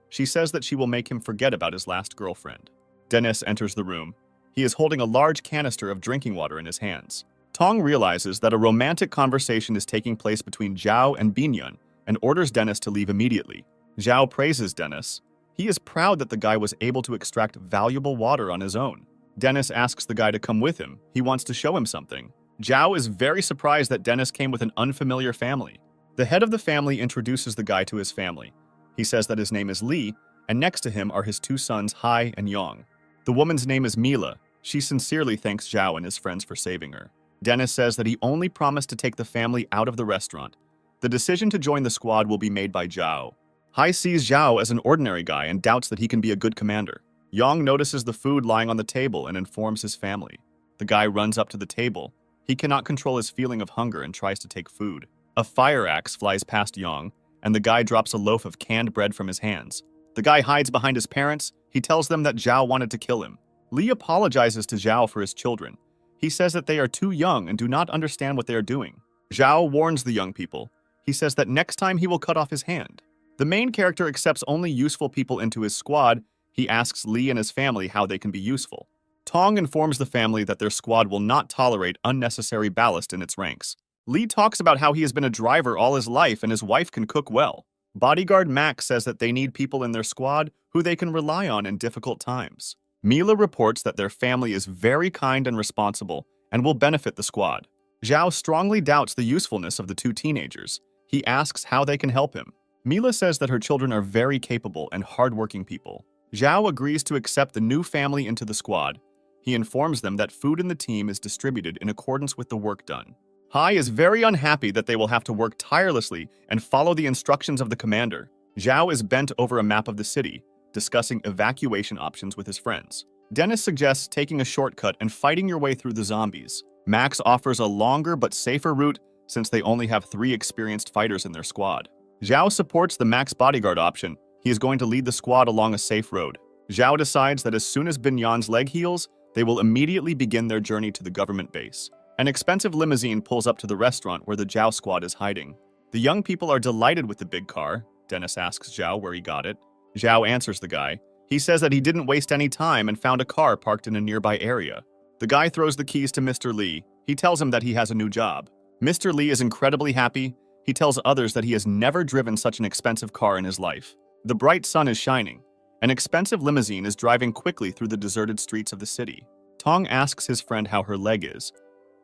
She says that she will make him forget about his last girlfriend. Dennis enters the room. He is holding a large canister of drinking water in his hands. Tong realizes that a romantic conversation is taking place between Zhao and Binyan and orders Dennis to leave immediately. Zhao praises Dennis. He is proud that the guy was able to extract valuable water on his own. Dennis asks the guy to come with him. He wants to show him something. Zhao is very surprised that Dennis came with an unfamiliar family. The head of the family introduces the guy to his family. He says that his name is Li, and next to him are his two sons, Hai and Yong. The woman's name is Mila. She sincerely thanks Zhao and his friends for saving her. Dennis says that he only promised to take the family out of the restaurant. The decision to join the squad will be made by Zhao. Hai sees Zhao as an ordinary guy and doubts that he can be a good commander. Yong notices the food lying on the table and informs his family. The guy runs up to the table. He cannot control his feeling of hunger and tries to take food. A fire axe flies past Yong, and the guy drops a loaf of canned bread from his hands. The guy hides behind his parents. He tells them that Zhao wanted to kill him. Li apologizes to Zhao for his children. He says that they are too young and do not understand what they are doing. Zhao warns the young people. He says that next time he will cut off his hand. The main character accepts only useful people into his squad. He asks Li and his family how they can be useful. Tong informs the family that their squad will not tolerate unnecessary ballast in its ranks. Li talks about how he has been a driver all his life and his wife can cook well. Bodyguard Max says that they need people in their squad who they can rely on in difficult times. Mila reports that their family is very kind and responsible and will benefit the squad. Zhao strongly doubts the usefulness of the two teenagers. He asks how they can help him. Mila says that her children are very capable and hardworking people. Zhao agrees to accept the new family into the squad. He informs them that food in the team is distributed in accordance with the work done. Hai is very unhappy that they will have to work tirelessly and follow the instructions of the commander. Zhao is bent over a map of the city, discussing evacuation options with his friends. Dennis suggests taking a shortcut and fighting your way through the zombies. Max offers a longer but safer route since they only have 3 experienced fighters in their squad. Zhao supports the Max bodyguard option. He is going to lead the squad along a safe road. Zhao decides that as soon as Bin Yan's leg heals, they will immediately begin their journey to the government base. An expensive limousine pulls up to the restaurant where the Zhao squad is hiding. The young people are delighted with the big car. Dennis asks Zhao where he got it. Zhao answers the guy. He says that he didn't waste any time and found a car parked in a nearby area. The guy throws the keys to Mr. Lee. He tells him that he has a new job. Mr. Lee is incredibly happy. He tells others that he has never driven such an expensive car in his life. The bright sun is shining. An expensive limousine is driving quickly through the deserted streets of the city. Tong asks his friend how her leg is.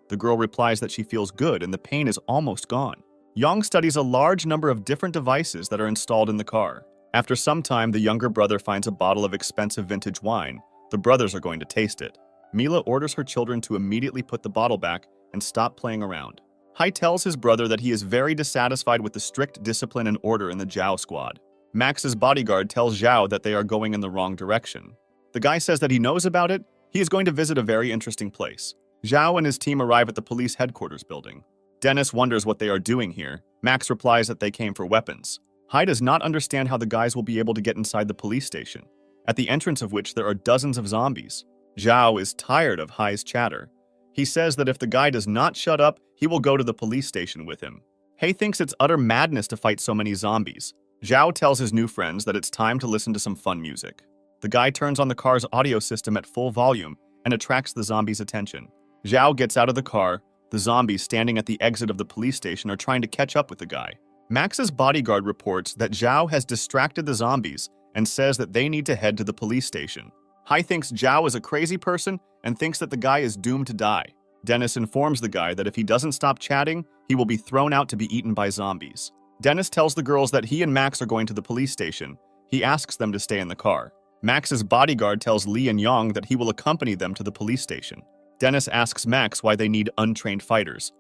The girl replies that she feels good and the pain is almost gone. Yang studies a large number of different devices that are installed in the car. After some time, the younger brother finds a bottle of expensive vintage wine. The brothers are going to taste it. Mila orders her children to immediately put the bottle back and stop playing around. Hai tells his brother that he is very dissatisfied with the strict discipline and order in the Zhao squad. Max's bodyguard tells Zhao that they are going in the wrong direction. The guy says that he knows about it. He is going to visit a very interesting place. Zhao and his team arrive at the police headquarters building. Dennis wonders what they are doing here. Max replies that they came for weapons. Hai does not understand how the guys will be able to get inside the police station, at the entrance of which there are dozens of zombies. Zhao is tired of Hai's chatter. He says that if the guy does not shut up, he will go to the police station with him. Hai thinks it's utter madness to fight so many zombies. Zhao tells his new friends that it's time to listen to some fun music. The guy turns on the car's audio system at full volume and attracts the zombies' attention. Zhao gets out of the car. The zombies standing at the exit of the police station are trying to catch up with the guy. Max's bodyguard reports that Zhao has distracted the zombies and says that they need to head to the police station. Hai thinks Zhao is a crazy person and thinks that the guy is doomed to die. Dennis informs the guy that if he doesn't stop chatting, he will be thrown out to be eaten by zombies. Dennis tells the girls that he and Max are going to the police station. He asks them to stay in the car. Max's bodyguard tells Lee and Yang that he will accompany them to the police station. Dennis asks Max why they need untrained fighters.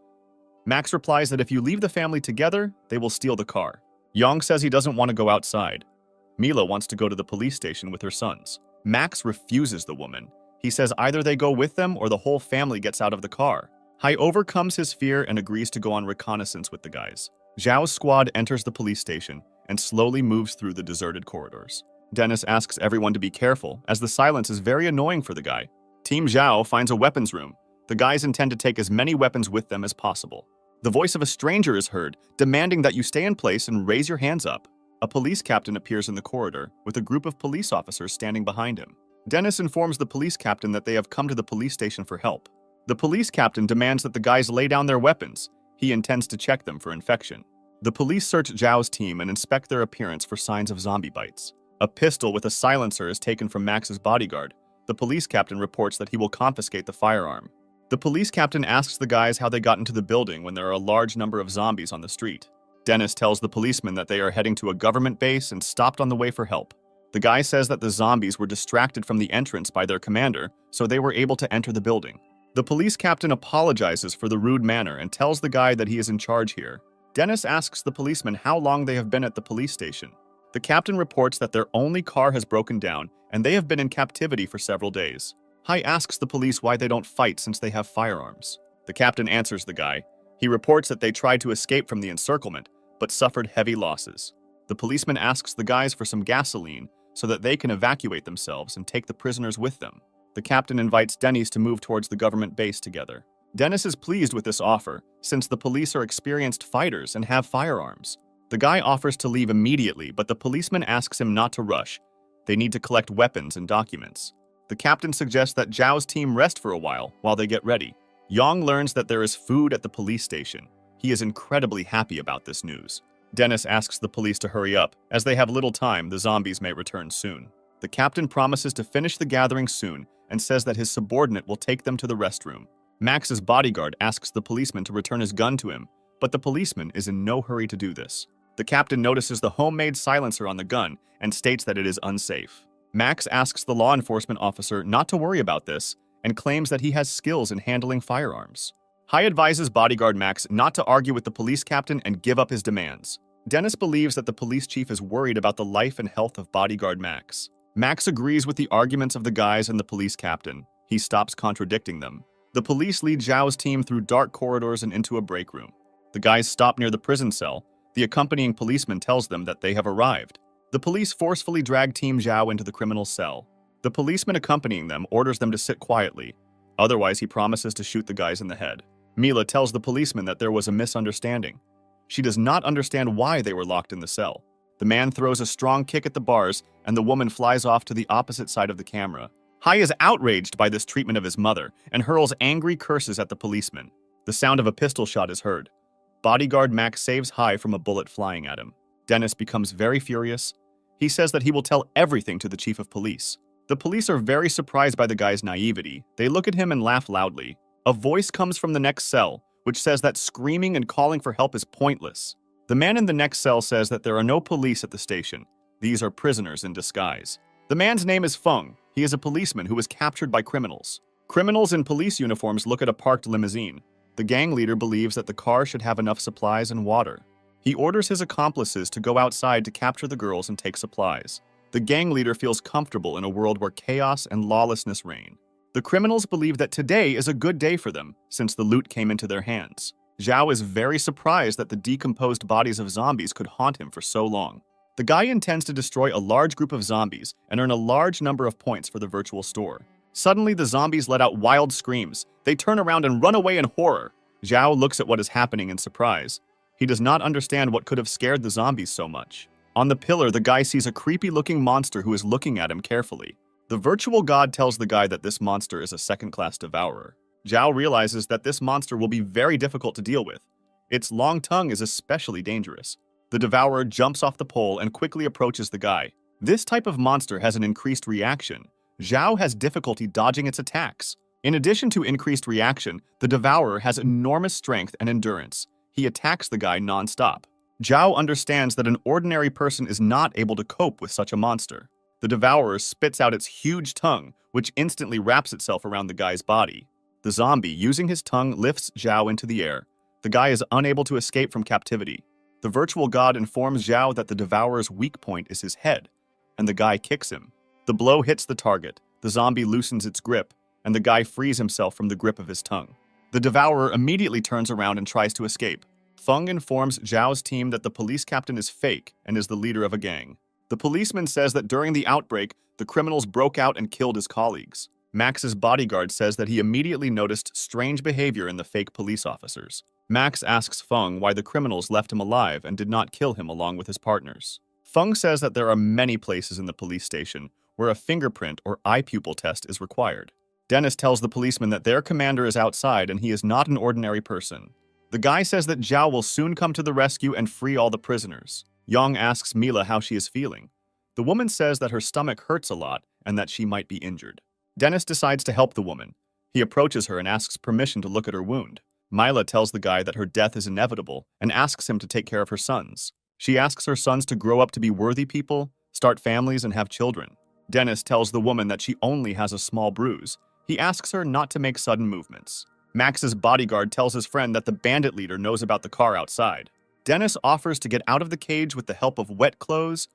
Max replies that if you leave the family together, they will steal the car. Yang says he doesn't want to go outside. Mila wants to go to the police station with her sons. Max refuses the woman. He says either they go with them or the whole family gets out of the car. Hai overcomes his fear and agrees to go on reconnaissance with the guys. Zhao's squad enters the police station and slowly moves through the deserted corridors. Dennis asks everyone to be careful, as the silence is very annoying for the guy. Team Zhao finds a weapons room. The guys intend to take as many weapons with them as possible. The voice of a stranger is heard, demanding that you stay in place and raise your hands up. A police captain appears in the corridor, with a group of police officers standing behind him. Dennis informs the police captain that they have come to the police station for help. The police captain demands that the guys lay down their weapons. He intends to check them for infection. The police search Zhao's team and inspect their appearance for signs of zombie bites. A pistol with a silencer is taken from Max's bodyguard. The police captain reports that he will confiscate the firearm. The police captain asks the guys how they got into the building when there are a large number of zombies on the street. Dennis tells the policeman that they are heading to a government base and stopped on the way for help. The guy says that the zombies were distracted from the entrance by their commander, so they were able to enter the building. The police captain apologizes for the rude manner and tells the guy that he is in charge here. Dennis asks the policeman how long they have been at the police station. The captain reports that their only car has broken down and they have been in captivity for several days. Hai asks the police why they don't fight since they have firearms. The captain answers the guy. He reports that they tried to escape from the encirclement, but suffered heavy losses. The policeman asks the guys for some gasoline so that they can evacuate themselves and take the prisoners with them. The captain invites Dennis to move towards the government base together. Dennis is pleased with this offer, since the police are experienced fighters and have firearms. The guy offers to leave immediately, but the policeman asks him not to rush. They need to collect weapons and documents. The captain suggests that Zhao's team rest for a while they get ready. Yang learns that there is food at the police station. He is incredibly happy about this news. Dennis asks the police to hurry up. As they have little time, the zombies may return soon. The captain promises to finish the gathering soon and says that his subordinate will take them to the restroom. Max's bodyguard asks the policeman to return his gun to him, but the policeman is in no hurry to do this. The captain notices the homemade silencer on the gun and states that it is unsafe. Max asks the law enforcement officer not to worry about this and claims that he has skills in handling firearms. Hai advises bodyguard Max not to argue with the police captain and give up his demands. Dennis believes that the police chief is worried about the life and health of bodyguard Max. Max agrees with the arguments of the guys and the police captain. He stops contradicting them. The police lead Zhao's team through dark corridors and into a break room. The guys stop near the prison cell. The accompanying policeman tells them that they have arrived. The police forcefully drag Team Zhao into the criminal's cell. The policeman accompanying them orders them to sit quietly. Otherwise, he promises to shoot the guys in the head. Mila tells the policeman that there was a misunderstanding. She does not understand why they were locked in the cell. The man throws a strong kick at the bars, and the woman flies off to the opposite side of the camera. Hai is outraged by this treatment of his mother and hurls angry curses at the policeman. The sound of a pistol shot is heard. Bodyguard Max saves Hai from a bullet flying at him. Dennis becomes very furious. He says that he will tell everything to the chief of police. The police are very surprised by the guy's naivety. They look at him and laugh loudly. A voice comes from the next cell, which says that screaming and calling for help is pointless. The man in the next cell says that there are no police at the station. These are prisoners in disguise. The man's name is Feng. He is a policeman who was captured by criminals. Criminals in police uniforms look at a parked limousine. The gang leader believes that the car should have enough supplies and water. He orders his accomplices to go outside to capture the girls and take supplies. The gang leader feels comfortable in a world where chaos and lawlessness reign. The criminals believe that today is a good day for them, since the loot came into their hands. Zhao is very surprised that the decomposed bodies of zombies could haunt him for so long. The guy intends to destroy a large group of zombies and earn a large number of points for the virtual store. Suddenly, the zombies let out wild screams. They turn around and run away in horror. Zhao looks at what is happening in surprise. He does not understand what could have scared the zombies so much. On the pillar, the guy sees a creepy-looking monster who is looking at him carefully. The virtual god tells the guy that this monster is a second-class devourer. Zhao realizes that this monster will be very difficult to deal with. Its long tongue is especially dangerous. The devourer jumps off the pole and quickly approaches the guy. This type of monster has an increased reaction. Zhao has difficulty dodging its attacks. In addition to increased reaction, the devourer has enormous strength and endurance. He attacks the guy non-stop. Zhao understands that an ordinary person is not able to cope with such a monster. The devourer spits out its huge tongue, which instantly wraps itself around the guy's body. The zombie, using his tongue, lifts Zhao into the air. The guy is unable to escape from captivity. The virtual god informs Zhao that the devourer's weak point is his head, and the guy kicks him. The blow hits the target, the zombie loosens its grip, and the guy frees himself from the grip of his tongue. The devourer immediately turns around and tries to escape. Feng informs Zhao's team that the police captain is fake and is the leader of a gang. The policeman says that during the outbreak, the criminals broke out and killed his colleagues. Max's bodyguard says that he immediately noticed strange behavior in the fake police officers. Max asks Feng why the criminals left him alive and did not kill him along with his partners. Feng says that there are many places in the police station where a fingerprint or eye pupil test is required. Dennis tells the policeman that their commander is outside and he is not an ordinary person. The guy says that Zhao will soon come to the rescue and free all the prisoners. Yang asks Mila how she is feeling. The woman says that her stomach hurts a lot and that she might be injured. Dennis decides to help the woman. He approaches her and asks permission to look at her wound. Mila tells the guy that her death is inevitable and asks him to take care of her sons. She asks her sons to grow up to be worthy people, start families, and have children. Dennis tells the woman that she only has a small bruise. He asks her not to make sudden movements. Max's bodyguard tells his friend that the bandit leader knows about the car outside. Dennis offers to get out of the cage with the help of wet clothes.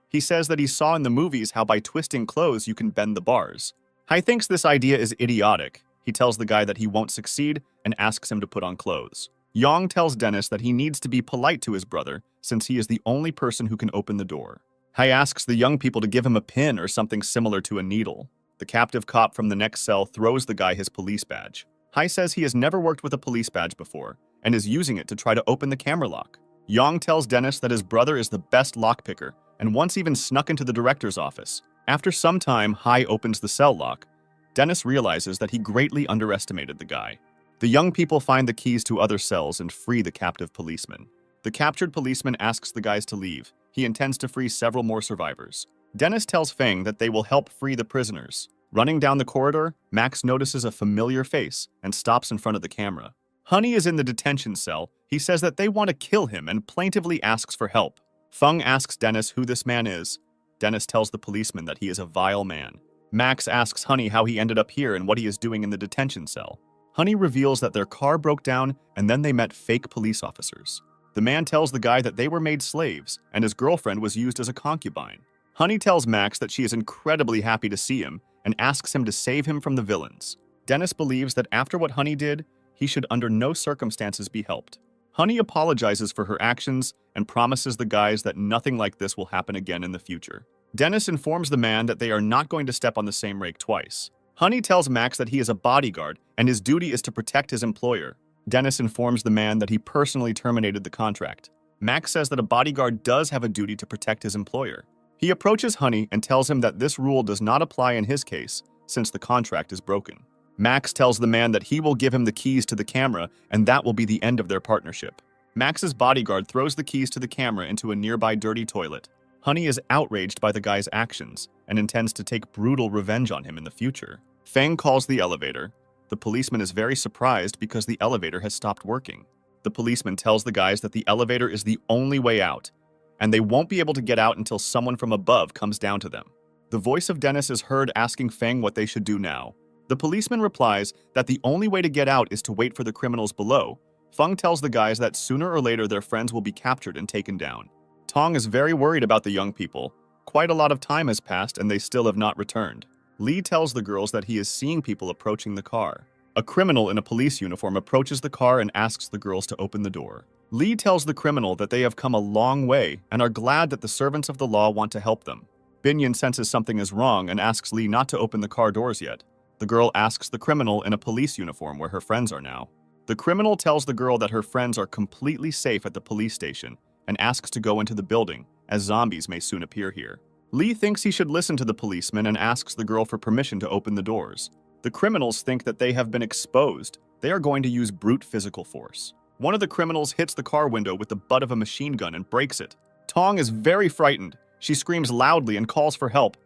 He says that he saw in the movies how by twisting clothes you can bend the bars. Hai thinks this idea is idiotic. He tells the guy that he won't succeed and asks him to put on clothes. Yang tells Dennis that he needs to be polite to his brother since he is the only person who can open the door. Hai asks the young people to give him a pin or something similar to a needle. The captive cop from the next cell throws the guy his police badge. Hai says he has never worked with a police badge before and is using it to try to open the camera lock. Yang tells Dennis that his brother is the best lockpicker and once even snuck into the director's office. After some time, Hai opens the cell lock. Dennis realizes that he greatly underestimated the guy. The young people find the keys to other cells and free the captive policeman. The captured policeman asks the guys to leave. He intends to free several more survivors. Dennis tells Feng that they will help free the prisoners. Running down the corridor, Max notices a familiar face and stops in front of the camera. Honey is in the detention cell. He says that they want to kill him and plaintively asks for help. Feng asks Dennis who this man is. Dennis tells the policeman that he is a vile man. Max asks Honey how he ended up here and what he is doing in the detention cell. Honey reveals that their car broke down and then they met fake police officers. The man tells the guy that they were made slaves and his girlfriend was used as a concubine. Honey tells Max that she is incredibly happy to see him and asks him to save him from the villains. Dennis believes that after what Honey did, he should under no circumstances be helped. Honey apologizes for her actions and promises the guys that nothing like this will happen again in the future. Dennis informs the man that they are not going to step on the same rake twice. Honey tells Max that he is a bodyguard and his duty is to protect his employer. Dennis informs the man that he personally terminated the contract. Max says that a bodyguard does have a duty to protect his employer. He approaches Honey and tells him that this rule does not apply in his case, since the contract is broken. Max tells the man that he will give him the keys to the camera, and that will be the end of their partnership. Max's bodyguard throws the keys to the camera into a nearby dirty toilet. Honey is outraged by the guy's actions and intends to take brutal revenge on him in the future. Feng calls the elevator. The policeman is very surprised because the elevator has stopped working. The policeman tells the guys that the elevator is the only way out, and they won't be able to get out until someone from above comes down to them. The voice of Dennis is heard asking Feng what they should do now. The policeman replies that the only way to get out is to wait for the criminals below. Feng tells the guys that sooner or later their friends will be captured and taken down. Tong is very worried about the young people. Quite a lot of time has passed and they still have not returned. Lee tells the girls that he is seeing people approaching the car. A criminal in a police uniform approaches the car and asks the girls to open the door. Lee tells the criminal that they have come a long way and are glad that the servants of the law want to help them. Binyan senses something is wrong and asks Lee not to open the car doors yet. The girl asks the criminal in a police uniform where her friends are now. The criminal tells the girl that her friends are completely safe at the police station and asks to go into the building, as zombies may soon appear here. Lee thinks he should listen to the policeman and asks the girl for permission to open the doors. The criminals think that they have been exposed. They are going to use brute physical force. One of the criminals hits the car window with the butt of a machine gun and breaks it. Tong is very frightened. She screams loudly and calls for help.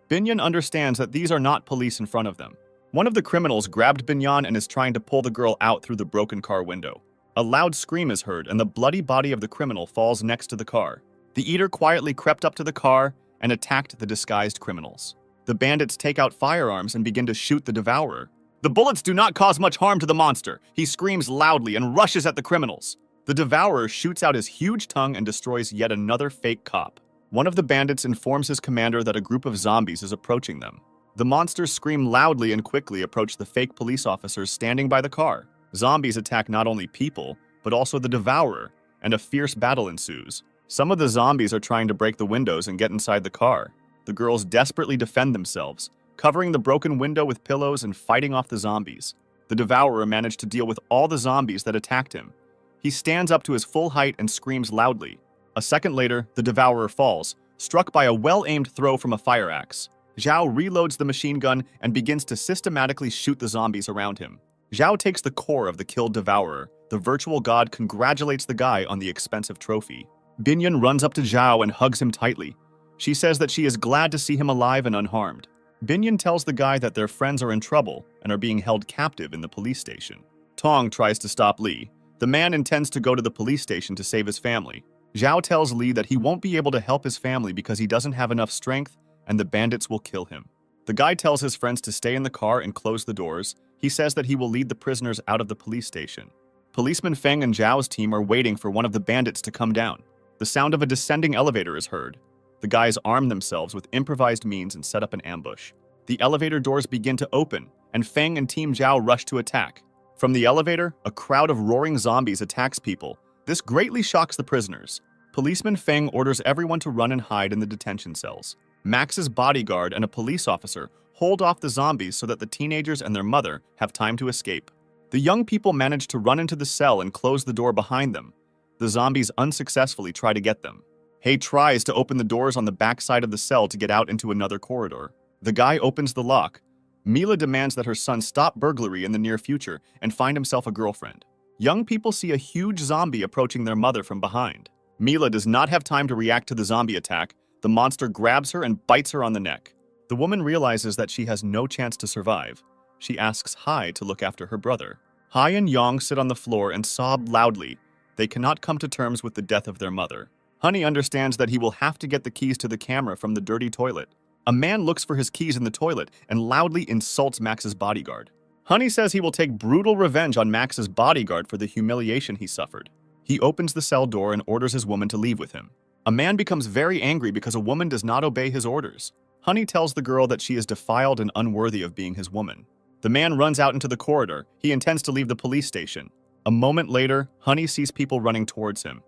Binyan understands that these are not police in front of them. One of the criminals grabbed Binyan and is trying to pull the girl out through the broken car window. A loud scream is heard and the bloody body of the criminal falls next to the car. The eater quietly crept up to the car and attacked the disguised criminals. The bandits take out firearms and begin to shoot the devourer. The bullets do not cause much harm to the monster. He screams loudly and rushes at the criminals. The devourer shoots out his huge tongue and destroys yet another fake cop. One of the bandits informs his commander that a group of zombies is approaching them. The monsters scream loudly and quickly approach the fake police officers standing by the car. Zombies attack not only people, but also the devourer, and a fierce battle ensues. Some of the zombies are trying to break the windows and get inside the car. The girls desperately defend themselves, covering the broken window with pillows and fighting off the zombies. The devourer managed to deal with all the zombies that attacked him. He stands up to his full height and screams loudly. A second later, the devourer falls, struck by a well-aimed throw from a fire axe. Zhao reloads the machine gun and begins to systematically shoot the zombies around him. Zhao takes the core of the killed devourer. The virtual god congratulates the guy on the expensive trophy. Binyan runs up to Zhao and hugs him tightly. She says that she is glad to see him alive and unharmed. Binyan tells the guy that their friends are in trouble and are being held captive in the police station. Tong tries to stop Lee. The man intends to go to the police station to save his family. Zhao tells Lee that he won't be able to help his family because he doesn't have enough strength and the bandits will kill him. The guy tells his friends to stay in the car and close the doors. He says that he will lead the prisoners out of the police station. Policeman Feng and Zhao's team are waiting for one of the bandits to come down. The sound of a descending elevator is heard. The guys arm themselves with improvised means and set up an ambush. The elevator doors begin to open, and Feng and Team Zhao rush to attack. From the elevator, a crowd of roaring zombies attacks people. This greatly shocks the prisoners. Policeman Feng orders everyone to run and hide in the detention cells. Max's bodyguard and a police officer hold off the zombies so that the teenagers and their mother have time to escape. The young people manage to run into the cell and close the door behind them. The zombies unsuccessfully try to get them. Hei tries to open the doors on the backside of the cell to get out into another corridor. The guy opens the lock. Mila demands that her son stop burglary in the near future and find himself a girlfriend. Young people see a huge zombie approaching their mother from behind. Mila does not have time to react to the zombie attack. The monster grabs her and bites her on the neck. The woman realizes that she has no chance to survive. She asks Hai to look after her brother. Hai and Yong sit on the floor and sob loudly. They cannot come to terms with the death of their mother. Honey understands that he will have to get the keys to the camera from the dirty toilet. A man looks for his keys in the toilet and loudly insults Max's bodyguard. Honey says he will take brutal revenge on Max's bodyguard for the humiliation he suffered. He opens the cell door and orders his woman to leave with him. A man becomes very angry because a woman does not obey his orders. Honey tells the girl that she is defiled and unworthy of being his woman. The man runs out into the corridor. He intends to leave the police station. A moment later, Honey sees people running towards him.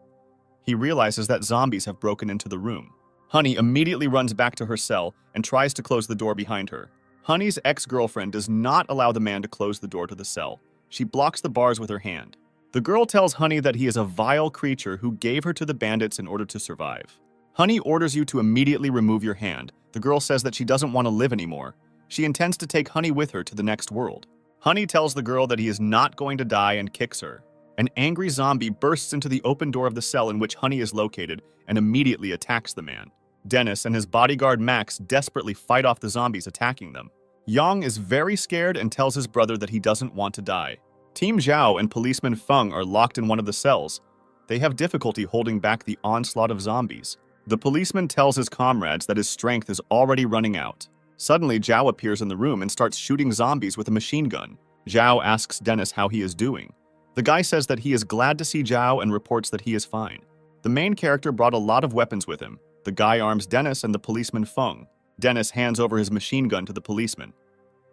He realizes that zombies have broken into the room. Honey immediately runs back to her cell and tries to close the door behind her. Honey's ex-girlfriend does not allow the man to close the door to the cell. She blocks the bars with her hand. The girl tells Honey that he is a vile creature who gave her to the bandits in order to survive. Honey orders you to immediately remove your hand. The girl says that she doesn't want to live anymore. She intends to take Honey with her to the next world. Honey tells the girl that he is not going to die and kicks her. An angry zombie bursts into the open door of the cell in which Honey is located and immediately attacks the man. Dennis and his bodyguard Max desperately fight off the zombies attacking them. Yang is very scared and tells his brother that he doesn't want to die. Team Zhao and policeman Feng are locked in one of the cells. They have difficulty holding back the onslaught of zombies. The policeman tells his comrades that his strength is already running out. Suddenly, Zhao appears in the room and starts shooting zombies with a machine gun. Zhao asks Dennis how he is doing. The guy says that he is glad to see Zhao and reports that he is fine. The main character brought a lot of weapons with him. The guy arms Dennis and the policeman Feng. Dennis hands over his machine gun to the policeman.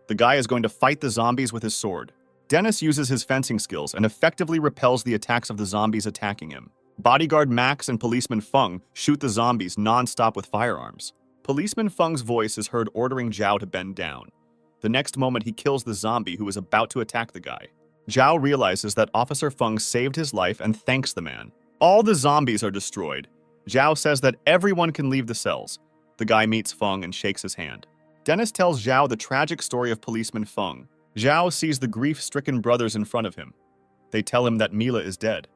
The guy is going to fight the zombies with his sword. Dennis uses his fencing skills and effectively repels the attacks of the zombies attacking him. Bodyguard Max and policeman Feng shoot the zombies non-stop with firearms. Policeman Feng's voice is heard ordering Zhao to bend down. The next moment he kills the zombie who is about to attack the guy. Zhao realizes that Officer Feng saved his life and thanks the man. All the zombies are destroyed. Zhao says that everyone can leave the cells. The guy meets Feng and shakes his hand. Dennis tells Zhao the tragic story of policeman Feng. Zhao sees the grief-stricken brothers in front of him. They tell him that Mila is dead.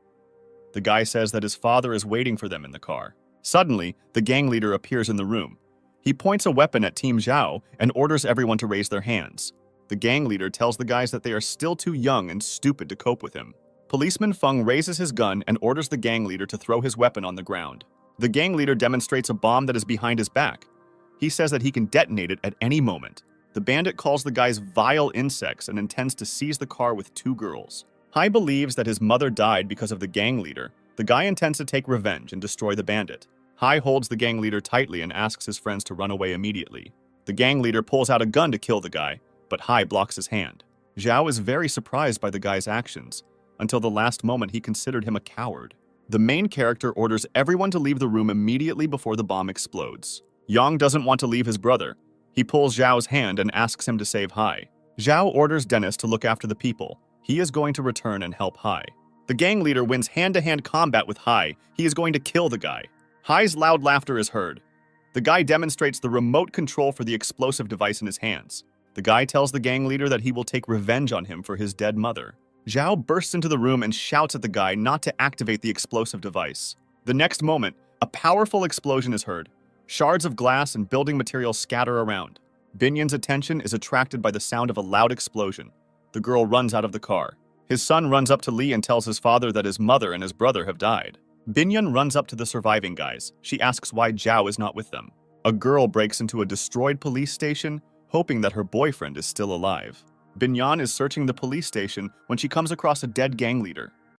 The guy says that his father is waiting for them in the car. Suddenly, the gang leader appears in the room. He points a weapon at Team Zhao and orders everyone to raise their hands. The gang leader tells the guys that they are still too young and stupid to cope with him. Policeman Feng raises his gun and orders the gang leader to throw his weapon on the ground. The gang leader demonstrates a bomb that is behind his back. He says that he can detonate it at any moment. The bandit calls the guys vile insects and intends to seize the car with two girls. Hai believes that his mother died because of the gang leader. The guy intends to take revenge and destroy the bandit. Hai holds the gang leader tightly and asks his friends to run away immediately. The gang leader pulls out a gun to kill the guy, but Hai blocks his hand. Zhao is very surprised by the guy's actions. Until the last moment, he considered him a coward. The main character orders everyone to leave the room immediately before the bomb explodes. Yang doesn't want to leave his brother. He pulls Zhao's hand and asks him to save Hai. Zhao orders Dennis to look after the people. He is going to return and help Hai. The gang leader wins hand-to-hand combat with Hai. He is going to kill the guy. Hai's loud laughter is heard. The guy demonstrates the remote control for the explosive device in his hands. The guy tells the gang leader that he will take revenge on him for his dead mother. Zhao bursts into the room and shouts at the guy not to activate the explosive device. The next moment, a powerful explosion is heard. Shards of glass and building materials scatter around. Binyan's attention is attracted by the sound of a loud explosion. The girl runs out of the car. His son runs up to Lee and tells his father that his mother and his brother have died. Binyan runs up to the surviving guys. She asks why Zhao is not with them. A girl breaks into a destroyed police station, hoping that her boyfriend is still alive. Binyan is searching the police station when she comes across a dead gang leader.